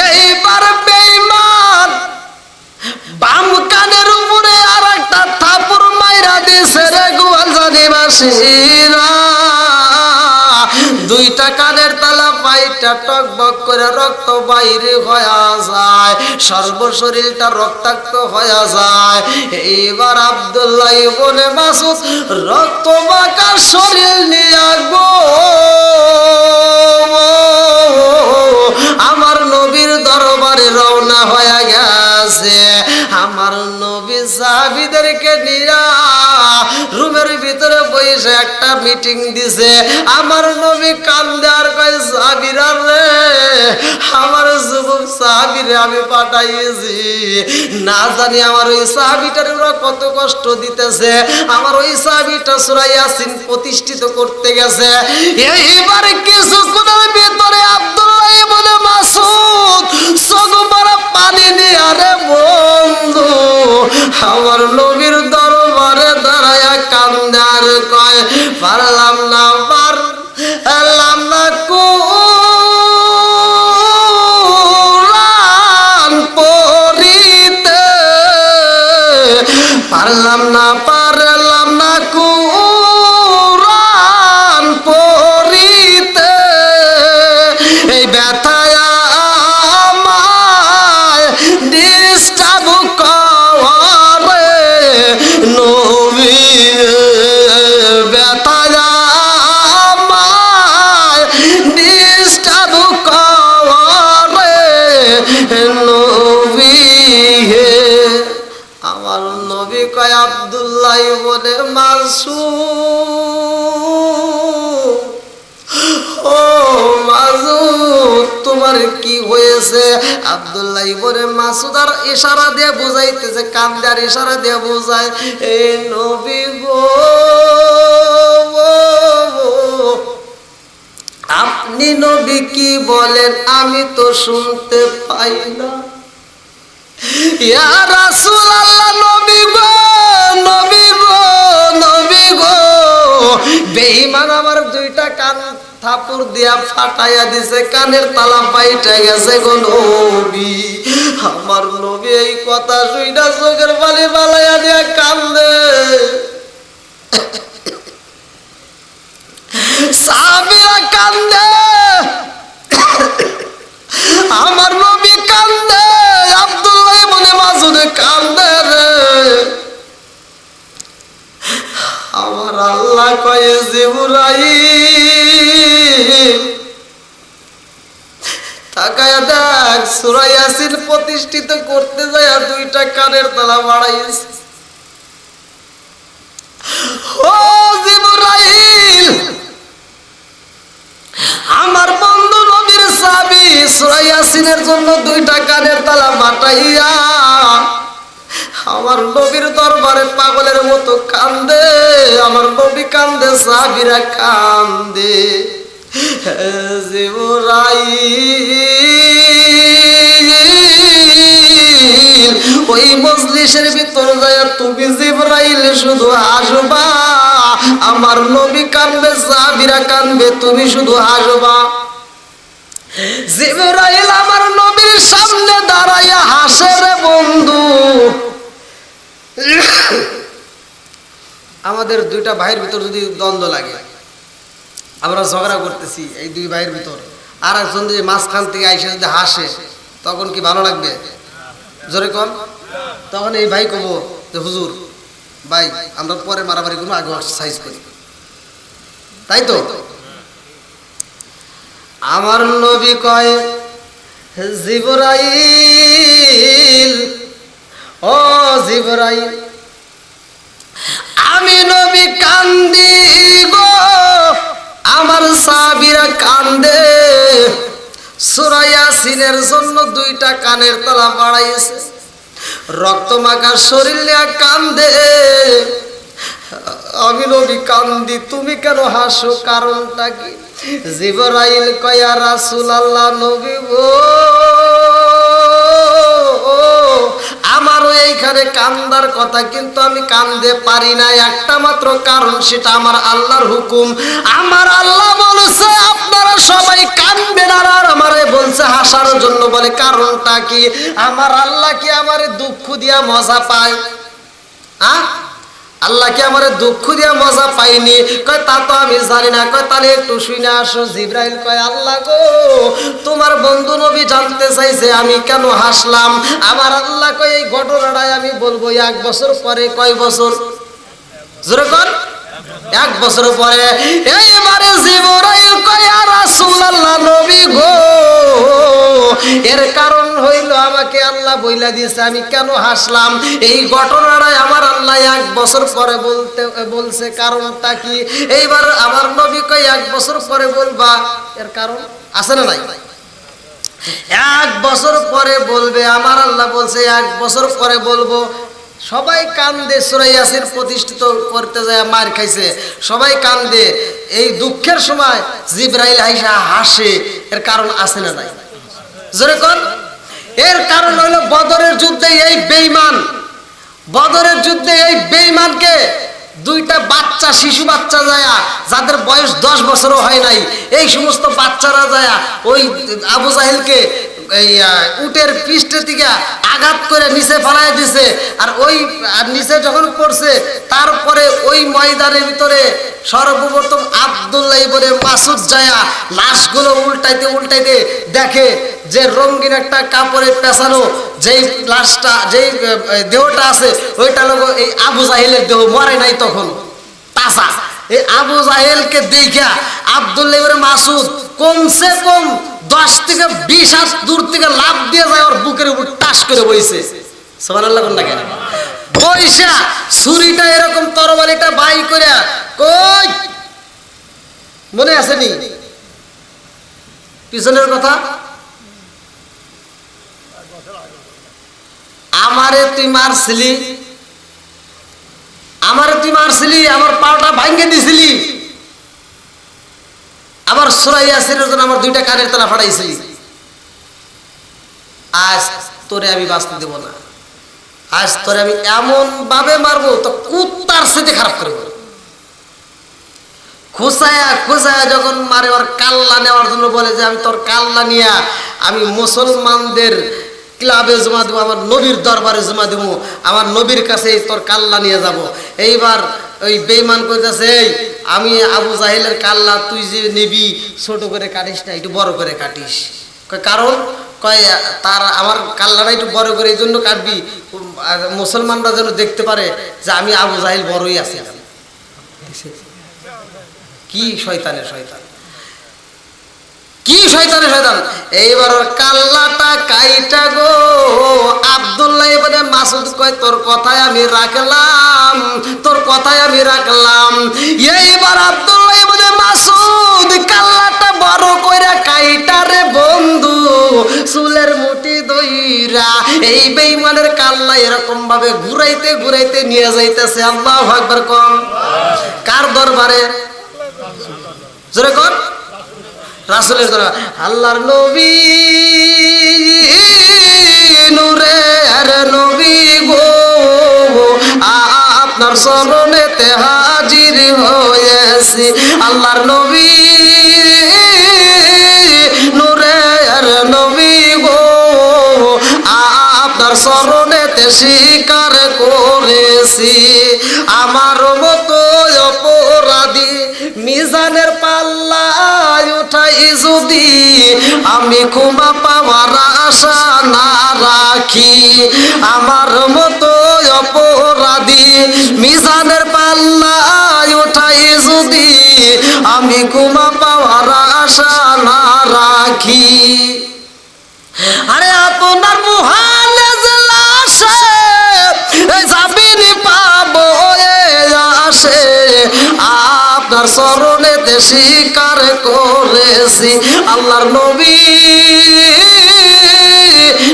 এইবার বেঈমান বাম কানের উপরে আর একটা থাপ্পড় মাইরা দিছে রে গোয়ালজানিবাসীরা। দুইটা কানের তালা পাইটা টকবক করে রক্ত বাইরে হয়ে যায়, সর্বশরীরটা রক্তাক্ত হয়ে যায়। এইবার আব্দুল্লাহ ইবনে মাসউদ রক্ত মাখা শরীর নিয়ে গো আমার নবীর দরবারে রওনা হয়ে গেছে। আমার নবী সাহাবীদেরকে নিয়ে রুমের ভিতরে বসে একটা মিটিং দিছে। আমার নবী কান্দে আর কয়, সাহাবীরা রে, আমার যুবক সাহাবীরে আমি পাঠাইছি, না জানি আমার ওই সাহাবীটার ওরা কত কষ্ট দিতেছে। আমার ওই সাহাবীটা সূরা ইয়াসিন প্রতিষ্ঠিত করতে গেছে। এইবারে কিছুক্ষণের ভিতরে আব্দুল্লাহ ইবনে মাসউদ চোখে পানি নিয়ে, আরে বন্ধু, আমার নবীর দরবারে দাঁড়ায়া কান্দে আর কয়, পারলাম না কুরআন পড়িতে, পারলাম না কুরআন পড়িতে এই ব্যথায় আমায় ডিস্টার্ব করে নবী ব্যথায় আমায় ডিস্টার্ব করে নবী হে আমার নবী কয় আব্দুল্লাহ বলে মাসুদ ও মাসুদ তোমার কি হয়েছে? আব্দুল্লাহ বলে মাসুদ আর ইশারা দিয়ে বুঝাইতেছে, কান দিয়ে আর ইশারা দিয়ে বুঝায় এ নবী গো আপনি নবী কি বলেন আমি তো শুনতে পাই না। ইয়া রাসূলুল্লাহ নবী গো নবী গো নবী গো বেঈমান আমার দুইটা কান থাপড় দিয়া ফাটাইয়া দিছে, কানের তালা পাইটা গেছে গো নবী। আমার নবী এই কথা শুইনা চোখের পানি বালাইয়া দিয়া কান্দে। সাহাবীরা কান্দে, আমার নবী কান্দে, আব্দুল্লাহ ইবনে মাসউদ কান্দে রে। আমার আল্লাহ কয়ে জিবরাইল তাকায়া দেখ সূরা ইয়াসিন প্রতিষ্ঠিত করতে যায় দুইটা কানের তালা বাড়াইছে। ও জিবরাইল আমার বন্ধু নবীর সাহাবী সূরা ইয়াসিনের জন্য দুইটা কানের তালা বাটাইয়া আমার নবীর দরবারে পাগলের মতো কান্দে। আমার নবী কান্দে, সাহাবীরা কান্দে। জিবরাইল ওই মজলিসের ভিতর যায় তুমি জিবরাইল শুধু হাসবা, আমার নবী কান্দবে, সাহাবীরা কান্দবে, তুমি শুধু হাসবা। জিবরাইল আমার নবীর সামনে দাঁড়াইয়া হাসে রে বন্ধু। আমাদের দুইটা ভাইয়ের ভিতর যদি দ্বন্দ্ব লাগে, আমরা ঝগড়া করতেছি এই দুই ভাইয়ের ভিতর, আর একজন যদি মাঝখান থেকে আইসে যদি হাসে তখন কি ভালো লাগবে? জোরে কম। তখন এই ভাই কব যে হুজুর ভাই আমরা পরে মারামারি করবো, আগে এক্সারসাইজ করি, তাই তো? আমার নবী কয় জিবরাইল ও জিবরাইল আমি নবী কান্দি গো, আমার সাহাবীরা কান্দে। সূরা ইয়াসিনের জন্য দুইটা কানের তলা বাড়াইছে, রক্ত মাখা শরীর নিয়ে কান্দে। আমি নবী কান্দি, তুমি কেন হাসো, কারণটা কি? জিবরাইল কয় ইয়া রাসূলুল্লাহ নবী গো আমারও এইখানে কান্দার কথা, কিন্তু আমি কান্দে পারি না, একটা মাত্র কারণ, সেটা আমার আল্লাহর হুকুম। আমার আল্লাহ বলছে আপনারা সবাই কাঁদবেন, আর আমারে বলছে হাসার জন্য। বলে কারণটা কি? আমার আল্লাহ কি আমারে দুঃখ দিয়া মজা পায়? আল্লাহ কি আমারে দুঃখ দিয়া মজা পাইনি? কয় তা তো আমি জানি না। কয় তাহলে একটু শুনে আসো। জিবরাইল কয় আল্লাহ গো তোমার বন্ধু নবী জানতে চাইছে আমি কেন হাসলাম। আমার আল্লাহ কয় এই ঘটনাটাই আমি বলবো 1 বছর পরে। কয় বছর? জোরে কর। 1 বছর পরে। এইবারে জিবরাইল কয় ইয়া রাসূলুল্লাহ নবী গো এর কারণ হইল আমাকে আল্লাহ বইলা দিয়েছে আমি কেন হাসলাম। এই ঘটনাটাই আমার আল্লাহ 1 বছর পরে বলছে। কারণটা কি? এইবার আমার নবী কয় 1 বছর পরে বলবা। এর কারণ আছে না নাই? 1 বছর পরে বলবে। আমার আল্লাহ বলছে 1 বছর পরে বলবো। সবাই কান্দে। সূরা ইয়াসিন প্রতিষ্ঠিত করতে যায় মার খাইছে, সবাই কান্দে। এই দুঃখের সময় জিবরাইল আইসা হাসে। এর কারণ আছে না নাই? জোরে কোন। এর কারণ হলো বদরের যুদ্ধে এই বেঈমান, বদরের যুদ্ধে এই বেঈমানকে 2টা বাচ্চা, শিশু বাচ্চা যায়া, যাদের বয়স 10 বছরও হয় নাই, এই সমস্ত বাচ্চারা যায়া ওই আবু জাহেলকে এই উটের পৃষ্ঠের দিকে আঘাত করে নিচে ফেলায় দিছে। আর ওই নিচে যখন পড়ছে তারপরে ওই ময়দানের ভিতরে সর্বপ্রথম আব্দুল্লাহ ইবনে মাসুদ যায়া লাশগুলো উল্টাইতে উল্টাইতে দেখে যে রঙিন একটা কাপড়ে পেঁচানো যেই লাশটা যেই দেহটা আছে ওইটা লোক এই আবু জাহেলের দেহ, মরে নাই তখন তাসা। এই আবু জাহেলকে দেখা আব্দুল্লাহ ইবনে মাসুদ কমসে কম 10 থেকে 20 হাত দূর থেকে লাফ দিয়ে যায়, ওর বুকের উপর টাস করে বইছে। সুবহানাল্লাহ কোন লাগে বইসা ছুরিটা এরকম তরবারিটা বাই করে কই মনে আছে নি পিছনের কথা? আমারে তুই মারছিলি, আমারে তুই মারছিলি, আমার পাটা ভাঙ্গে দিছিলি, আবার সূরা ইয়াসিনের জন্য আমার 2টা কানের তলা ফাটাইছিলি। আজ তোরে আমি বাঁচতে দেব না, আজ তোরে আমি এমন ভাবে মারবো তো কুত্তার সাথে খারাপ করবো। খুসায়া খুসায়া যখন মারে ওর কাল্লা নেওয়ার জন্য বলে যে আমি তোর কাল্লা নিয়ে আমি মুসলমানদের ক্লাবে জমা দেবো, আমার নবীর দরবারে জমা দেবো, আমার নবীর কাছে তোর কাল্লা নিয়ে যাব। এইবার ওই বেঈমান কইতাছে এই আমি আবু জাহেলের কাল্লা তুই যে নিবি ছোট করে কাটিস না, একটু বড় করে কাটিস। কারণ কয় তার আমার কাল্লাটা একটু বড় করে এই জন্য কাটবি মুসলমানরা যেন দেখতে পারে যে আমি আবু জাহেল বড়ই আছি। কি শয়তানের শয়তান, কি শয়তানের শয়তান। এইবার ওর কাল্লাটা কাইটা গো আব্দুল্লাহ ইবনে মাসুদ কয় তোর কথায় আমি রাখলাম, তোর কথায় আমি রাখলাম। এইবার আব্দুল্লাহ ইবনে মাসুদ কাল্লাটা বড় কইরা কাইটা রে বন্ধু চুলের মুঠি দইরা এই বেঈমানের কাল্লা এরকম ভাবে ঘুরাইতে ঘুরাইতে নিয়ে যাইতেছে। আল্লাহু আকবার কোন কার দরবারে? জোরে কোন? রাসূলের দরবার। আল্লাহর নবী নূরের নবী গো আপনার চরণেতে হাজির হয়েছি। আল্লাহর নবী নূরের নবী গো আপনার চরণেতে স্বীকার করেছি আমার মতো অপরাধী মিজানের পাল্লায় উঠাই যদি আমি ক্ষমা পাওয়ার আশা না রাখি, আমার মতো অপরাধী মিজানের পাল্লায় উঠাই যদি আমি ক্ষমা পাওয়ার আশা না রাখি। আরে আপনার মুহানে জলাশে যাবিনি পাবো আসে আপনার চরণেতে স্বীকার করেছি। আল্লাহর নবী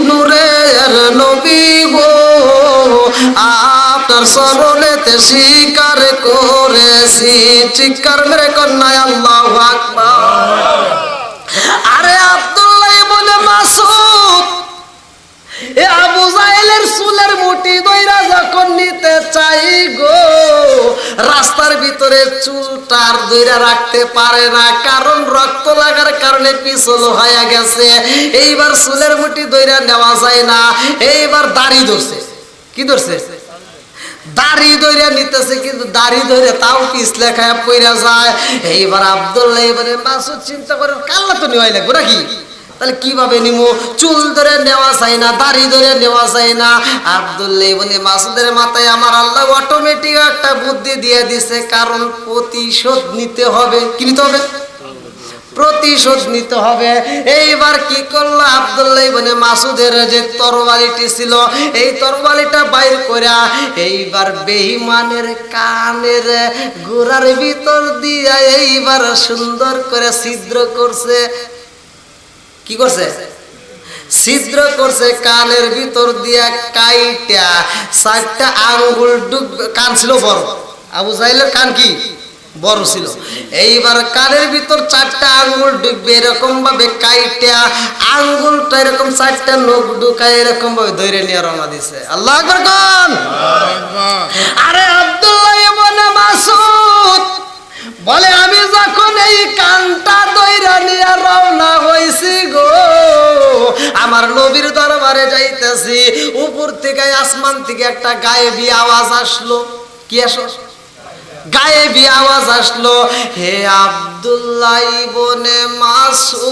নূরের নবী গো আপনার চরণেতে স্বীকার করেছি। চিৎকার মেরে কন্যায় আল্লাহু আকবার। আরে আব্দুল্লাহ ইবনে মাসুদ এ আবু জাহেলের চুলের মুঠি দইরা যখন নিতে চাই গো রাস্তার ভিতরে চুলটার দইরা রাখতে পারে না, কারণ রক্ত লাগার কারণে পিছল হয়ে গেছে। এইবার চুলের মুঠি দইরা নেওয়া যায় না, এইবার দাড়ি ধরছে। কি ধরছে? দাড়ি ধরে নিতেছে, কিন্তু দাড়ি ধরে তাও পিছলে খায় পইরা যায়। এইবার আব্দুল্লাহ ইবনে মাসুদ চিন্তা করে কাল্লা তো নেওয়াই লাগবে নাকি, তাহলে কিভাবে নিমু? চুল ধরে নেওয়া যায় না, দাড়ি ধরে নেওয়া যায় না। আব্দুল্লাহ ইবনে মাসুদের মাথায় আমার আল্লাহ অটোমেটিক একটা বুদ্ধি দিয়ে দিছে, কারণ প্রতিশোধ নিতে হবে। কি নিতে হবে? প্রতিশোধ নিতে হবে। এইবার কি করলো আব্দুল্লাহ ইবনে মাসুদের যে তরবারিটি ছিল এই তরবারিটা বাইর কইরা এইবার বেঈমানের কানের গোড়ার ভিতর দিয়া এইবার সুন্দর করে ছিদ্র করছে। কি করছে? ছিদ্র করছে কানের ভিতর দিয়া কাইটা 4টা আঙ্গুল ডুববে। কান ছিল বড়, আবু জাহেলের কান কি বড় ছিল। এইবার কানের ভিতর 4টা আঙ্গুল ঢুকবে এরকম ভাবে কাইটা আঙ্গুলটা এরকম 4টা নখ ঢুকায় এরকম ভাবে ধরে নিয়ে রওনা দিছে। আল্লাহু আকবার কোন? আরে আব্দুল্লাহ ইবনে মাসুদ বলে আমি যখন এই কানটা দইরা নিয়ে রওনা হইছি গো আমার নবীর দরবারে যাইতেছি, উপর থেকে আসমান থেকে একটা গায়েবী আওয়াজ আসলো। কি আসলো? গায়েবী আওয়াজ আসলো, হে আব্দুল্লাহ ইবনে মাসউদ,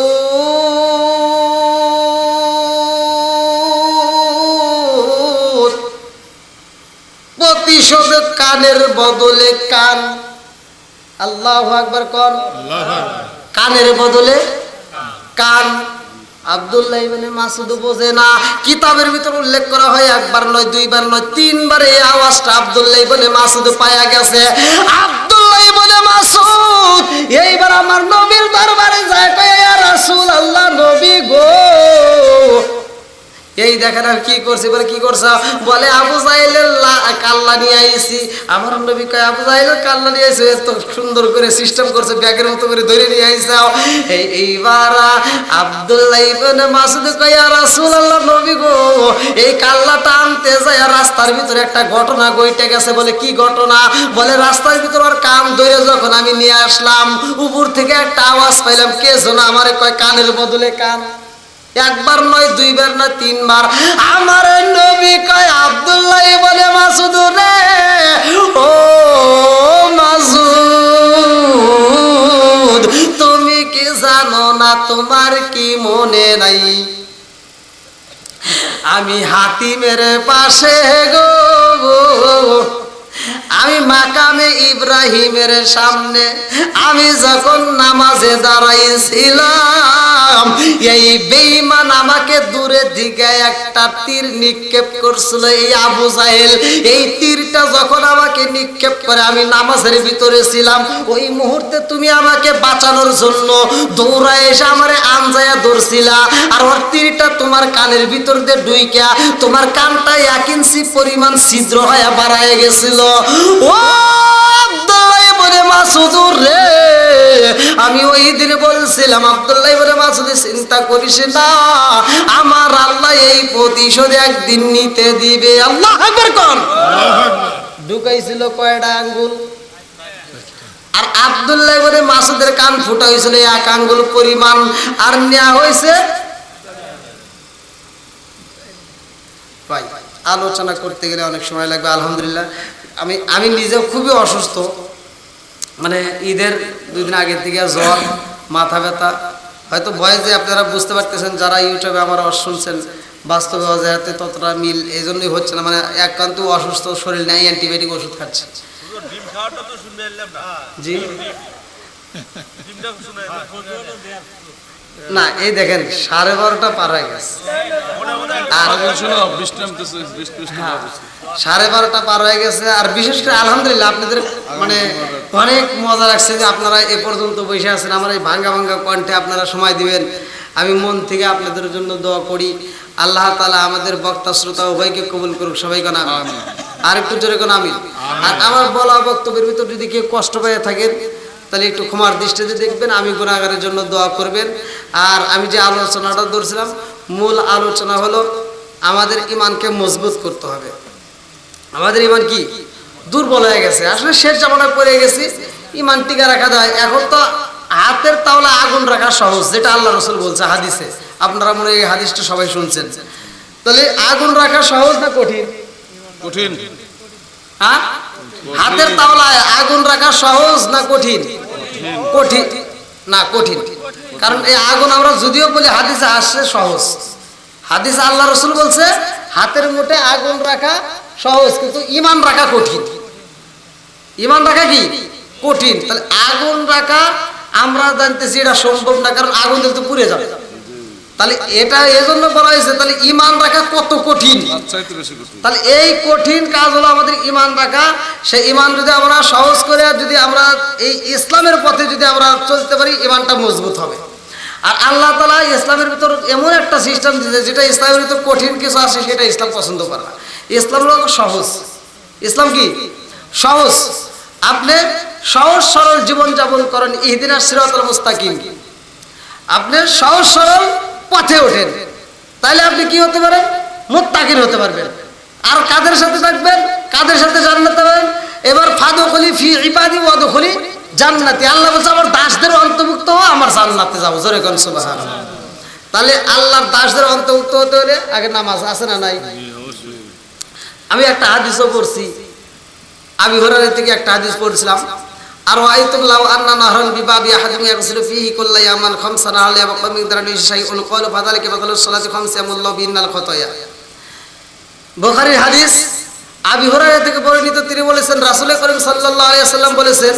প্রতিশোধ কানের বদলে কান। আল্লাহু আকবার কোন। কানের বদলে কান। আব্দুল্লাহ ইবনে মাসউদ বোঝে না। কিতাবের ভিতর উল্লেখ করা হয় একবার নয়, দুইবার নয়, তিনবার এই আওয়াজটা আব্দুল্লাহ ইবনে মাসউদ পায়া গেছে। আব্দুল্লাহ ইবনে মাসউদ এইবার আমার নবীর দরবারে যায়, কয় ইয়া রাসূলুল্লাহ, নবী গো। এই দেখেন আর কি করছে, বলে কি করছ? বলে আবু জাহেলের কাল্লা নিয়ে আইছি। আমার নবী কয় আবু জাহেলের কাল্লা নিয়ে আইছে, এত সুন্দর করে সিস্টেম করছে, ব্যাগের মতো করে ধরে নিয়ে আইছাও। এইবার আব্দুল্লাহ ইবনে মাসউদ কয় ইয়া রাসূলুল্লাহ, নবী গো, এই কাল্লাটা আনতে যায় রাস্তার ভিতরে একটা ঘটনা ঘটে গেছে। বলে কি ঘটনা? বলে রাস্তার ভিতরে আর কান ধরে যখন আমি নিয়ে আসলাম, উপর থেকে একটা আওয়াজ পাইলাম, কে যেন আমারে কয় কানের বদলে কান। একবার নয়, দুইবার নয়, তিনবার। আমার নবী কয় আব্দুল্লাহ ইবনে মাসউদ রে, ও মাসউদ, তুমি কি জানো না, তোমার কি মনে নাই, আমি হাতিমের পাশে গো, আমি মাকামে ইব্রাহিমের সামনে আমি যখন নামাজে দাঁড়াইছিলাম, এই বেঈমান আমাকে দূরে দিকে একটা তীর নিক্ষেপ করছিল। এই আবু জাহেল এই তীরটা যখন আমাকে নিক্ষেপ করে, আমি নামাজের ভিতরে ছিলাম, ওই মুহূর্তে তুমি আমাকে বাঁচানোর জন্য দৌড়ায় এসে আমারে আনজায়া ধরছিলা, আর ওর তীরটা তোমার কানের ভিতর দিয়ে ঢুইকা তোমার কানটা 1 ইঞ্চি পরিমাণ ছিদ্র হয়ে বাড়ায় গেছিল। ও আব্দুল্লাহ ইবনে মাসউদ রে, আমি ওই দিন বলছিলাম আব্দুল্লাহ ইবনে মাসউদ, চিন্তা করিস না, আমার আল্লাহ এই প্রতিশোধ একদিন নিতে দিবে। আল্লাহু আকবার কোন। ঢুকাইছিল কয়টা আঙ্গুল? আর আব্দুল্লাহ ইবনে মাসউদের কান ফুটা হয়েছিল 1 আঙ্গুল পরিমাণ, আর নেওয়া হয়েছে। ভাই আলোচনা করতে গেলে অনেক সময় লাগবে। আলহামদুলিল্লাহ আমি নিজেও খুবই অসুস্থ, মানে ঈদের 2 দিন আগের থেকে জ্বর, মাথা ব্যথা। হয়তো ভয়েসে আপনারা বুঝতে পারতেছেন, যারা ইউটিউবে আমার শুনছেন, বাস্তবে অজাহাতে ততটা মিল এই জন্যই হচ্ছে না, মানে একান্ত অসুস্থ শরীর নেই, অ্যান্টিবায়োটিক ওষুধ খাচ্ছে। জি না, এই দেখেন 12:30 পার হয়ে গেছে, আর 12:30 পার হয়ে গেছে। আর বিশেষ করে আলহামদুলিল্লাহ আপনাদের মানে অনেক মজা লাগছে যে আপনারা এ পর্যন্ত বসে আছেন, আমার এই ভাঙ্গা ভাঙ্গা কণ্ঠে আপনারা সময় দিবেন। আমি মন থেকে আপনাদের জন্য দোয়া করি, আল্লাহ তাআলা আমাদের বক্তা শ্রোতা উভয়কে কবুল করুক। সবাই কোন আমিন, আর একটু জোরে কোন আমিন। আর আমার বলা বক্তব্যের ভিতর যদি কেউ কষ্ট পেয়ে থাকেন, তাহলে একটু ক্ষমার দৃষ্টিতে দেখবেন, আমি গুনাহগারের জন্য দোয়া করবেন। আর আমি যে আলোচনাটা ধরছিলাম, মূল আলোচনা হলো আমাদের ইমানকে মজবুত করতে হবে। আমাদের ইমান কি দুর্বল হয়ে গেছে, আসলে শেষ জামানায় পড়ে গেছি, ইমান টিকা রাখা যায়। এখন তো হাতের তাওলা আগুন রাখা সহজ, যেটা আল্লাহ রাসূল বলছে হাদিসে, আপনারা মনে হয় এই হাদিসটা সবাই শুনছেন। তাহলে আগুন রাখা সহজ না কঠিন? কঠিন। হ্যাঁ, হাতের তাওলায় আগুন রাখা সহজ না কঠিন? কঠিন না, কঠিন। কারণ এই আগুন আমরা যদিও বলি হাদিসে আসছে সহজ, হাদিসে আল্লাহ রাসূল বলছে হাতের মুঠে আগুন রাখা সহজ, কিন্তু ঈমান রাখা কঠিন। ঈমান রাখা কি কঠিন? তাহলে আগুন রাখা আমরা জানতেছি এটা সম্ভব না, কারণ আগুন দিলে তো পুড়ে যাবে। তাহলে এটা এজন্য বলা হয়েছে, তাহলে ঈমান রাখা কত কঠিন। তাহলে এই কঠিন কাজ হলো আমাদের ঈমান রাখা। সেই ঈমান যদি আমরা সহজ করে, যদি আমরা এই ইসলামের পথে যদি আমরা চলতে পারি, ঈমানটা মজবুত হবে। আর আল্লাহ তাআলা ইসলামের ভিতর এমন একটা সিস্টেম দিয়েছে, যেটা ইসলামের ভিতর কঠিন কিছু আছে সেটা ইসলাম পছন্দ করে না। ইসলাম হলো সহজ। ইসলাম কি সহজ। আপনি সহজ সরল জীবন যাপন করেন, ইহদিনাস সিরাতাল মুস্তাকিম, আপনি সহজ সরল পথে ওঠেন, তাহলে আপনি কি হতে পারেন? মুত্তাকিন হতে পারবেন। আর কাদের সাথে থাকবেন? কাদের সাথে জান্নাতে পাবেন? এবার ফাদখুলি ফি ইবাদি ওয়াদখুলি জান্নাতি, আল্লাহ বলছে আমার দাসদের অন্তর্ভুক্ত হও, আমার জান্নাতে যাও। জোরে কোন সুবহানাল্লাহ। তাহলে আল্লাহর দাসদের অন্তর্ভুক্ত হতে হলে আগে নামাজ আছে না নাই? জি, অবশ্যই। আমি একটা হাদিসও পড়ছি, আবু হুরায়রা থেকে একটা হাদিস পড়ছিলাম। আর ওয়াইতুল্লাহ আন্না নাহরান বিবাবি আহাদিম ইয়াগসিলু ফীহি কুল্লা ইয়ামান খামসানা আলাইহি ওয়া কাম মিকদারান শাইউন ক্বালা ফাযালিকা বাদালুস সালাতি খামসা ইয়ামুল্লাহু বিন্নাল খতায়া। বুখারীর হাদিস, আবু হুরায়রা থেকে বর্ণিত, তিনি বলেছেন রাসূল করিম সাল্লাল্লাহু আলাইহি ওয়াসাল্লাম বলেছেন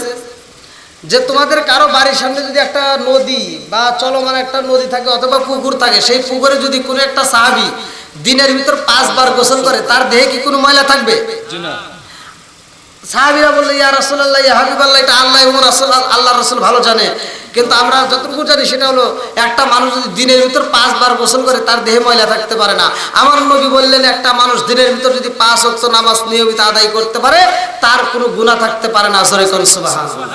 যে তোমাদের কারো বাড়ির সামনে যদি একটা নদী বা চলমান একটা নদী থাকে অথবা পুকুর থাকে, সেই পুকুরে যদি কোনো একটা সাহাবী দিনের ভিতর 5 বার গোসল করে, তার দেহে কি কোনো ময়লা থাকবে? জি না। সাহাবীরা বলল ইয়া রাসূলুল্লাহ, ইয়া হাবিবাল্লাহ, এটা আল্লাহ এবং রাসূল, আল্লাহর রাসূল ভালো জানে, কিন্তু আমরা যতটুকু জানি সেটা হলো একটা মানুষ যদি দিনের ভিতর 5 বার গোসল করে তার দেহে ময়লা থাকতে পারে না। আমার নবী বললেন একটা মানুষ দিনের ভিতর যদি 5 ওয়াক্ত নামাজ নিয়মিত আদায় করতে পারে তার কোনো গুনাহ থাকতে পারে না। জোরে করে সুবহানাল্লাহ।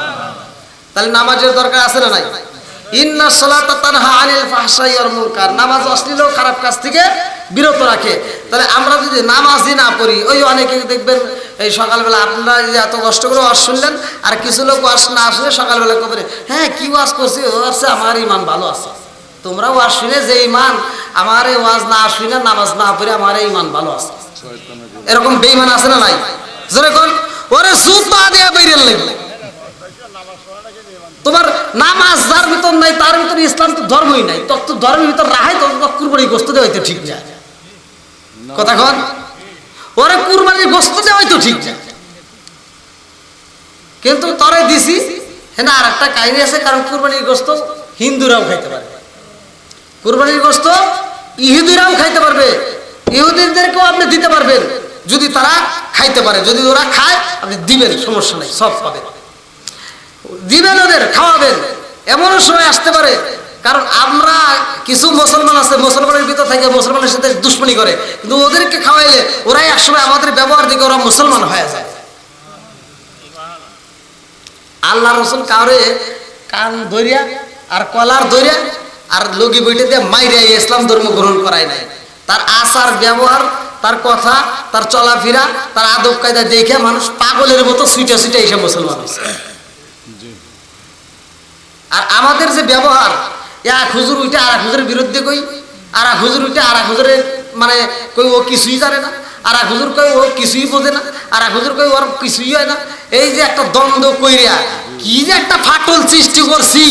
তাহলে নামাজের দরকার আছে না নাই? ইন্না সালাতা তানহা আনিল ফাহশাই ওয়াল মুনকার, নামাজ অশ্লীল ও খারাপ কাজ থেকে বিরত রাখে। তাহলে আমরা যদি নামাজই না পড়ি, ওই অনেকে দেখবেন এই সকালবেলা আপনারা যে এত কষ্ট করে ওয়াজ শুনলেন, আর কিছু লোক ওয়াজ না শুনে সকালবেলা কবে হ্যাঁ কি ওয়াজ করছি, ওয়াজে আমার ইমান ভালো আছে। তোমরা ওয়াজ শুনে যে ইমান, আমার এই ওয়াজ না শুনে নামাজ না পড়ে আমার এই ইমান ভালো আছে, এরকম বেঈমান আছে না নাই? জোরে কোন ওরে সুদ পা দিয়ে বেরিয়ে লাগবে। তোমার নামাজ যার ভিতর নাই তার ভিতর ইসলাম তো ধর্মই নাই, তত ধর্মের ভিতর রাহাই তো কুরবানি গোস্ত দেওয়া হয়তো ঠিক যায় কথা কন, ওরে কুরবানির গোস্ত দেওয়া হয়তো ঠিক যায়, কিন্তু তরে দিছি হ্যাঁ। আর একটা কাহিনী আছে, কারণ কুরবানির গোস্ত হিন্দুরাও খাইতে পারবে, কুরবানির গোস্ত ইহুদিরাও খাইতে পারবে, ইহুদিদেরকেও আপনি দিতে পারবেন যদি তারা খাইতে পারে। যদি ওরা খায় আপনি দিবেন, সমস্যা নেই, সব পাবেন, দিবেন, ওদের খাওয়াবেন। এমনও সময় আসতে পারে, কারণ আমরা কিছু মুসলমান আছে মুসলমানের ভিতর থেকে মুসলমানের সাথে দুশ্মনী করে, কিন্তু ওদেরকে খাওয়াইলে ওরাই একসময় আমাদের ব্যবহার দিকে ওরা মুসলমান হয়ে যায়। আল্লাহ রসুল কাউরে কান ধরিয়া আর কলার ধরিয়া আর লগি বইটে দিয়ে মাইরিয়া ইসলাম ধর্ম গ্রহণ করায় নাই। তার আচার ব্যবহার, তার কথা, তার চলাফেরা, তার আদব কায়দা দেখে মানুষ পাগলের মতো ছুটে ছুটে এসে মুসলমান হয়েছে। আর আমাদের যে ব্যবহার, এক হুজুর উঠে আর এক হুজুরের বিরুদ্ধে কই, আর এক হুজুর উঠে আর এক হুজুরের মানে কই ও কিছুই জানে না, আর এক হুজুর কই ও কিছুই বোঝে না, আর এক হুজুর কই ওর কিছুই হয় না। এই যে একটা দ্বন্দ্ব কইরা কি যে একটা ফাটল সৃষ্টি করছি,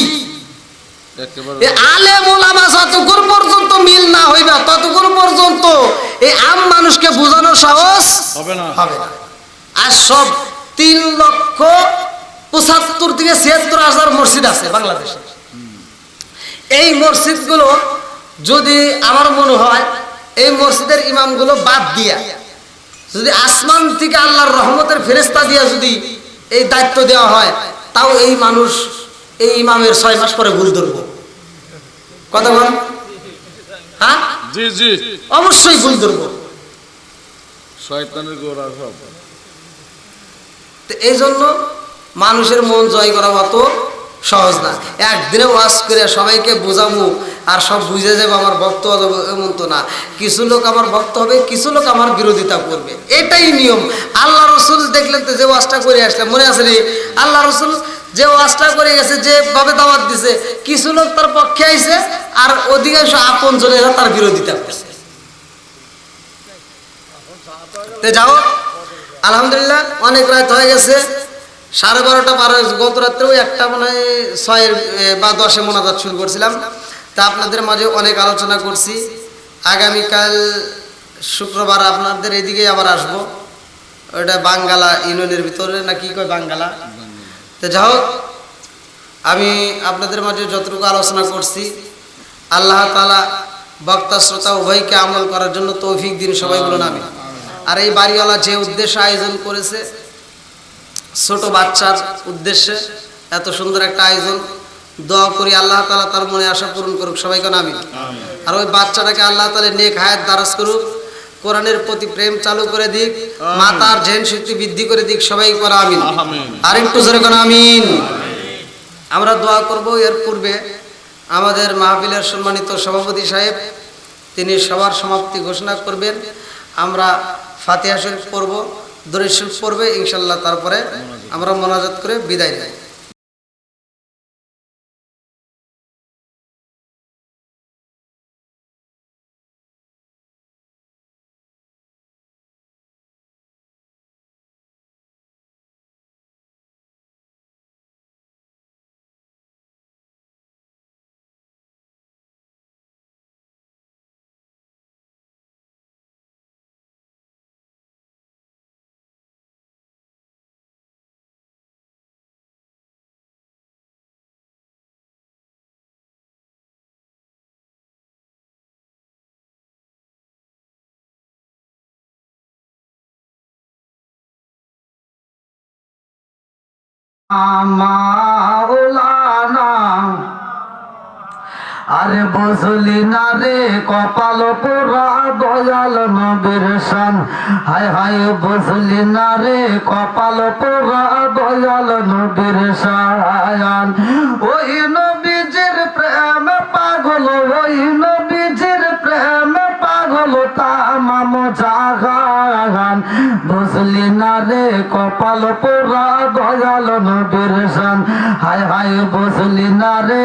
আলেম ওলামা যতক্ষণ পর্যন্ত মিল না হইবে ততক্ষণ পর্যন্ত এই আম মানুষকে বোঝানোর সাহস হবে না। আর সব 3,75,000 থেকে 76,000 মসজিদ আছে বাংলাদেশে। এই মসজিদগুলো যদি আমার মনে হয় এই মসজিদের ইমামগুলো বাদ দিয়া যদি আসমান থেকে আল্লাহর রহমতের ফেরেশতা দিয়া যদি এই দায়িত্ব দেওয়া হয়, তাও এই মানুষ এই ইমামের 6 মাস পরে ভুল ধরবো। কথা বল, হ্যাঁ জি জি, অবশ্যই ভুল ধরবো। শয়তানের গোড়া সব। তো এই জন্য মানুষের মন জয় করা অত সহজ না। একদিনে ওয়াজ করে সবাইকে বোঝাবো আর সব বুঝে যাবো আমার ভক্ত হবে এমন তো না। কিছু লোক আমার ভক্ত হবে, কিছু লোক আমার বিরোধিতা করবে, এটাই নিয়ম। আল্লাহ রসুল দেখলেন তো যে ওয়াজটা করে আসলাম, মনে আছে রে, আল্লাহ রসুল যে ওয়াজটা করে গেছে, যেভাবে দাওয়াত দিছে, কিছু লোক তার পক্ষে আইছে আর অধিকাংশ আপন জনেরা তার বিরোধিতা করছে। যাও আলহামদুলিল্লাহ, অনেক রাত হয়ে গেছে, 12:30 পার হয়েছে। গত রাত্রেও একটা মানে 6 বা 10 মোনাজাত শুরু করছিলাম। তা আপনাদের মাঝে অনেক আলোচনা করছি। আগামীকাল শুক্রবার আপনাদের এদিকে আবার আসবো, ওইটা বাঙ্গালা ইউনিয়নের ভিতরে না কি কয় বাঙ্গালা। তো যাই হোক, আমি আপনাদের মাঝে যতটুকু আলোচনা করছি আল্লাহ তাআলা বক্তা শ্রোতা উভয়কে আমল করার জন্য তৌফিক দিন, সবাই বলুন আমিন। আর এই বাড়িওয়ালা যে উদ্দেশ্যে আয়োজন করেছে, ছোট বাচ্চার উদ্দেশ্যে এত সুন্দর একটা আয়োজন, দোয়া করি আল্লাহ তাআলা তার মনে আশা পূরণ করুক, সবাই কেন আমিন। আর ওই বাচ্চাটাকে আল্লাহ তাআলা নেক হায়াত দারাজ করুক, কোরআনের প্রতি প্রেম চালু করে দিক, মাতার জেন শক্তি বৃদ্ধি করে দিক, সবাই করে আমিন। আর একটু জোরে কেন আমিন। আমরা দোয়া করব। এর পূর্বে আমাদের মাহফিলের সম্মানিত সভাপতি সাহেব তিনি সবার সমাপ্তি ঘোষণা করবেন। আমরা ফাতিহা শরীফ পড়ব, দরুদ শরীফ পড়বে ইনশাআল্লাহ, তারপরে আমরা মোনাজাত করে বিদায় নেব। মাওলানা আরে বুঝলি না রে কপাল পোড়া দয়াল নবীর শান হায় হায় বুঝলি না রে কপাল পোড়া দয়াল নবীর শান ওই নবীজির প্রেম পাগল ওই নবীজির প্রেম পাগল তামাম জাহান বুঝলি না রে কপাল পোড়া দয়াল নবীর শান হায় হায় বুঝলি না রে